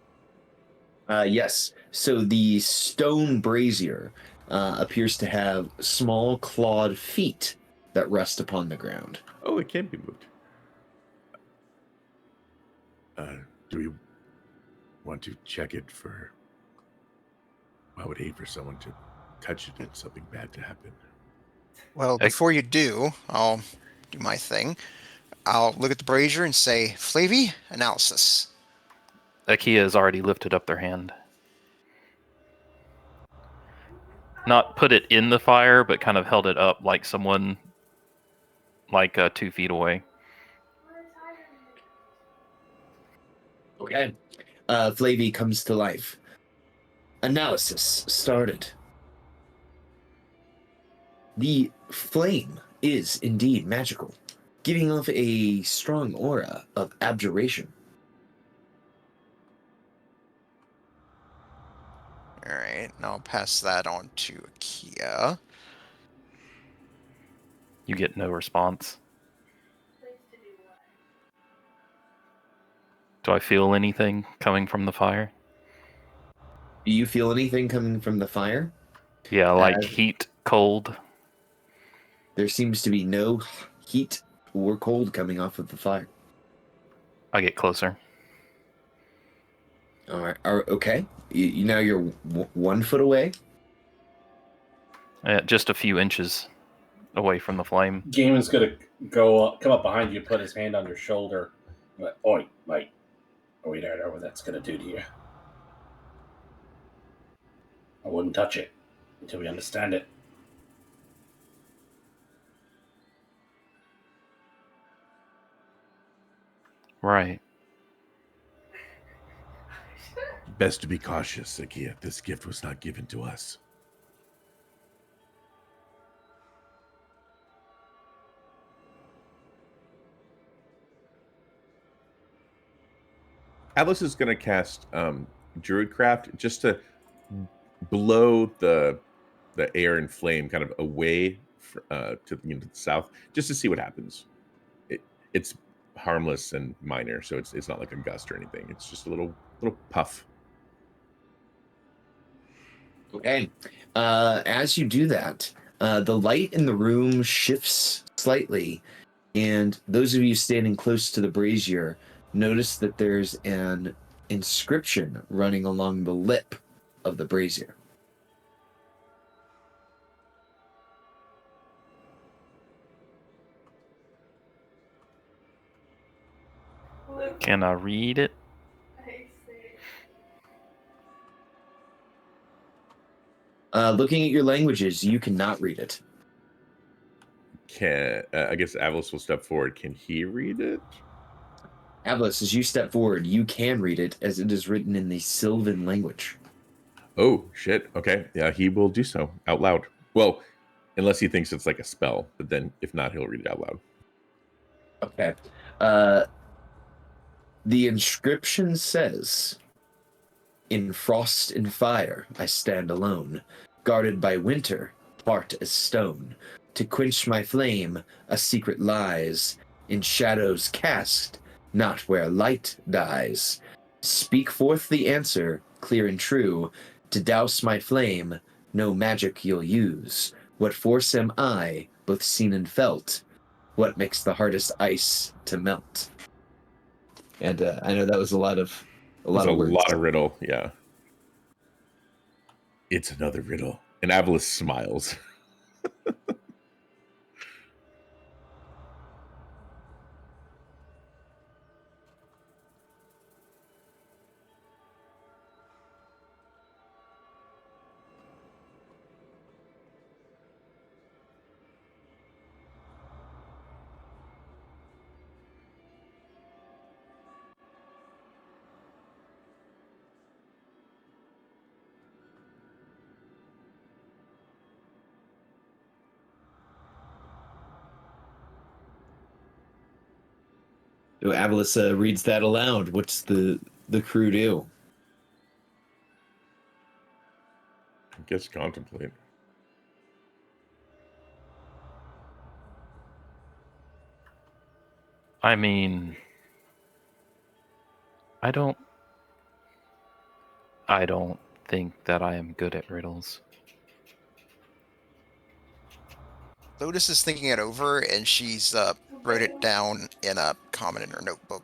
Yes. So the stone brazier appears to have small clawed feet that rest upon the ground. Oh, it can be moved. Do we want to check it for? I would hate for someone to touch it and something bad to happen. Well, before you do, I'll do my thing. I'll look at the brazier and say, Flavy, analysis. Akia has already lifted up their hand. Not put it in the fire, but kind of held it up like someone 2 feet away. Okay. Flavy comes to life. Analysis started. The flame is indeed magical, giving off a strong aura of abjuration. All right, and I'll pass that on to Akia. You get no response. Do I feel anything coming from the fire? Do you feel anything coming from the fire? Yeah, like heat, cold. There seems to be no heat or cold coming off of the fire. I get closer. All right. Okay. Now you're 1 foot away. Just a few inches away from the flame. Gaiman's gonna come up behind you, put his hand on your shoulder. But, oi, mate. We don't know what that's gonna do to you. I wouldn't touch it until we understand it. Right. Best to be cautious, Akia. This gift was not given to us. Atlas is going to cast Druidcraft just to blow the air and flame kind of away to the south, just to see what happens. It's harmless and minor, so it's not like a gust or anything. It's just a little puff. Okay. As you do that, the light in the room shifts slightly, and those of you standing close to the brazier notice that there's an inscription running along the lip of the brazier. Can I read it? Looking at your languages, you cannot read it. I guess Avalos will step forward. Can he read it? Avlis, as you step forward, you can read it as it is written in the Sylvan language. Oh, shit. Okay. Yeah, he will do so out loud. Well, unless he thinks it's like a spell, but then if not, he'll read it out loud. Okay. The inscription says, "In frost and fire I stand alone, guarded by winter, heart as stone. To quench my flame, a secret lies, in shadows cast, not where light dies. Speak forth the answer, clear and true. To douse my flame, no magic you'll use. What force am I, both seen and felt? What makes the hardest ice to melt?" And I know that was a lot of It's a words. lot of riddle. Yeah. It's another riddle. And Avalos smiles. So Avalis reads that aloud. What's the crew do? I guess contemplate. I mean, I don't think that I am good at riddles. Lotus is thinking it over, and she's wrote it down in a comment in her notebook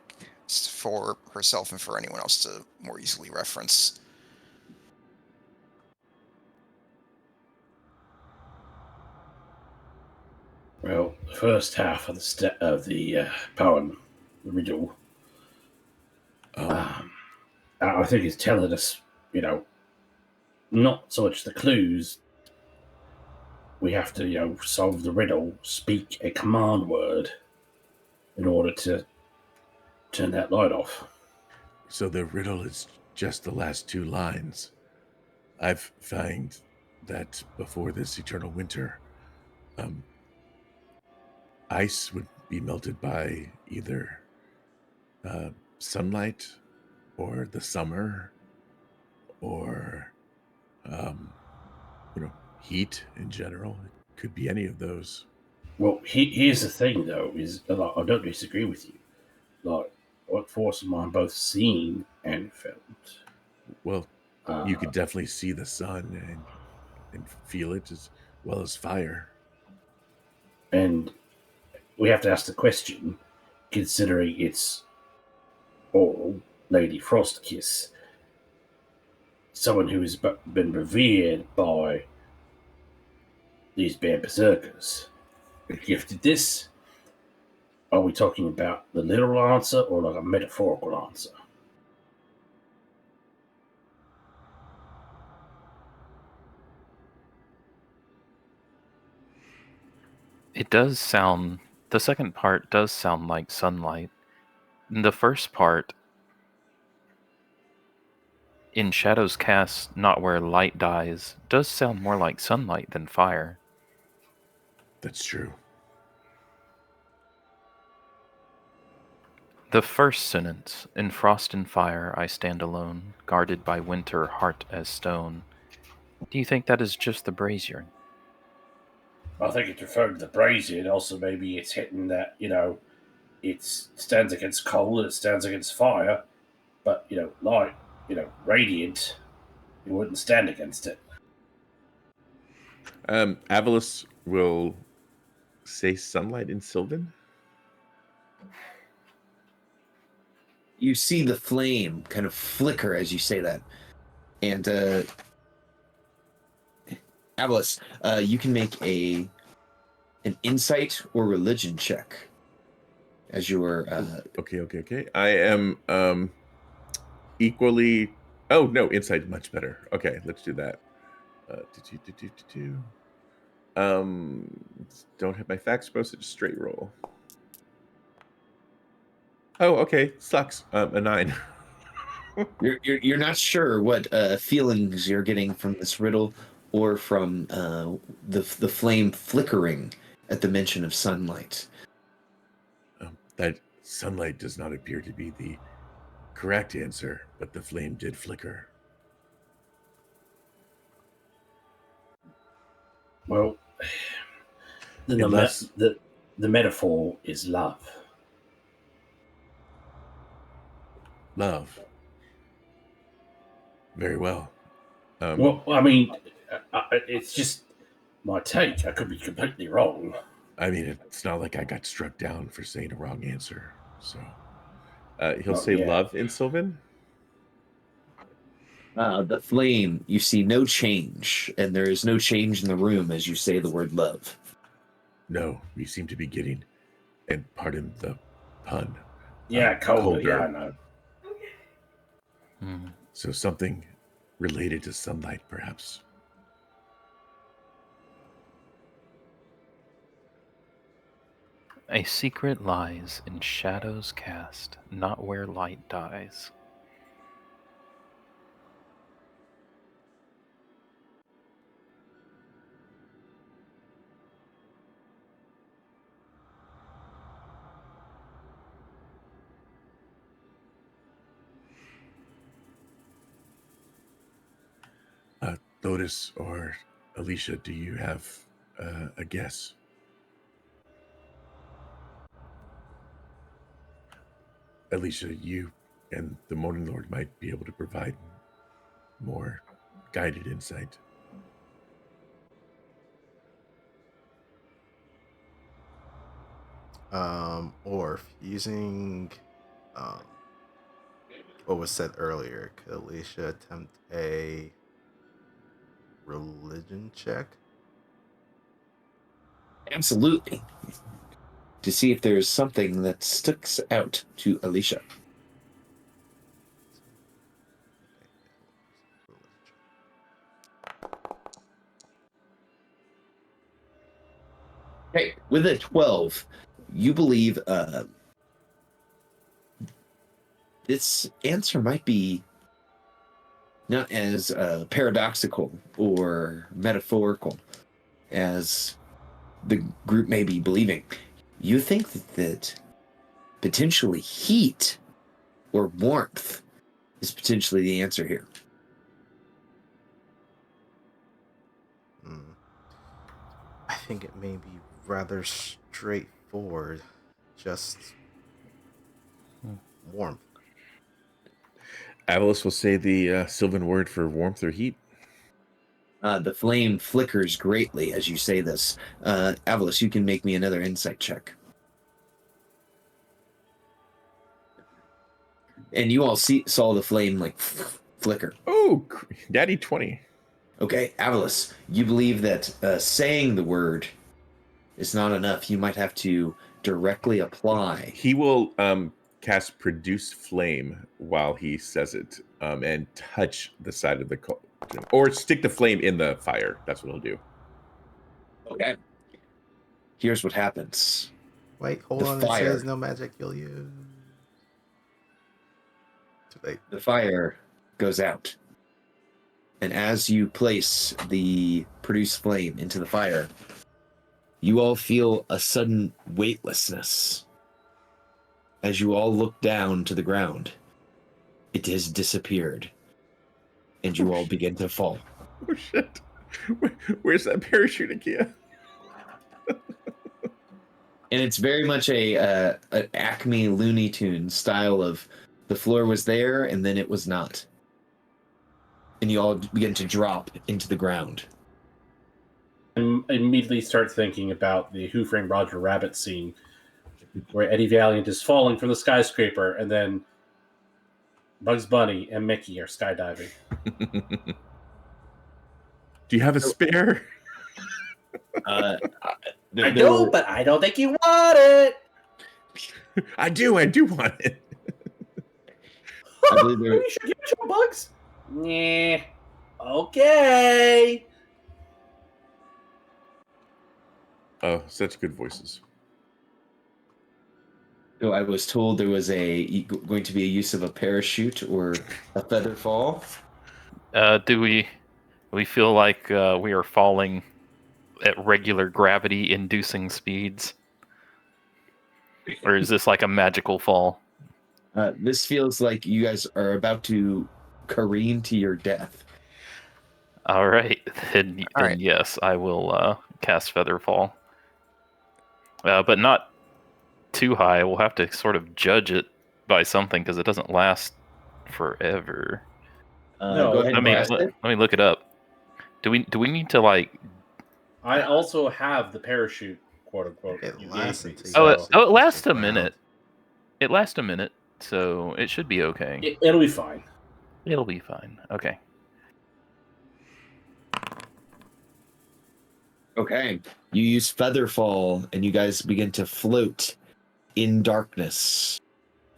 for herself and for anyone else to more easily reference. Well, the first half of the poem, the riddle, I think is telling us, not so much the clues. We have to, solve the riddle, speak a command word in order to turn that light off. So the riddle is just the last two lines. I've found that before this eternal winter, ice would be melted by either sunlight or the summer or heat in general. It could be any of those. Well, here's the thing, though, is like, I don't disagree with you. Like, what force am I both seen and felt? Well, you could definitely see the sun and feel it as well as fire. And we have to ask the question, considering it's Auril, Lady Frostkiss, someone who has been revered by these band berserkers, gifted this. Are we talking about the literal answer or like a metaphorical answer? It does sound, the second part does sound like sunlight. The first part, in shadows cast, not where light dies, does sound more like sunlight than fire. That's true. The first sentence, in frost and fire I stand alone, guarded by winter, heart as stone. Do you think that is just the brazier? I think it's referring to the brazier, and also maybe it's hitting that, it stands against cold, it stands against fire, but, light, radiant, you wouldn't stand against it. Avalos will say sunlight in Sylvan. You see the flame kind of flicker as you say that. And Avalis, you can make an insight or religion check as your Okay. I am equally. Oh no, insight much better. Okay, let's do that. Don't have my facts posted. Just straight roll. Oh, okay. Sucks. A 9. you're not sure what feelings you're getting from this riddle or from the flame flickering at the mention of sunlight. That sunlight does not appear to be the correct answer, but the flame did flicker. Well, then the metaphor is love. Love. Very well. Well, I mean, it's just my take. I could be completely wrong. I mean, it's not like I got struck down for saying a wrong answer. So he'll Oh, say yeah. love in Sylvan. The flame, you see no change, and there is no change in the room as you say the word love. No, we seem to be getting, and pardon the pun. Yeah, colder. Colder. Yeah, I know. So something related to sunlight, perhaps. A secret lies in shadows cast, not where light dies. Lotus or Alicia, do you have a guess? Alicia, you and the Morning Lord might be able to provide more guided insight. Or using what was said earlier, could Alicia attempt a religion check? Absolutely. To see if there's something that sticks out to Alicia. Okay, with a 12, you believe this answer might be not as paradoxical or metaphorical as the group may be believing. You think that potentially heat or warmth is potentially the answer here. I think it may be rather straightforward. Just warmth. Avalis will say the Sylvan word for warmth or heat. The flame flickers greatly as you say this. Avalis, you can make me another insight check. And you all saw the flame like flicker. Oh, Daddy 20. Okay, Avalis, you believe that saying the word is not enough. You might have to directly apply. He will cast Produce Flame while he says it and touch the side of the or stick the flame in the fire. That's what he'll do. Okay. Here's what happens. Wait, hold The on. fire. It says no magic you'll use. Too late. The fire goes out. And as you place the Produce Flame into the fire, you all feel a sudden weightlessness. As you all look down to the ground, it has disappeared. And you all begin to fall. Oh, shit. Where's that parachute, Akia? And it's very much an Acme Looney Tunes style of the floor was there and then it was not. And you all begin to drop into the ground. I immediately start thinking about the Who Framed Roger Rabbit scene where Eddie Valiant is falling from the skyscraper and then Bugs Bunny and Mickey are skydiving. Do you have a spare? Uh, I do, but I don't think you want it. I do want it. I believe there. You should give it to him, Bugs. Nah. Okay. Oh, such good voices. So I was told there was going to be a use of a parachute or a feather fall. Do we feel like we are falling at regular gravity-inducing speeds? Or is this like a magical fall? This feels like you guys are about to careen to your death. All right, then All right. yes, I will cast Featherfall. But not too high. We'll have to sort of judge it by something because it doesn't last forever. No, Go ahead I and mean, cast let it. me look it up. Do we need to like? I also have the parachute, quote unquote. It you lasts gave me, until Oh, you so it lasts hit the a minute. ground. It lasts a minute, so it should be okay. it'll be fine. It'll be fine. Okay. Okay. You use Featherfall, and you guys begin to float in darkness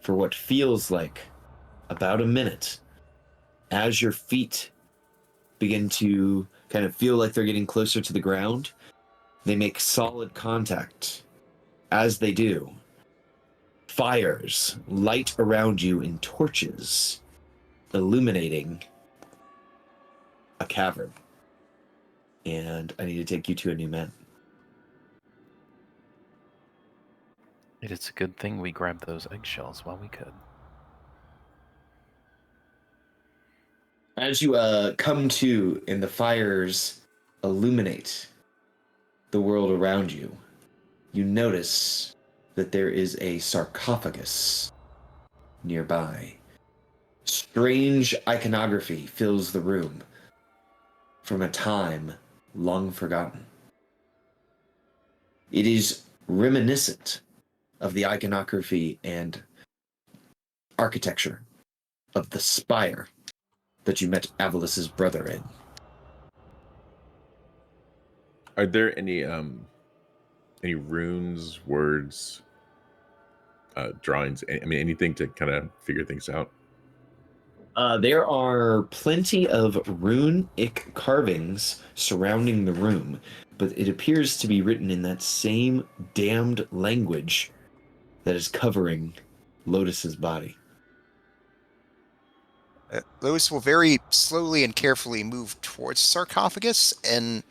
for what feels like about a minute. As your feet begin to kind of feel like they're getting closer to the ground, they make solid contact. As they do, fires light around you in torches, illuminating a cavern. And I need to take you to a new map. It is a good thing we grabbed those eggshells while we could. As you come to and the fires illuminate the world around you, you notice that there is a sarcophagus nearby. Strange iconography fills the room from a time long forgotten. It is reminiscent of the iconography and architecture of the spire that you met Avalis's brother in. Are there any runes, words, drawings? I mean, anything to kind of figure things out? There are plenty of runic carvings surrounding the room, but it appears to be written in that same damned language that is covering Lotus's body. Lois will very slowly and carefully move towards the sarcophagus, and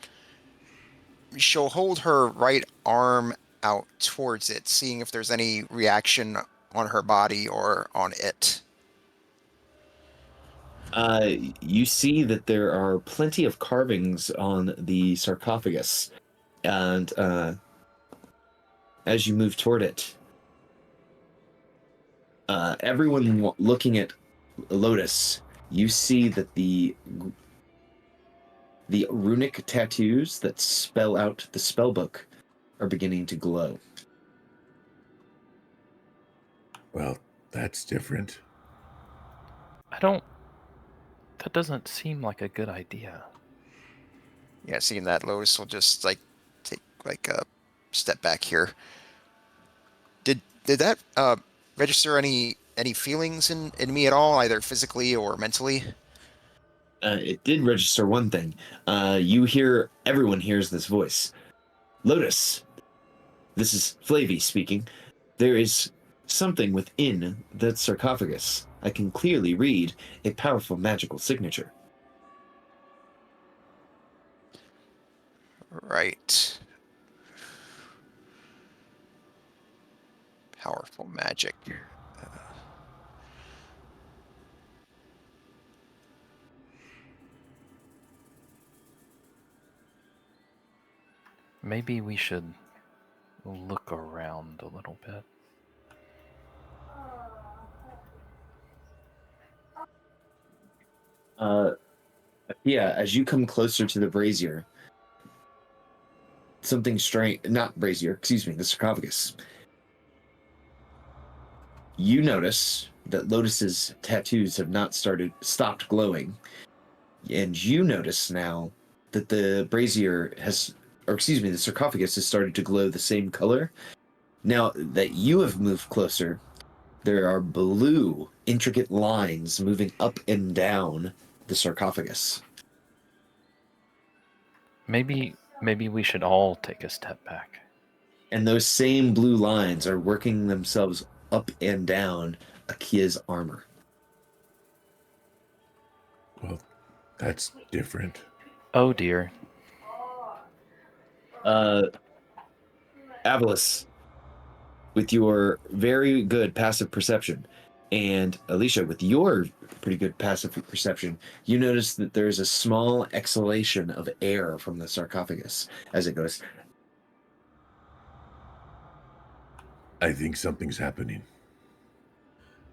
she'll hold her right arm out towards it, seeing if there's any reaction on her body or on it. You see that there are plenty of carvings on the sarcophagus, and as you move toward it, everyone looking at Lotus, you see that the runic tattoos that spell out the spellbook are beginning to glow. Well, that's different. That doesn't seem like a good idea. Yeah, seeing that, Lotus will just take a step back here. Did that register any feelings in me at all, either physically or mentally? It did register one thing. Everyone hears this voice. Lotus, this is Flavy speaking. There is something within that sarcophagus. I can clearly read a powerful magical signature. Right. Powerful magic. Maybe we should look around a little bit. Yeah, as you come closer to the brazier, something strange, not brazier, excuse me, the sarcophagus. you notice that Lotus's tattoos have not stopped glowing, and you notice now that the brazier the sarcophagus has started to glow the same color. Now that you have moved closer, there are blue, intricate lines moving up and down the sarcophagus. Maybe we should all take a step back. And those same blue lines are working themselves up and down Akia's armor. Well, that's different. Oh dear. Avalis, with your very good passive perception, and Alicia, with your pretty good passive perception, you notice that there's a small exhalation of air from the sarcophagus as it goes. I think something's happening.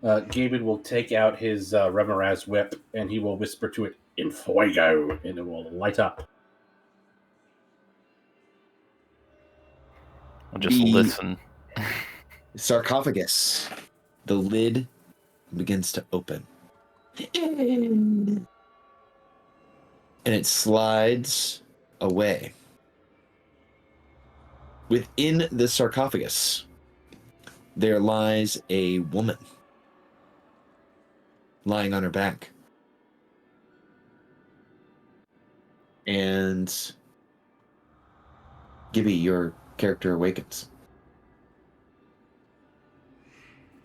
Gaben will take out his Remoraz whip and he will whisper to it, "In fuego," and it will light up. I'll just The listen. sarcophagus, the lid begins to open. And it slides away. Within the sarcophagus, there lies a woman lying on her back. And Gibby, your character awakens.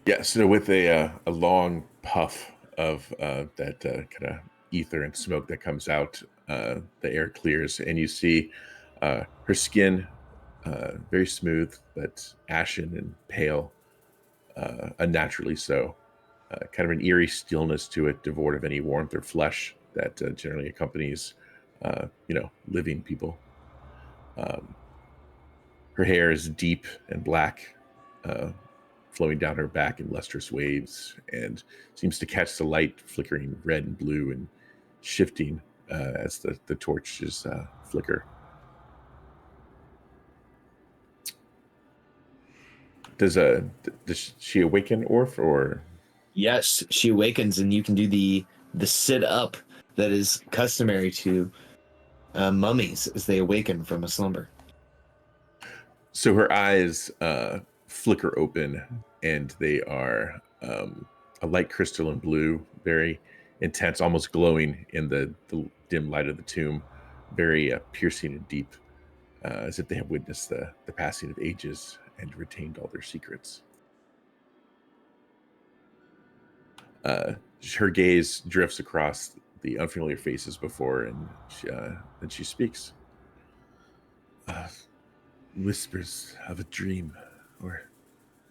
Yeah, so with a long puff of that kind of ether and smoke that comes out, the air clears, and you see her skin very smooth, but ashen and pale, unnaturally so. Kind of an eerie stillness to it, devoid of any warmth or flesh that generally accompanies, living people. Her hair is deep and black, flowing down her back in lustrous waves, and seems to catch the light flickering red and blue and shifting as the torches flicker. Does she awaken, Orf, or? Yes, she awakens, and you can do the sit up that is customary to mummies as they awaken from a slumber. So her eyes flicker open, and they are a light crystalline blue, very intense, almost glowing in the dim light of the tomb, very piercing and deep, as if they have witnessed the passing of ages and retained all their secrets. Her gaze drifts across the unfamiliar faces before, and then she speaks. Whispers of a dream, or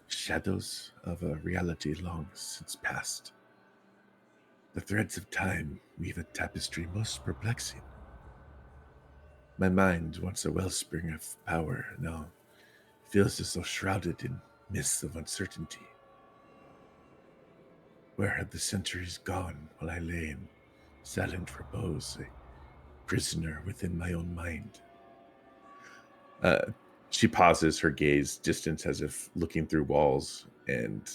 shadows of a reality long since past. The threads of time weave a tapestry most perplexing. My mind, once a wellspring of power, now feels as though shrouded in mists of uncertainty. Where had the centuries gone while I lay in silent repose, a prisoner within my own mind? She pauses, her gaze distant as if looking through walls, and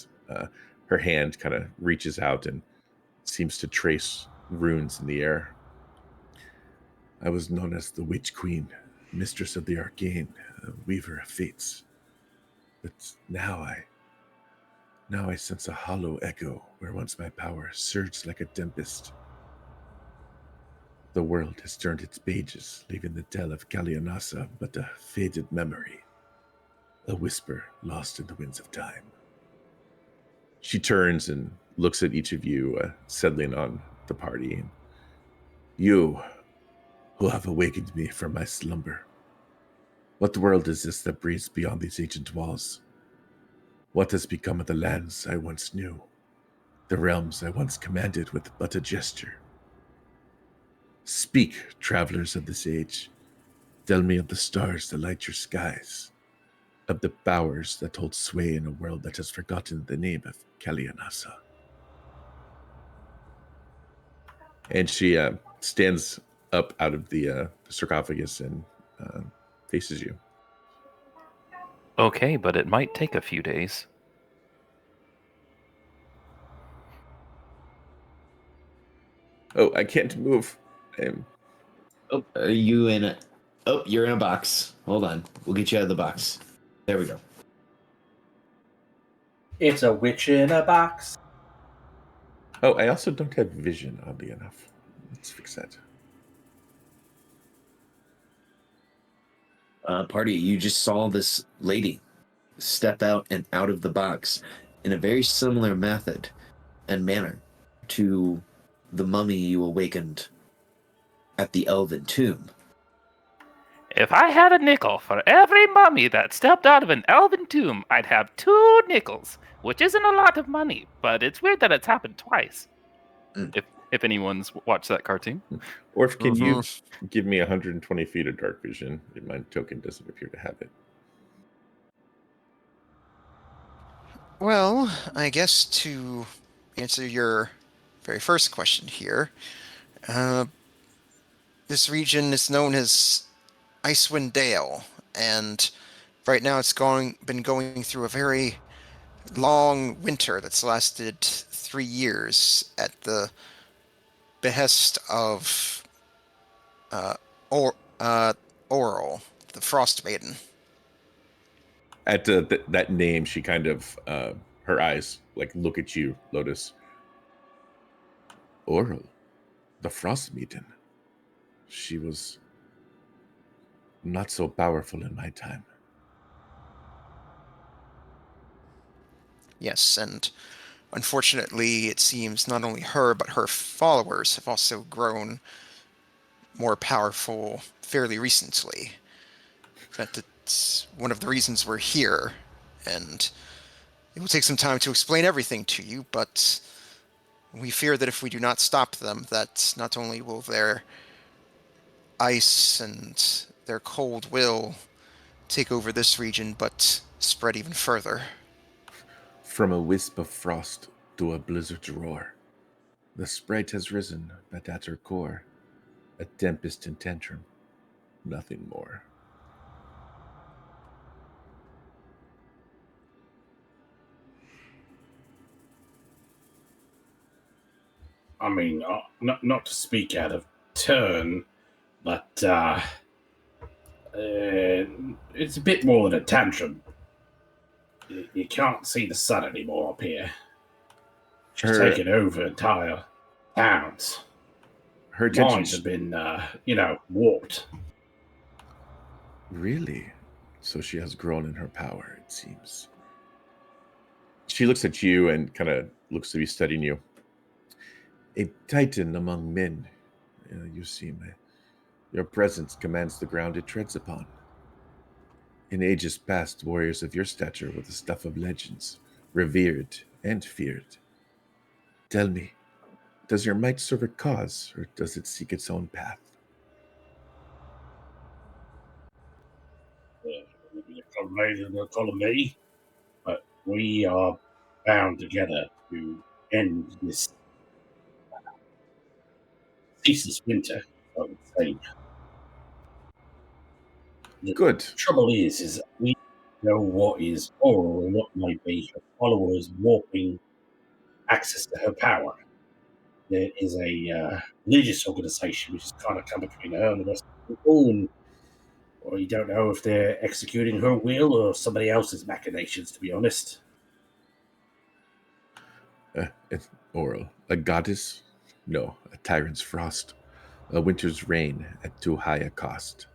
her hand kind of reaches out and seems to trace runes in the air. I was known as the Witch Queen, mistress of the arcane, a weaver of fates. But now I sense a hollow echo where once my power surged like a tempest. The world has turned its pages, leaving the tale of Kalianasa but a faded memory, a whisper lost in the winds of time. She turns and looks at each of you, settling on the party. You, who have awakened me from my slumber. What world is this that breathes beyond these ancient walls? What has become of the lands I once knew, the realms I once commanded with but a gesture? Speak, travelers of this age. Tell me of the stars that light your skies, of the powers that hold sway in a world that has forgotten the name of Kalianasa. And she stands up out of the sarcophagus and faces you. Okay, but it might take a few days. Oh, I can't move. Oh, are you in a... Oh, you're in a box. Hold on. We'll get you out of the box. There we go. It's a witch in a box. Oh, I also don't have vision, oddly enough. Let's fix that. Party, you just saw this lady step out and out of the box in a very similar method and manner to the mummy you awakened at the Elven Tomb. If I had a nickel for every mummy that stepped out of an elven tomb, I'd have 2 nickels, which isn't a lot of money, but it's weird that it's happened twice. Mm. If anyone's watched that cartoon. Or can you give me 120 feet of dark vision? My token doesn't appear to have it. Well, I guess to answer your very first question here, this region is known as Icewind Dale, and right now it's been going through a very long winter that's lasted 3 years at the behest of Auril, the Frostmaiden. At that name, she kind of, her eyes like look at you, Lotus. Auril, the Frostmaiden. She was not so powerful in my time. Yes, and unfortunately, it seems not only her, but her followers have also grown more powerful fairly recently. That's one of the reasons we're here, and it will take some time to explain everything to you, but we fear that if we do not stop them, that not only will their ice and their cold will take over this region, but spread even further. From a wisp of frost to a blizzard's roar, the sprite has risen, but at her core, a tempest in tantrum, nothing more. I mean, not to speak out of turn, but it's a bit more than a tantrum. You can't see the sun anymore up here. She's taken over entire towns. Her Minds intentions have been, warped. Really? So she has grown in her power, it seems. She looks at you and kind of looks to be studying you. A titan among men, you seem. Your presence commands the ground it treads upon. In ages past, warriors of your stature were the stuff of legends, revered and feared. Tell me, does your might serve a cause, or does it seek its own path? They'll call me, but we are bound together to end this ceaseless winter, I would say. The Good. trouble is we know what is Auril and what might be her followers warping access to her power. There is a religious organization which has kind of come between her and the rest of the people, and you don't know if they're executing her will or somebody else's machinations, to be honest. Auril, a goddess? No, a tyrant's frost. A winter's rain at too high a cost.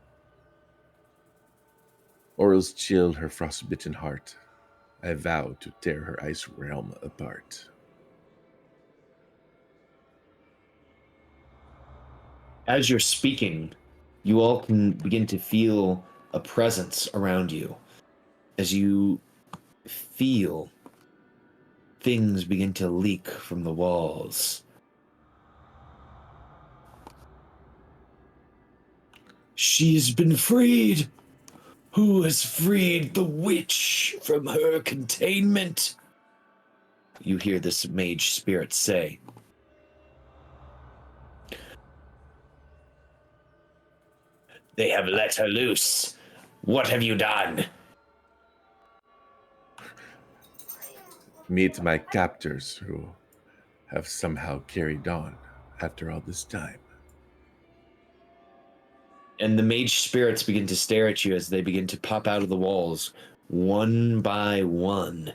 Auril's chill her frostbitten heart. I vow to tear her ice realm apart. As you're speaking, you all can begin to feel a presence around you. As you feel things begin to leak from the walls. She's been freed! Who has freed the witch from her containment? You hear this mage spirit say. They have let her loose. What have you done? Meet my captors who have somehow carried on. after all this time. And the mage spirits begin to stare at you as they begin to pop out of the walls one by one.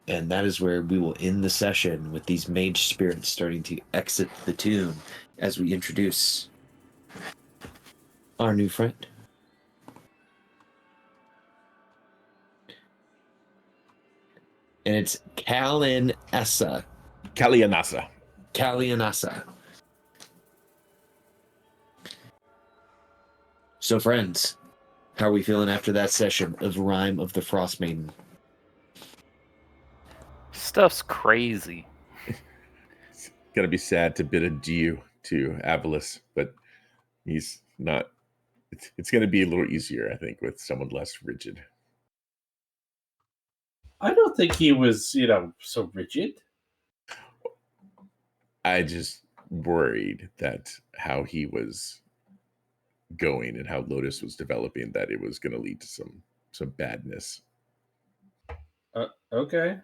And that is where we will end the session, with these mage spirits starting to exit the tomb as we introduce our new friend. And it's Kalianasa. Kalianasa. So, friends, how are we feeling after that session of Rime of the Frostmaiden? Stuff's crazy. It's gonna be sad to bid adieu to Avalis, but he's not. It's gonna be a little easier, I think, with someone less rigid. I don't think he was, so rigid. I just worried that how he was going and how Lotus was developing, that it was going to lead to some badness. Okay.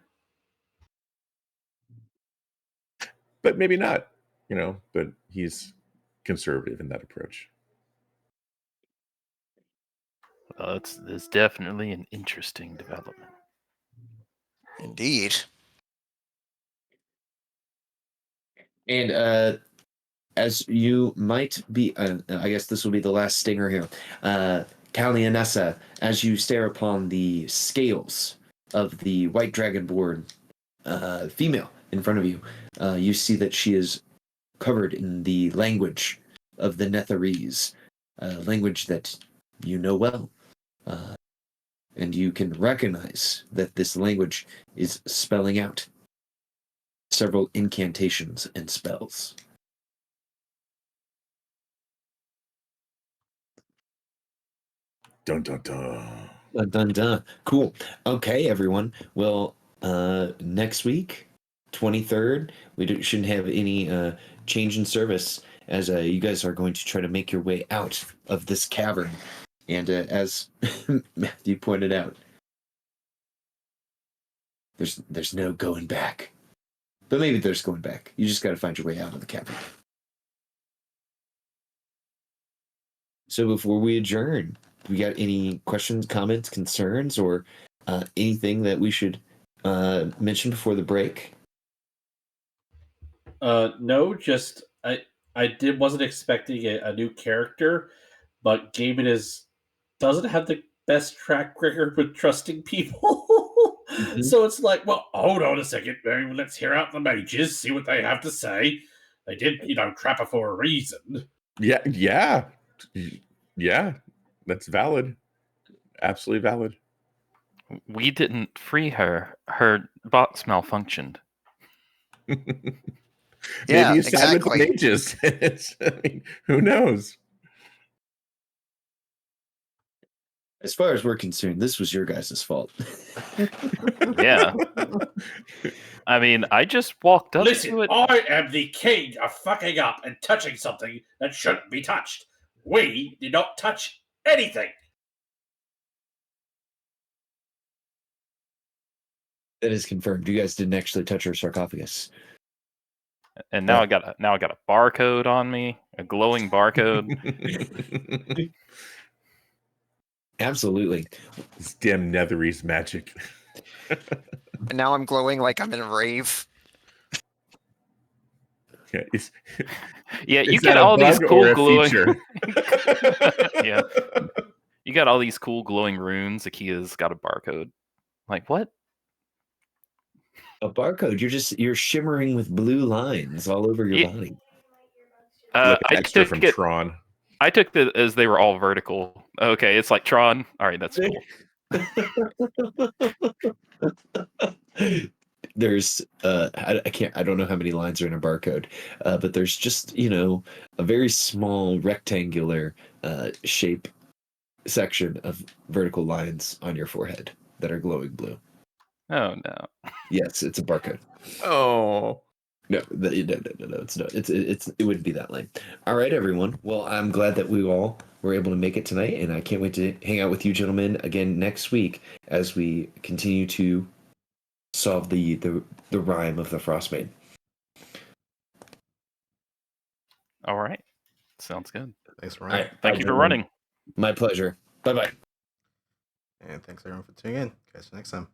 But maybe not, but he's conservative in that approach. It's definitely an interesting development. Indeed. And as you might be, I guess this will be the last stinger here. Kalianessa, as you stare upon the scales of the white dragonborn female in front of you, you see that she is covered in the language of the Netherese, language that you know well. And you can recognize that this language is spelling out several incantations and spells. Dun dun dun. Dun, dun, dun. Cool. Okay, everyone. Well, next week, 23rd, shouldn't have any change in service, as you guys are going to try to make your way out of this cavern. And as Matthew pointed out, there's no going back. But maybe there's going back. You just got to find your way out of the cavern. So before we adjourn, we got any questions, comments, concerns, or anything that we should mention before the break? No, just I wasn't expecting a new character, but Gaiman doesn't have the best track record with trusting people. Mhm. So it's like, well, hold on a second. Let's hear out the mages, see what they have to say. They did, trap her for a reason. Yeah. That's valid. Absolutely valid. We didn't free her. Her box malfunctioned. Maybe Yeah, you side with the exactly. mages. Who knows? As far as we're concerned, this was your guys' fault. Yeah. I mean, I just walked up Listen, to it. I am the king of fucking up and touching something that shouldn't be touched. We did not touch anything. That is confirmed. You guys didn't actually touch her sarcophagus. And now I got a barcode on me, a glowing barcode. Absolutely. This damn Netherese magic. And now I'm glowing like I'm in a rave. Yeah, Yeah, you is get that a all these bug cool or a glowing. feature? Yeah, you got all these cool glowing runes. Akia's got a barcode. Like what? A barcode. You're shimmering with blue lines all over your Yeah. body. Like I extra took from it. Tron. I took it as they were all vertical. Okay, it's like Tron. All right, that's cool. There's I don't know how many lines are in a barcode, but there's just a very small rectangular shape section of vertical lines on your forehead that are glowing blue. Oh no. Yes, it's a barcode. Oh. No, it's not. It wouldn't be that lame. All right, everyone. Well, I'm glad that we all were able to make it tonight, and I can't wait to hang out with you gentlemen again next week as we continue to solve the rhyme of the Frostmaiden. All right. Sounds good. Thanks for All running. right. Thank you for running. My pleasure. Bye bye. And thanks everyone for tuning in. Catch you next time.